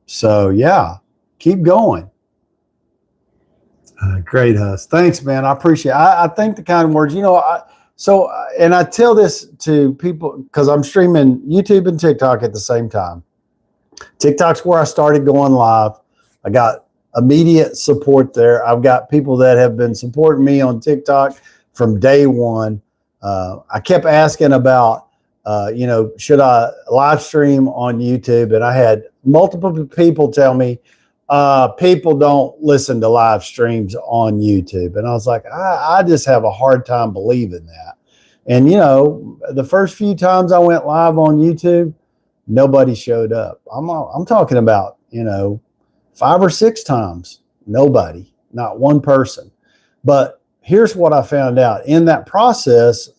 So yeah, keep going. Great, Hus. Thanks, man. I appreciate it. I think the kind words, you know, and I tell this to people because I'm streaming YouTube and TikTok at the same time. TikTok's where I started going live. I got immediate support there. I've got people that have been supporting me on TikTok from day one. I kept asking about, you know, should I live stream on YouTube? And I had multiple people tell me, people don't listen to live streams on YouTube. And I was like, I just have a hard time believing that. And, you know, the first few times I went live on YouTube, nobody showed up. I'm talking about, you know, 5 or 6 times, nobody, not one person. But here's what I found out in that process.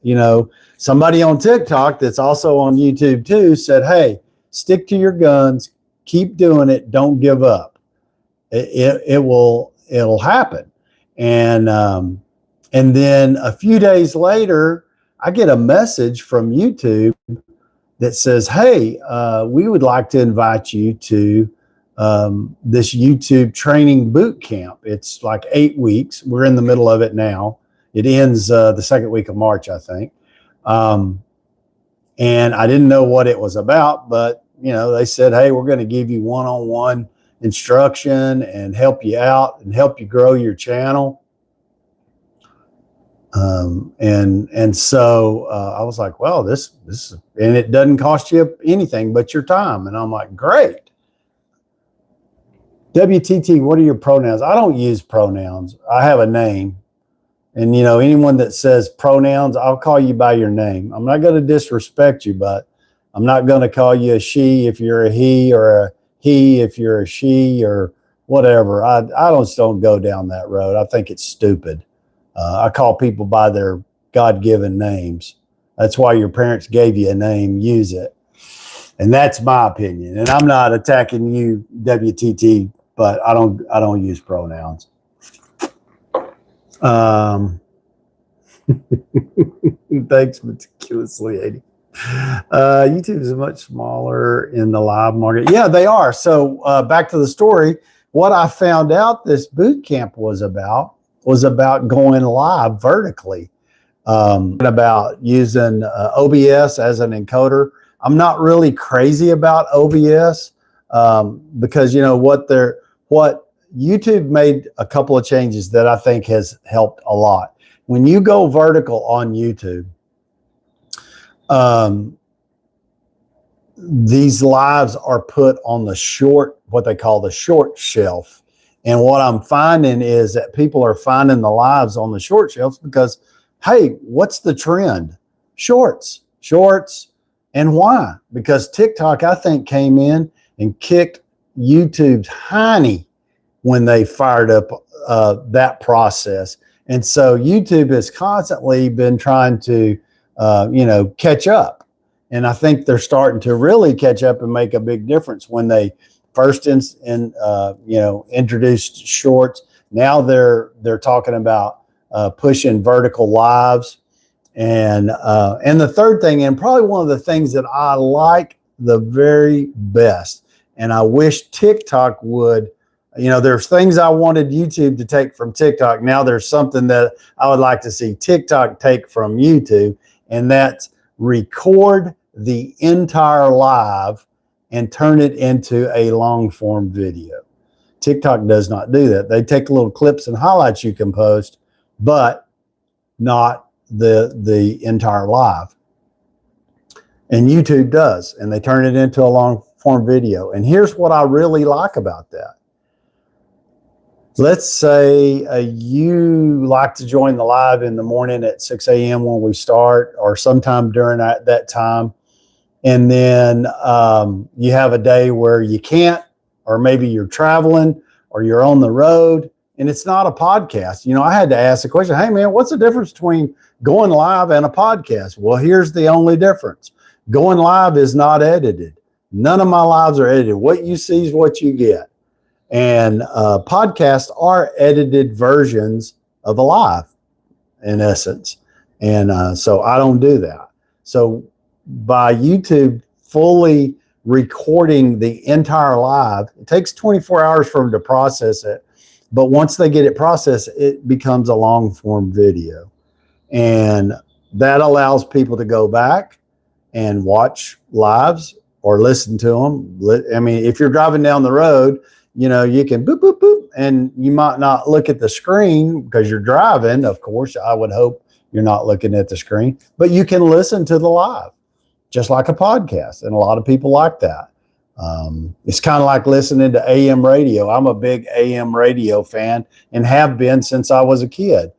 You know, somebody on TikTok that's also on YouTube too said, hey, stick to your guns. Keep doing it. Don't give up. It'll happen. And then a few days later, I get a message from YouTube that says, hey, we would like to invite you to this YouTube training boot camp. It's like 8 weeks. We're in the middle of it now. It ends the second week of March, I think. And I didn't know what it was about, but you know, they said, hey, we're going to give you one-on-one instruction and help you out and help you grow your channel. And so I was like, well, this and it doesn't cost you anything but your time. And I'm like, great. WTT, what are your pronouns? I don't use pronouns. I have a name. And, you know, anyone that says pronouns, I'll call you by your name. I'm not going to disrespect you, but I'm not going to call you a she if you're a he, or a he if you're a she, or whatever. I don't go down that road. I think it's stupid. I call people by their God-given names. That's why your parents gave you a name. Use it. And that's my opinion. And I'm not attacking you, WTT, but I don't use pronouns. Thanks meticulously, 80. YouTube is much smaller in the live market. Yeah, they are. So back to the story. What I found out this boot camp was about going live vertically, about using OBS as an encoder. I'm not really crazy about OBS because, you know, what YouTube made a couple of changes that I think has helped a lot. When you go vertical on YouTube, these lives are put on the short, what they call the short shelf. And what I'm finding is that people are finding the lives on the short shelves because, hey, what's the trend? Shorts. And why? Because TikTok, I think, came in and kicked YouTube's hiney when they fired up that process. And so YouTube has constantly been trying to, you know, catch up. And I think they're starting to really catch up and make a big difference. When they first you know, introduced shorts, now they're talking about pushing vertical lives. And the third thing, and probably one of the things that I like the very best, and I wish TikTok would, you know, there's things I wanted YouTube to take from TikTok. Now there's something that I would like to see TikTok take from YouTube, and that's record the entire live and turn it into a long form video. TikTok does not do that. They take little clips and highlights you can post, but not the entire live. And YouTube does, and they turn it into a long form video. And here's what I really like about that. let's say you like to join the live in the morning at 6 a.m. when we start, or sometime during that time. And then you have a day where you can't, or maybe you're traveling or you're on the road and it's not a podcast. I had to ask the question, hey man, what's the difference between going live and a podcast? Well, here's the only difference. Going live is not edited. None of my lives are edited. What you see is what you get. And podcasts are edited versions of a live in essence. And so I don't do that. So by YouTube fully recording the entire live, it takes 24 hours for them to process it. But once they get it processed, it becomes a long form video. And that allows people to go back and watch lives or listen to them. I mean, if you're driving down the road, you can boop, boop, boop, and you might not look at the screen because you're driving. Of course, I would hope you're not looking at the screen, but you can listen to the live just like a podcast. And a lot of people like that. It's kind of like listening to AM radio. I'm a big AM radio fan and have been since I was a kid.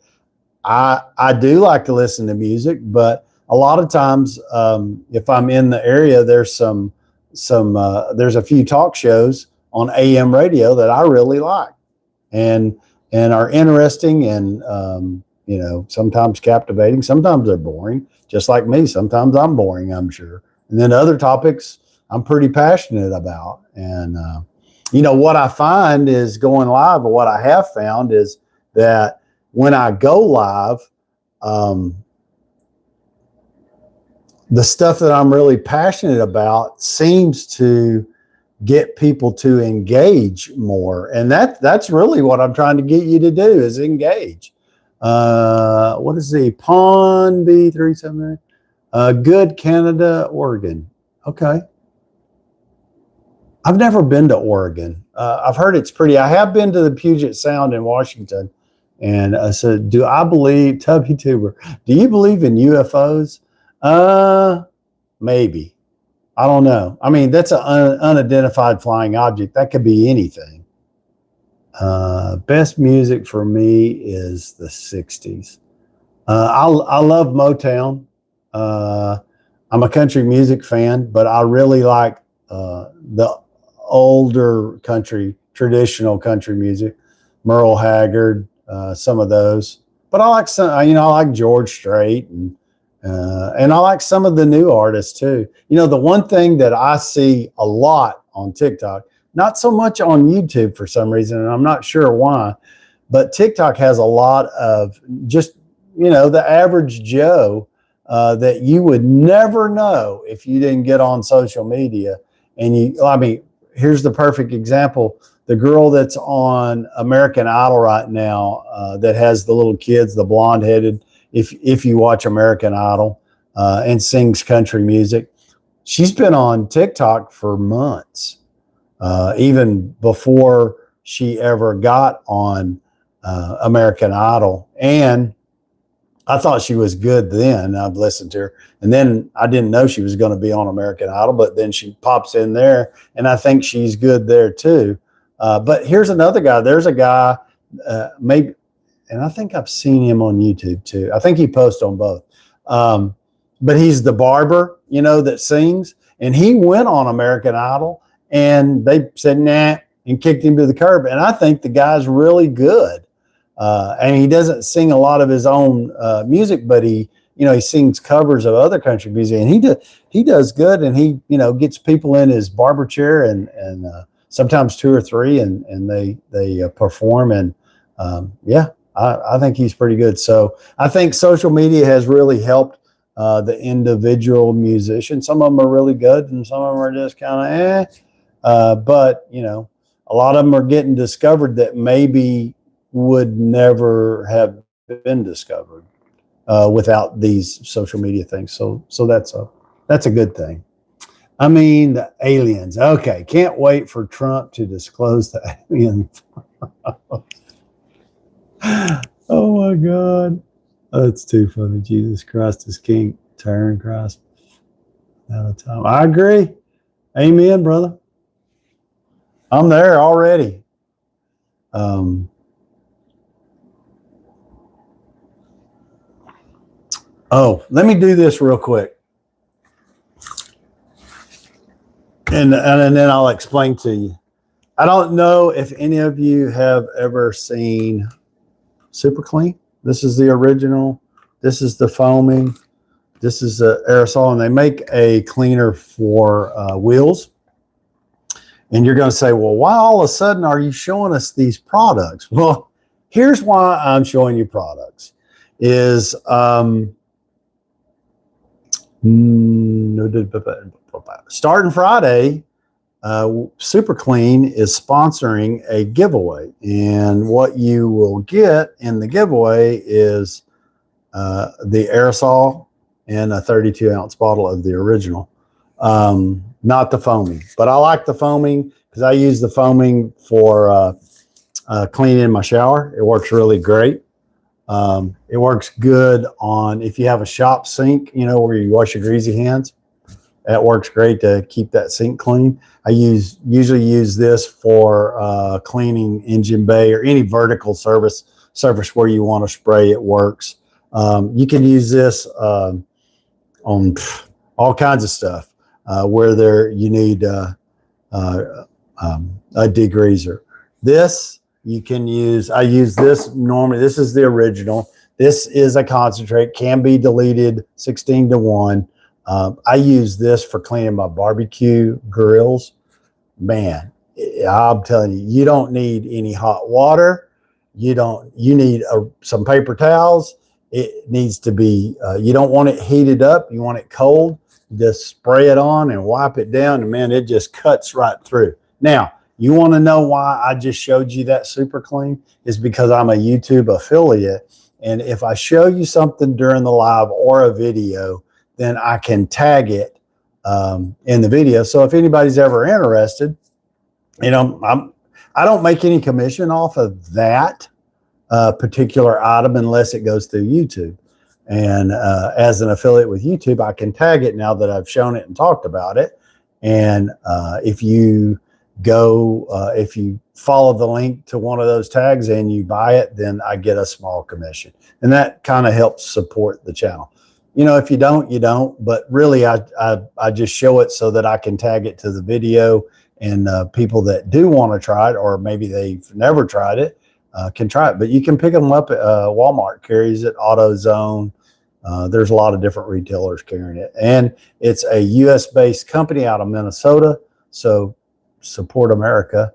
I do like to listen to music, but a lot of times, if I'm in the area, there's there's a few talk shows on AM radio that I really like and are interesting and, sometimes captivating. Sometimes they're boring, just like me. Sometimes I'm boring, I'm sure. And then other topics I'm pretty passionate about. And, what I find is going live, or what I have found is that when I go live, the stuff that I'm really passionate about seems to get people to engage more. And that's really what I'm trying to get you to do, is engage. What is the Pond B379? Good, Canada, Oregon. Okay. I've never been to Oregon. I've heard it's pretty. I have been to the Puget Sound in Washington. And I said, Tubby Tuber, do you believe in UFOs? Maybe. I don't know. I mean, that's an unidentified flying object. That could be anything. Best music for me is the 60s. I love Motown. I'm a country music fan, but I really like the older country, traditional country music, Merle Haggard, some of those. But I like some, I like George Strait and I like some of the new artists too. The one thing that I see a lot on TikTok, not so much on YouTube for some reason, and I'm not sure why, but TikTok has a lot of just, the average Joe that you would never know if you didn't get on social media. And here's the perfect example. The girl that's on American Idol right now that has the little kids, the blonde headed, if you watch American Idol and sings country music, she's been on TikTok for months, even before she ever got on American Idol. And I thought she was good then. I've listened to her. And then I didn't know she was going to be on American Idol, but then she pops in there and I think she's good there too. But here's another guy. There's a guy, maybe, and I think I've seen him on YouTube too. I think he posts on both. But he's the barber, that sings. And he went on American Idol and they said, nah, and kicked him to the curb. And I think the guy's really good. And he doesn't sing a lot of his own music, but he sings covers of other country music, and he does good. And he, gets people in his barber chair and sometimes two or three, and they perform. And I think he's pretty good. So I think social media has really helped the individual musician. Some of them are really good, and some of them are just kind of but a lot of them are getting discovered that maybe would never have been discovered without these social media things. So that's a good thing. I mean, the aliens. Okay, can't wait for Trump to disclose the aliens. Oh my God, that's too funny. Jesus Christ is King. Turn Christ out of time. I agree. Amen, brother. I'm there already. Oh, let me do this real quick. And then I'll explain to you. I don't know if any of you have ever seen Super Clean. This is the original. This is the foaming. This is the aerosol, and they make a cleaner for wheels. And you're going to say, well, why all of a sudden are you showing us these products? Well, here's why I'm showing you products. Is starting Friday, Super Clean is sponsoring a giveaway, and what you will get in the giveaway is the aerosol and a 32-ounce bottle of the original, not the foaming. But I like the foaming because I use the foaming for cleaning my shower. It works really great. It works good on if you have a shop sink, you know, where you wash your greasy hands. That works great to keep that sink clean. I usually use this for cleaning engine bay or any vertical surface where you want to spray. It works. You can use this on all kinds of stuff where you need a degreaser. This you can use. I use this normally. This is the original. This is a concentrate. Can be diluted 16-to-1. I use this for cleaning my barbecue grills. Man, I'm telling you, you don't need any hot water. You need some paper towels. It needs to be, you don't want it heated up. You want it cold. Just spray it on and wipe it down. And man, it just cuts right through. Now, you want to know why I just showed you that Super Clean? Is because I'm a YouTube affiliate. And if I show you something during the live or a video, then I can tag it in the video. So if anybody's ever interested, you know, I don't make any commission off of that particular item unless it goes through YouTube. And as an affiliate with YouTube, I can tag it now that I've shown it and talked about it. And if you if you follow the link to one of those tags and you buy it, then I get a small commission. And that kind of helps support the channel. You know, if you don't, you don't. But really, I just show it so that I can tag it to the video, and people that do want to try it, or maybe they've never tried it, can try it. But you can pick them up at Walmart, carries it, AutoZone. There's a lot of different retailers carrying it. And it's a U.S.-based company out of Minnesota, so support America.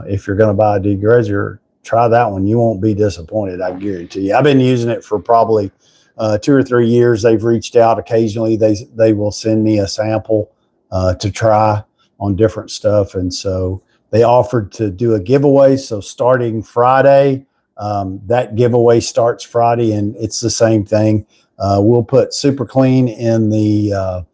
If you're going to buy a degreaser, try that one. You won't be disappointed, I guarantee you. I've been using it for probably 2 or 3 years. They've reached out occasionally. They will send me a sample to try on different stuff. And so they offered to do a giveaway. So starting Friday, that giveaway starts Friday, and it's the same thing. We'll put Super Clean in the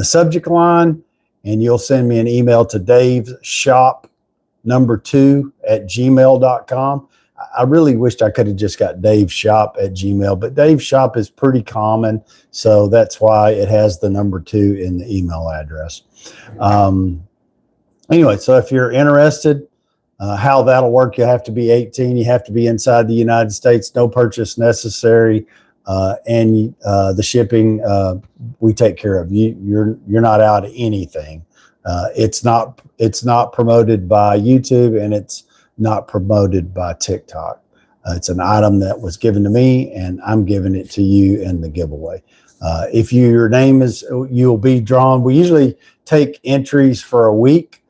subject line, and you'll send me an email to daveshop2@gmail.com. I really wished I could have just got daveshop@gmail, but Dave Shop is pretty common. So that's why it has the number 2 in the email address. Anyway, so if you're interested, how that'll work, you have to be 18. You have to be inside the United States. No purchase necessary. And the shipping, we take care of. You're not out of anything. It's not promoted by YouTube, and it's not promoted by TikTok. It's an item that was given to me, and I'm giving it to you in the giveaway. If your name is, you'll be drawn. We usually take entries for a week.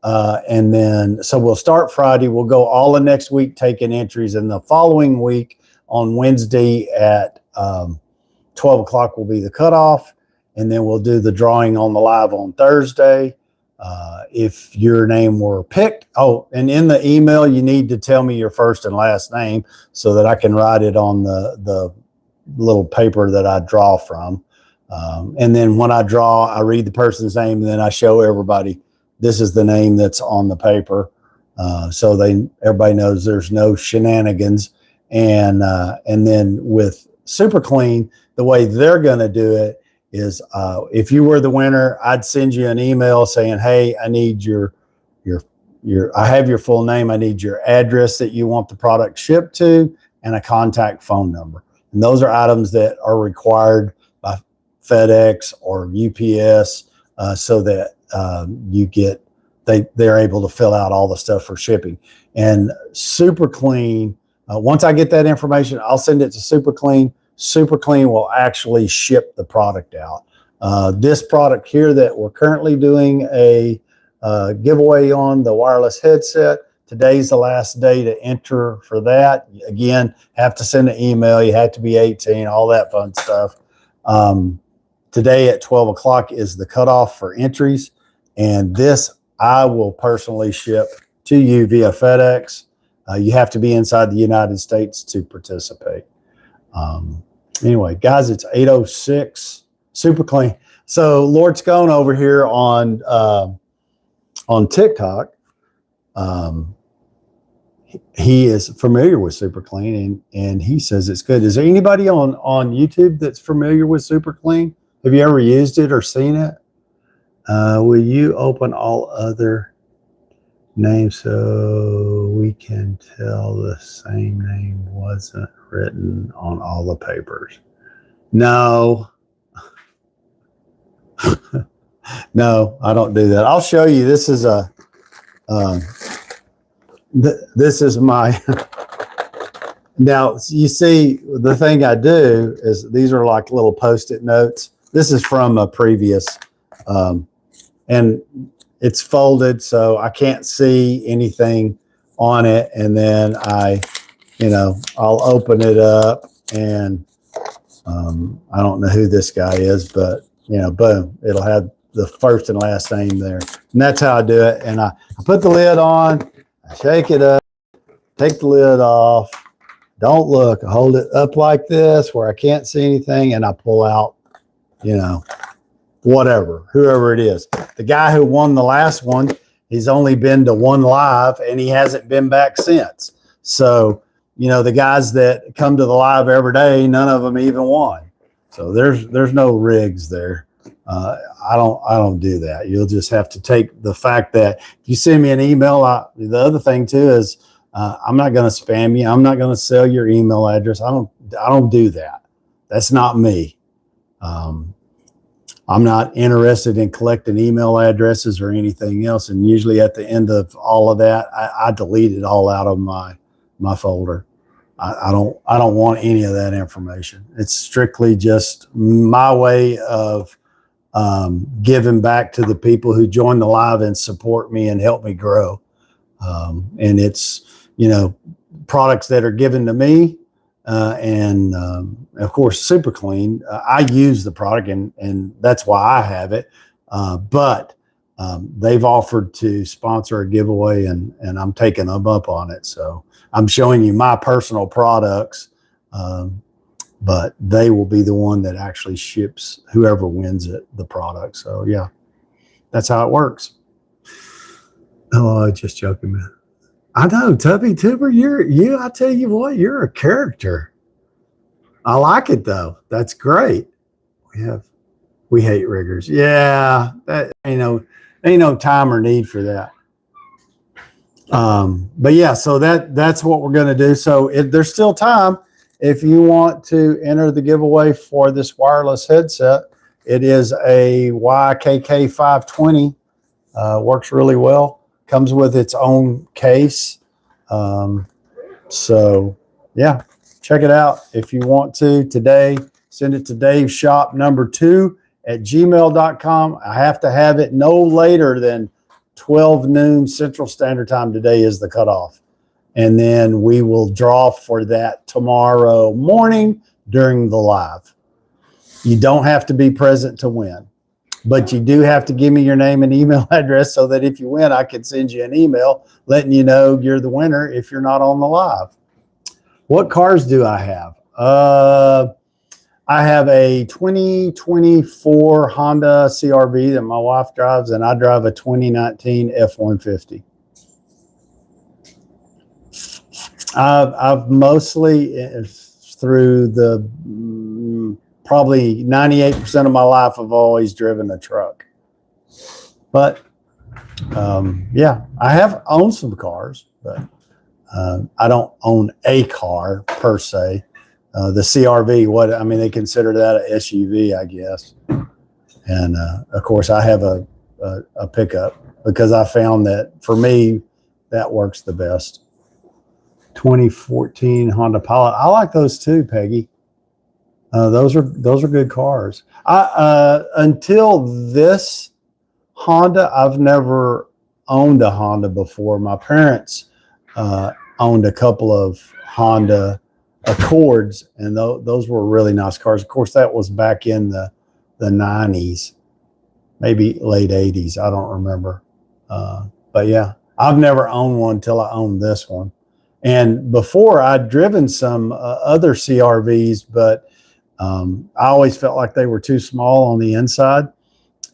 And then, so we'll start Friday. We'll go all the next week taking entries. And the following week on Wednesday at 12 o'clock will be the cutoff. And then we'll do the drawing on the live on Thursday. If your name were picked, and in the email, you need to tell me your first and last name so that I can write it on the little paper that I draw from. And then when I draw, I read the person's name, and then I show everybody, this is the name that's on the paper. So everybody knows there's no shenanigans. And then with Super Clean, the way they're going to do it is if you were the winner, I'd send you an email saying, hey, I need I have your full name. I need your address that you want the product shipped to and a contact phone number. And those are items that are required by FedEx or UPS so that they're able to fill out all the stuff for shipping. And Super Clean, once I get that information, I'll send it to Super Clean. Super Clean will actually ship the product out. This product here that we're currently doing a giveaway on, the wireless headset, today's the last day to enter for that. Again, have to send an email. You have to be 18, all that fun stuff. Today at 12 o'clock is the cutoff for entries. And this I will personally ship to you via FedEx. You have to be inside the United States to participate. Anyway, guys, it's 8:06. Super Clean. So Lord Scone over here on TikTok, he is familiar with Super Clean, and he says it's good. Is there anybody on YouTube that's familiar with Super Clean? Have you ever used it or seen it? Will you open all other names so we can tell the same name wasn't written on all the papers? No. No, I don't do that. I'll show you. This is a this is my now you see the thing I do is these are like little post-it notes. This is from a previous and it's folded so I can't see anything on it, and then I'll open it up and I don't know who this guy is, but boom, it'll have the first and last name there. And that's how I do it. And I put the lid on, I shake it up, take the lid off, don't look, I hold it up like this where I can't see anything, and I pull out, whoever it is. The guy who won the last one, he's only been to one live and he hasn't been back since. So, the guys that come to the live every day, none of them even won. So there's no rigs there. I don't do that. You'll just have to take the fact that if you send me an email, the other thing too is I'm not going to spam you. I'm not going to sell your email address. I don't do that. That's not me. I'm not interested in collecting email addresses or anything else. And usually at the end of all of that, I delete it all out of my folder. I don't want any of that information. It's strictly just my way of giving back to the people who join the live and support me and help me grow. And it's, products that are given to me. And of course, Super Clean, I use the product and that's why I have it. But they've offered to sponsor a giveaway and I'm taking them up on it. So I'm showing you my personal products, but they will be the one that actually ships whoever wins it, the product. So yeah, that's how it works. Oh, just joking, man. I know, Tubby Tuber, I tell you what, you're a character. I like it though. That's great. We hate riggers. Yeah, that ain't no time or need for that. But yeah, so that's what we're going to do. So there's still time if you want to enter the giveaway for this wireless headset. It is a YYK-520, works really well. Comes with its own case. So yeah, check it out if you want to today. Send it to daveshop2@gmail.com. I have to have it no later than 12 noon Central Standard Time. Today is the cutoff. And then we will draw for that tomorrow morning during the live. You don't have to be present to win, but you do have to give me your name and email address so that if you win, I can send you an email letting you know you're the winner if you're not on the live. What cars do I have? I have a 2024 Honda CRV that my wife drives, and I drive a 2019 F-150. I've mostly, through the probably 98% of my life, I've always driven a truck. But yeah, I have owned some cars, but I don't own a car per se. the CRV. What I mean, they consider that an SUV, I guess. And of course, I have a pickup because I found that for me, that works the best. 2014 Honda Pilot. I like those too, Peggy. Those are good cars. Until this Honda, I've never owned a Honda before. My parents owned a couple of Honda Accords, and those were really nice cars. Of course, that was back in the 90s, maybe late 80s. I don't remember. But yeah, I've never owned one till I owned this one. And before, I'd driven some other CRVs, but I always felt like they were too small on the inside.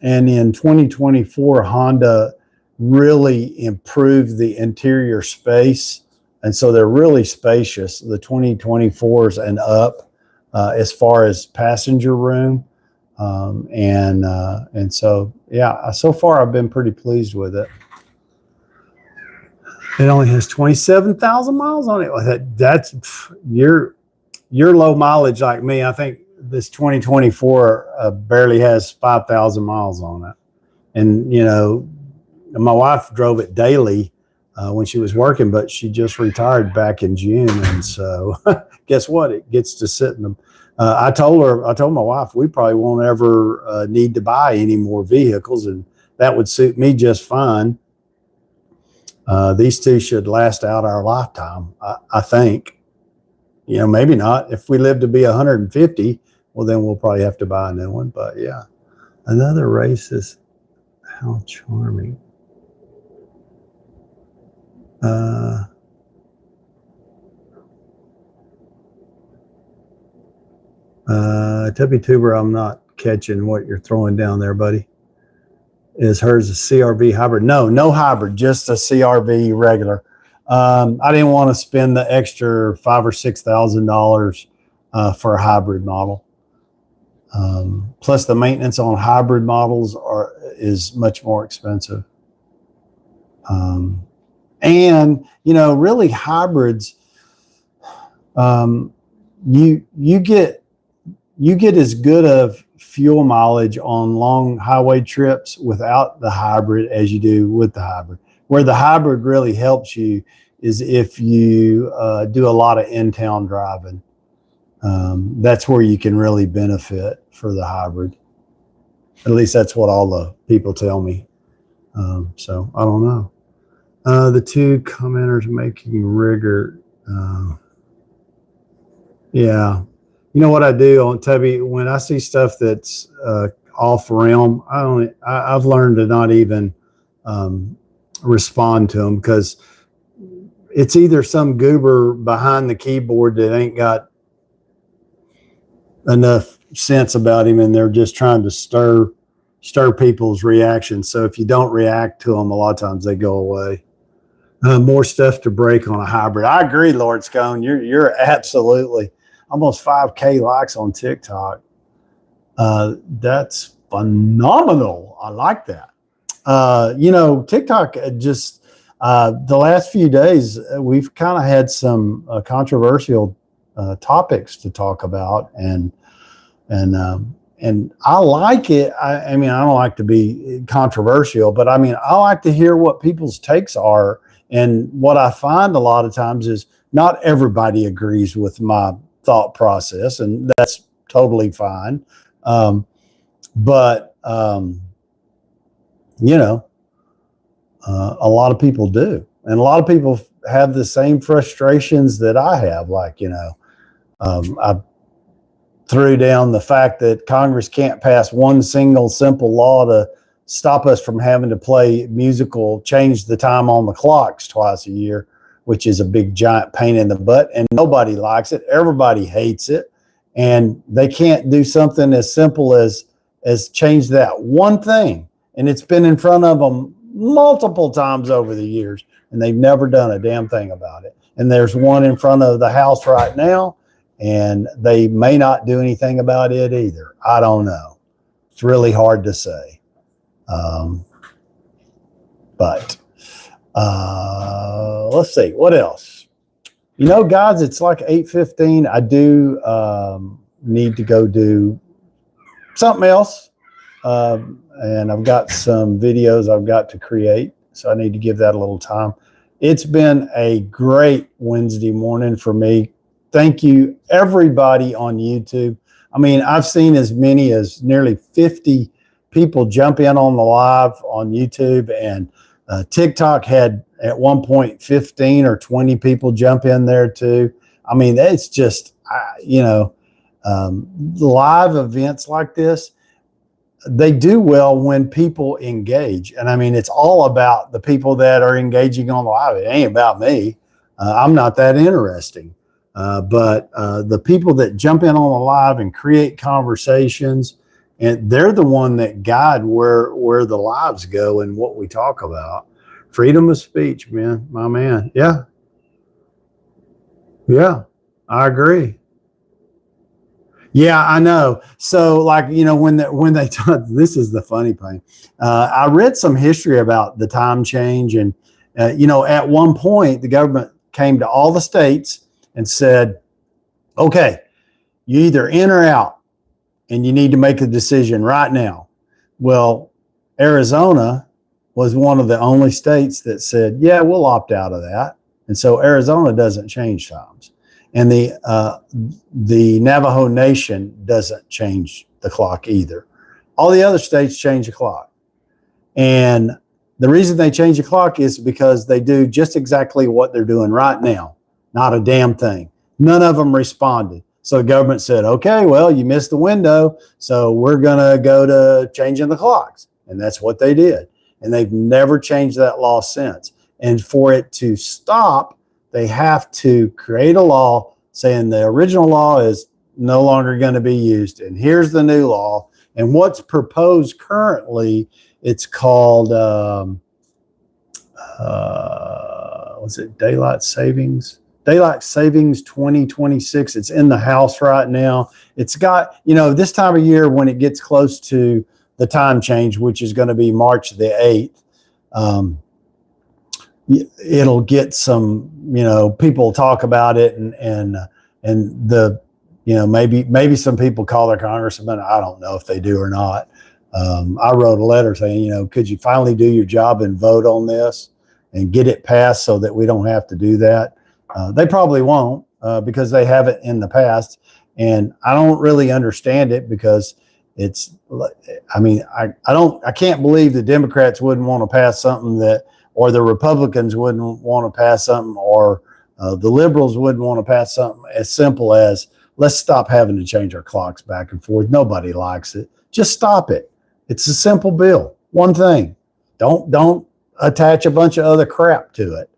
And in 2024, Honda really improved the interior space. And so they're really spacious, the 2024s and up, as far as passenger room. And so, yeah, so far I've been pretty pleased with it. It only has 27,000 miles on it. That's you're low mileage like me. I think this 2024 barely has 5,000 miles on it. And, you know, my wife drove it daily when she was working, but she just retired back in June. And so guess what? It gets to sit in them. I told my wife, we probably won't ever need to buy any more vehicles, and that would suit me just fine. These two should last out our lifetime, I think. You know, maybe not. If we live to be 150, well, then we'll probably have to buy a new one. But yeah, another race is how charming. Tubby Tuber, I'm not catching what you're throwing down there, buddy. Is hers a CRV hybrid? No hybrid, just a CRV regular. I didn't want to spend the extra $5,000 or $6,000 for a hybrid model. Plus, the maintenance on hybrid models is much more expensive. And you know, really, hybrids, you get as good of fuel mileage on long highway trips without the hybrid as you do with the hybrid. Where the hybrid really helps you is if you do a lot of in-town driving. That's where you can really benefit for the hybrid. At least that's what all the people tell me. So I don't know. The two commenters making rigor. Yeah. You know what I do on Tubby, when I see stuff that's off realm, I've learned to not even respond to them, because it's either some goober behind the keyboard that ain't got enough sense about him, and they're just trying to stir people's reactions. So if you don't react to them, a lot of times they go away. More stuff to break on a hybrid. I agree, Lord Scone. You're absolutely almost 5K likes on TikTok. That's phenomenal. I like that. You know, TikTok just the last few days we've kind of had some controversial topics to talk about, and I like it. I mean, I don't like to be controversial, but I mean, I like to hear what people's takes are. And what I find a lot of times is not everybody agrees with my thought process, and that's totally fine. But you know, a lot of people do, and a lot of people have the same frustrations that I have. Like, you know, I threw down the fact that Congress can't pass one single simple law to stop us from having to play change the time on the clocks twice a year, which is a big giant pain in the butt, and nobody likes it. Everybody hates it, and they can't do something as simple as change that one thing. And it's been in front of them multiple times over the years, and they've never done a damn thing about it. And there's one in front of the House right now, and they may not do anything about it either. I don't know. It's really hard to say. But let's see, what else? You know, guys, it's like 8:15. I do need to go do something else. And I've got some videos I've got to create, so I need to give that a little time. It's been a great Wednesday morning for me. Thank you, everybody on YouTube. I mean, I've seen as many as nearly 50 people jump in on the live on YouTube, and TikTok had at one point 15 or 20 people jump in there too. I mean, it's just, live events like this, they do well when people engage. And I mean, it's all about the people that are engaging on the live. It ain't about me. I'm not that interesting. But the people that jump in on the live and create conversations, and they're the one that guide where the lives go and what we talk about. Freedom of speech, man, my man. Yeah. Yeah, I agree. Yeah, I know. So, like, when they talk, this is the funny thing. I read some history about the time change, and at one point, the government came to all the states and said, "Okay, you either in or out, and you need to make a decision right now." Well, Arizona was one of the only states that said, "Yeah, we'll opt out of that," and so Arizona doesn't change times. And the Navajo Nation doesn't change the clock either. All the other states change the clock. And the reason they change the clock is because they do just exactly what they're doing right now. Not a damn thing. None of them responded. So the government said, okay, well, you missed the window, so we're going to go to changing the clocks. And that's what they did. And they've never changed that law since. And for it to stop, they have to create a law saying the original law is no longer going to be used. And here's the new law. And what's proposed currently, it's called, what's it, Daylight Savings 2026. It's in the House right now. It's got, this time of year when it gets close to the time change, which is going to be March the 8th, it'll get some, people talk about it, and the, maybe some people call their congressman. I don't know if they do or not. I wrote a letter saying, could you finally do your job and vote on this and get it passed so that we don't have to do that? They probably won't because they haven't in the past. And I don't really understand it because it's, I can't believe the Democrats wouldn't want to pass something or the Republicans wouldn't want to pass something, or the liberals wouldn't want to pass something as simple as, let's stop having to change our clocks back and forth. Nobody likes it. Just stop it. It's a simple bill. One thing. Don't attach a bunch of other crap to it.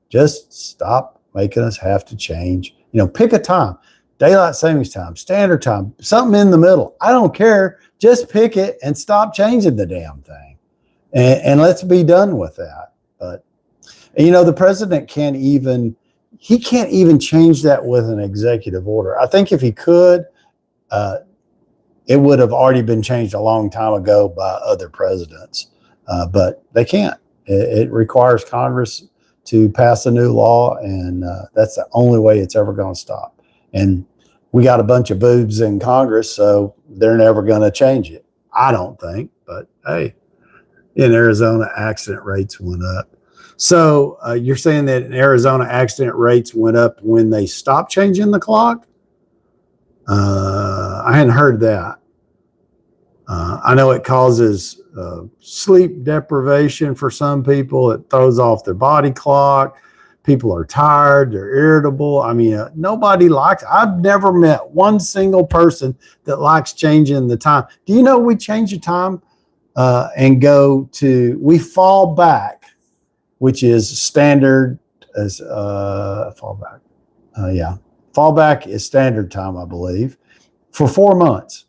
Just stop making us have to change. Pick a time. Daylight savings time, standard time, something in the middle. I don't care. Just pick it and stop changing the damn thing. And let's be done with that. But, the president can't even change that with an executive order. I think if he could, it would have already been changed a long time ago by other presidents. But they can't. It requires Congress to pass a new law, and that's the only way it's ever going to stop. And we got a bunch of boobs in Congress, so they're never going to change it. I don't think, but hey, in Arizona, accident rates went up. So you're saying that in Arizona, accident rates went up when they stopped changing the clock? I hadn't heard that. I know it causes sleep deprivation for some people. It throws off their body clock. People are tired. They're irritable. I mean, nobody likes. I've never met one single person that likes changing the time. Do you know we change the time and we fall back, which is standard as fall back. Fall back is standard time, I believe, for 4 months,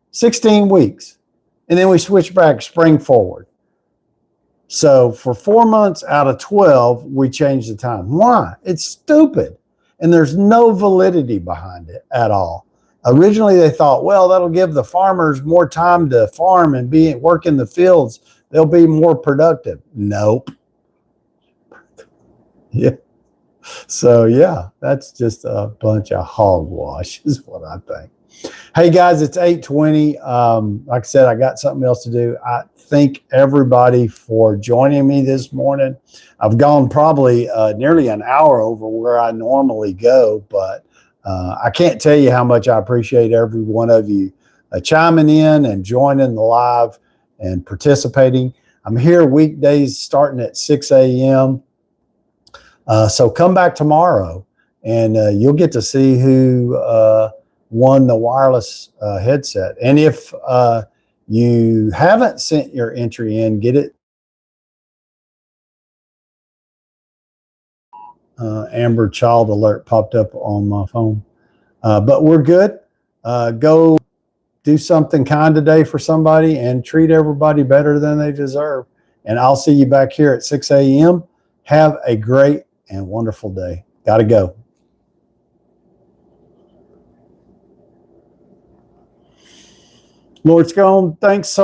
16 weeks. And then we switch back spring forward. So for 4 months out of 12, we change the time. Why? It's stupid. And there's no validity behind it at all. Originally, they thought, well, that'll give the farmers more time to farm and work in the fields. They'll be more productive. Nope. Yeah. So yeah, that's just a bunch of hogwash is what I think. Hey guys, it's 8:20. Like I said, I got something else to do. I thank everybody for joining me this morning. I've gone probably nearly an hour over where I normally go, but I can't tell you how much I appreciate every one of you chiming in and joining the live and participating. I'm here weekdays starting at 6 a.m. So come back tomorrow and you'll get to see who won the wireless headset. And if you haven't sent your entry in, get it. Amber Child alert popped up on my phone. But we're good. Go do something kind today for somebody and treat everybody better than they deserve. And I'll see you back here at 6 a.m. Have a great and wonderful day. Got to go. Lord Scone, thanks so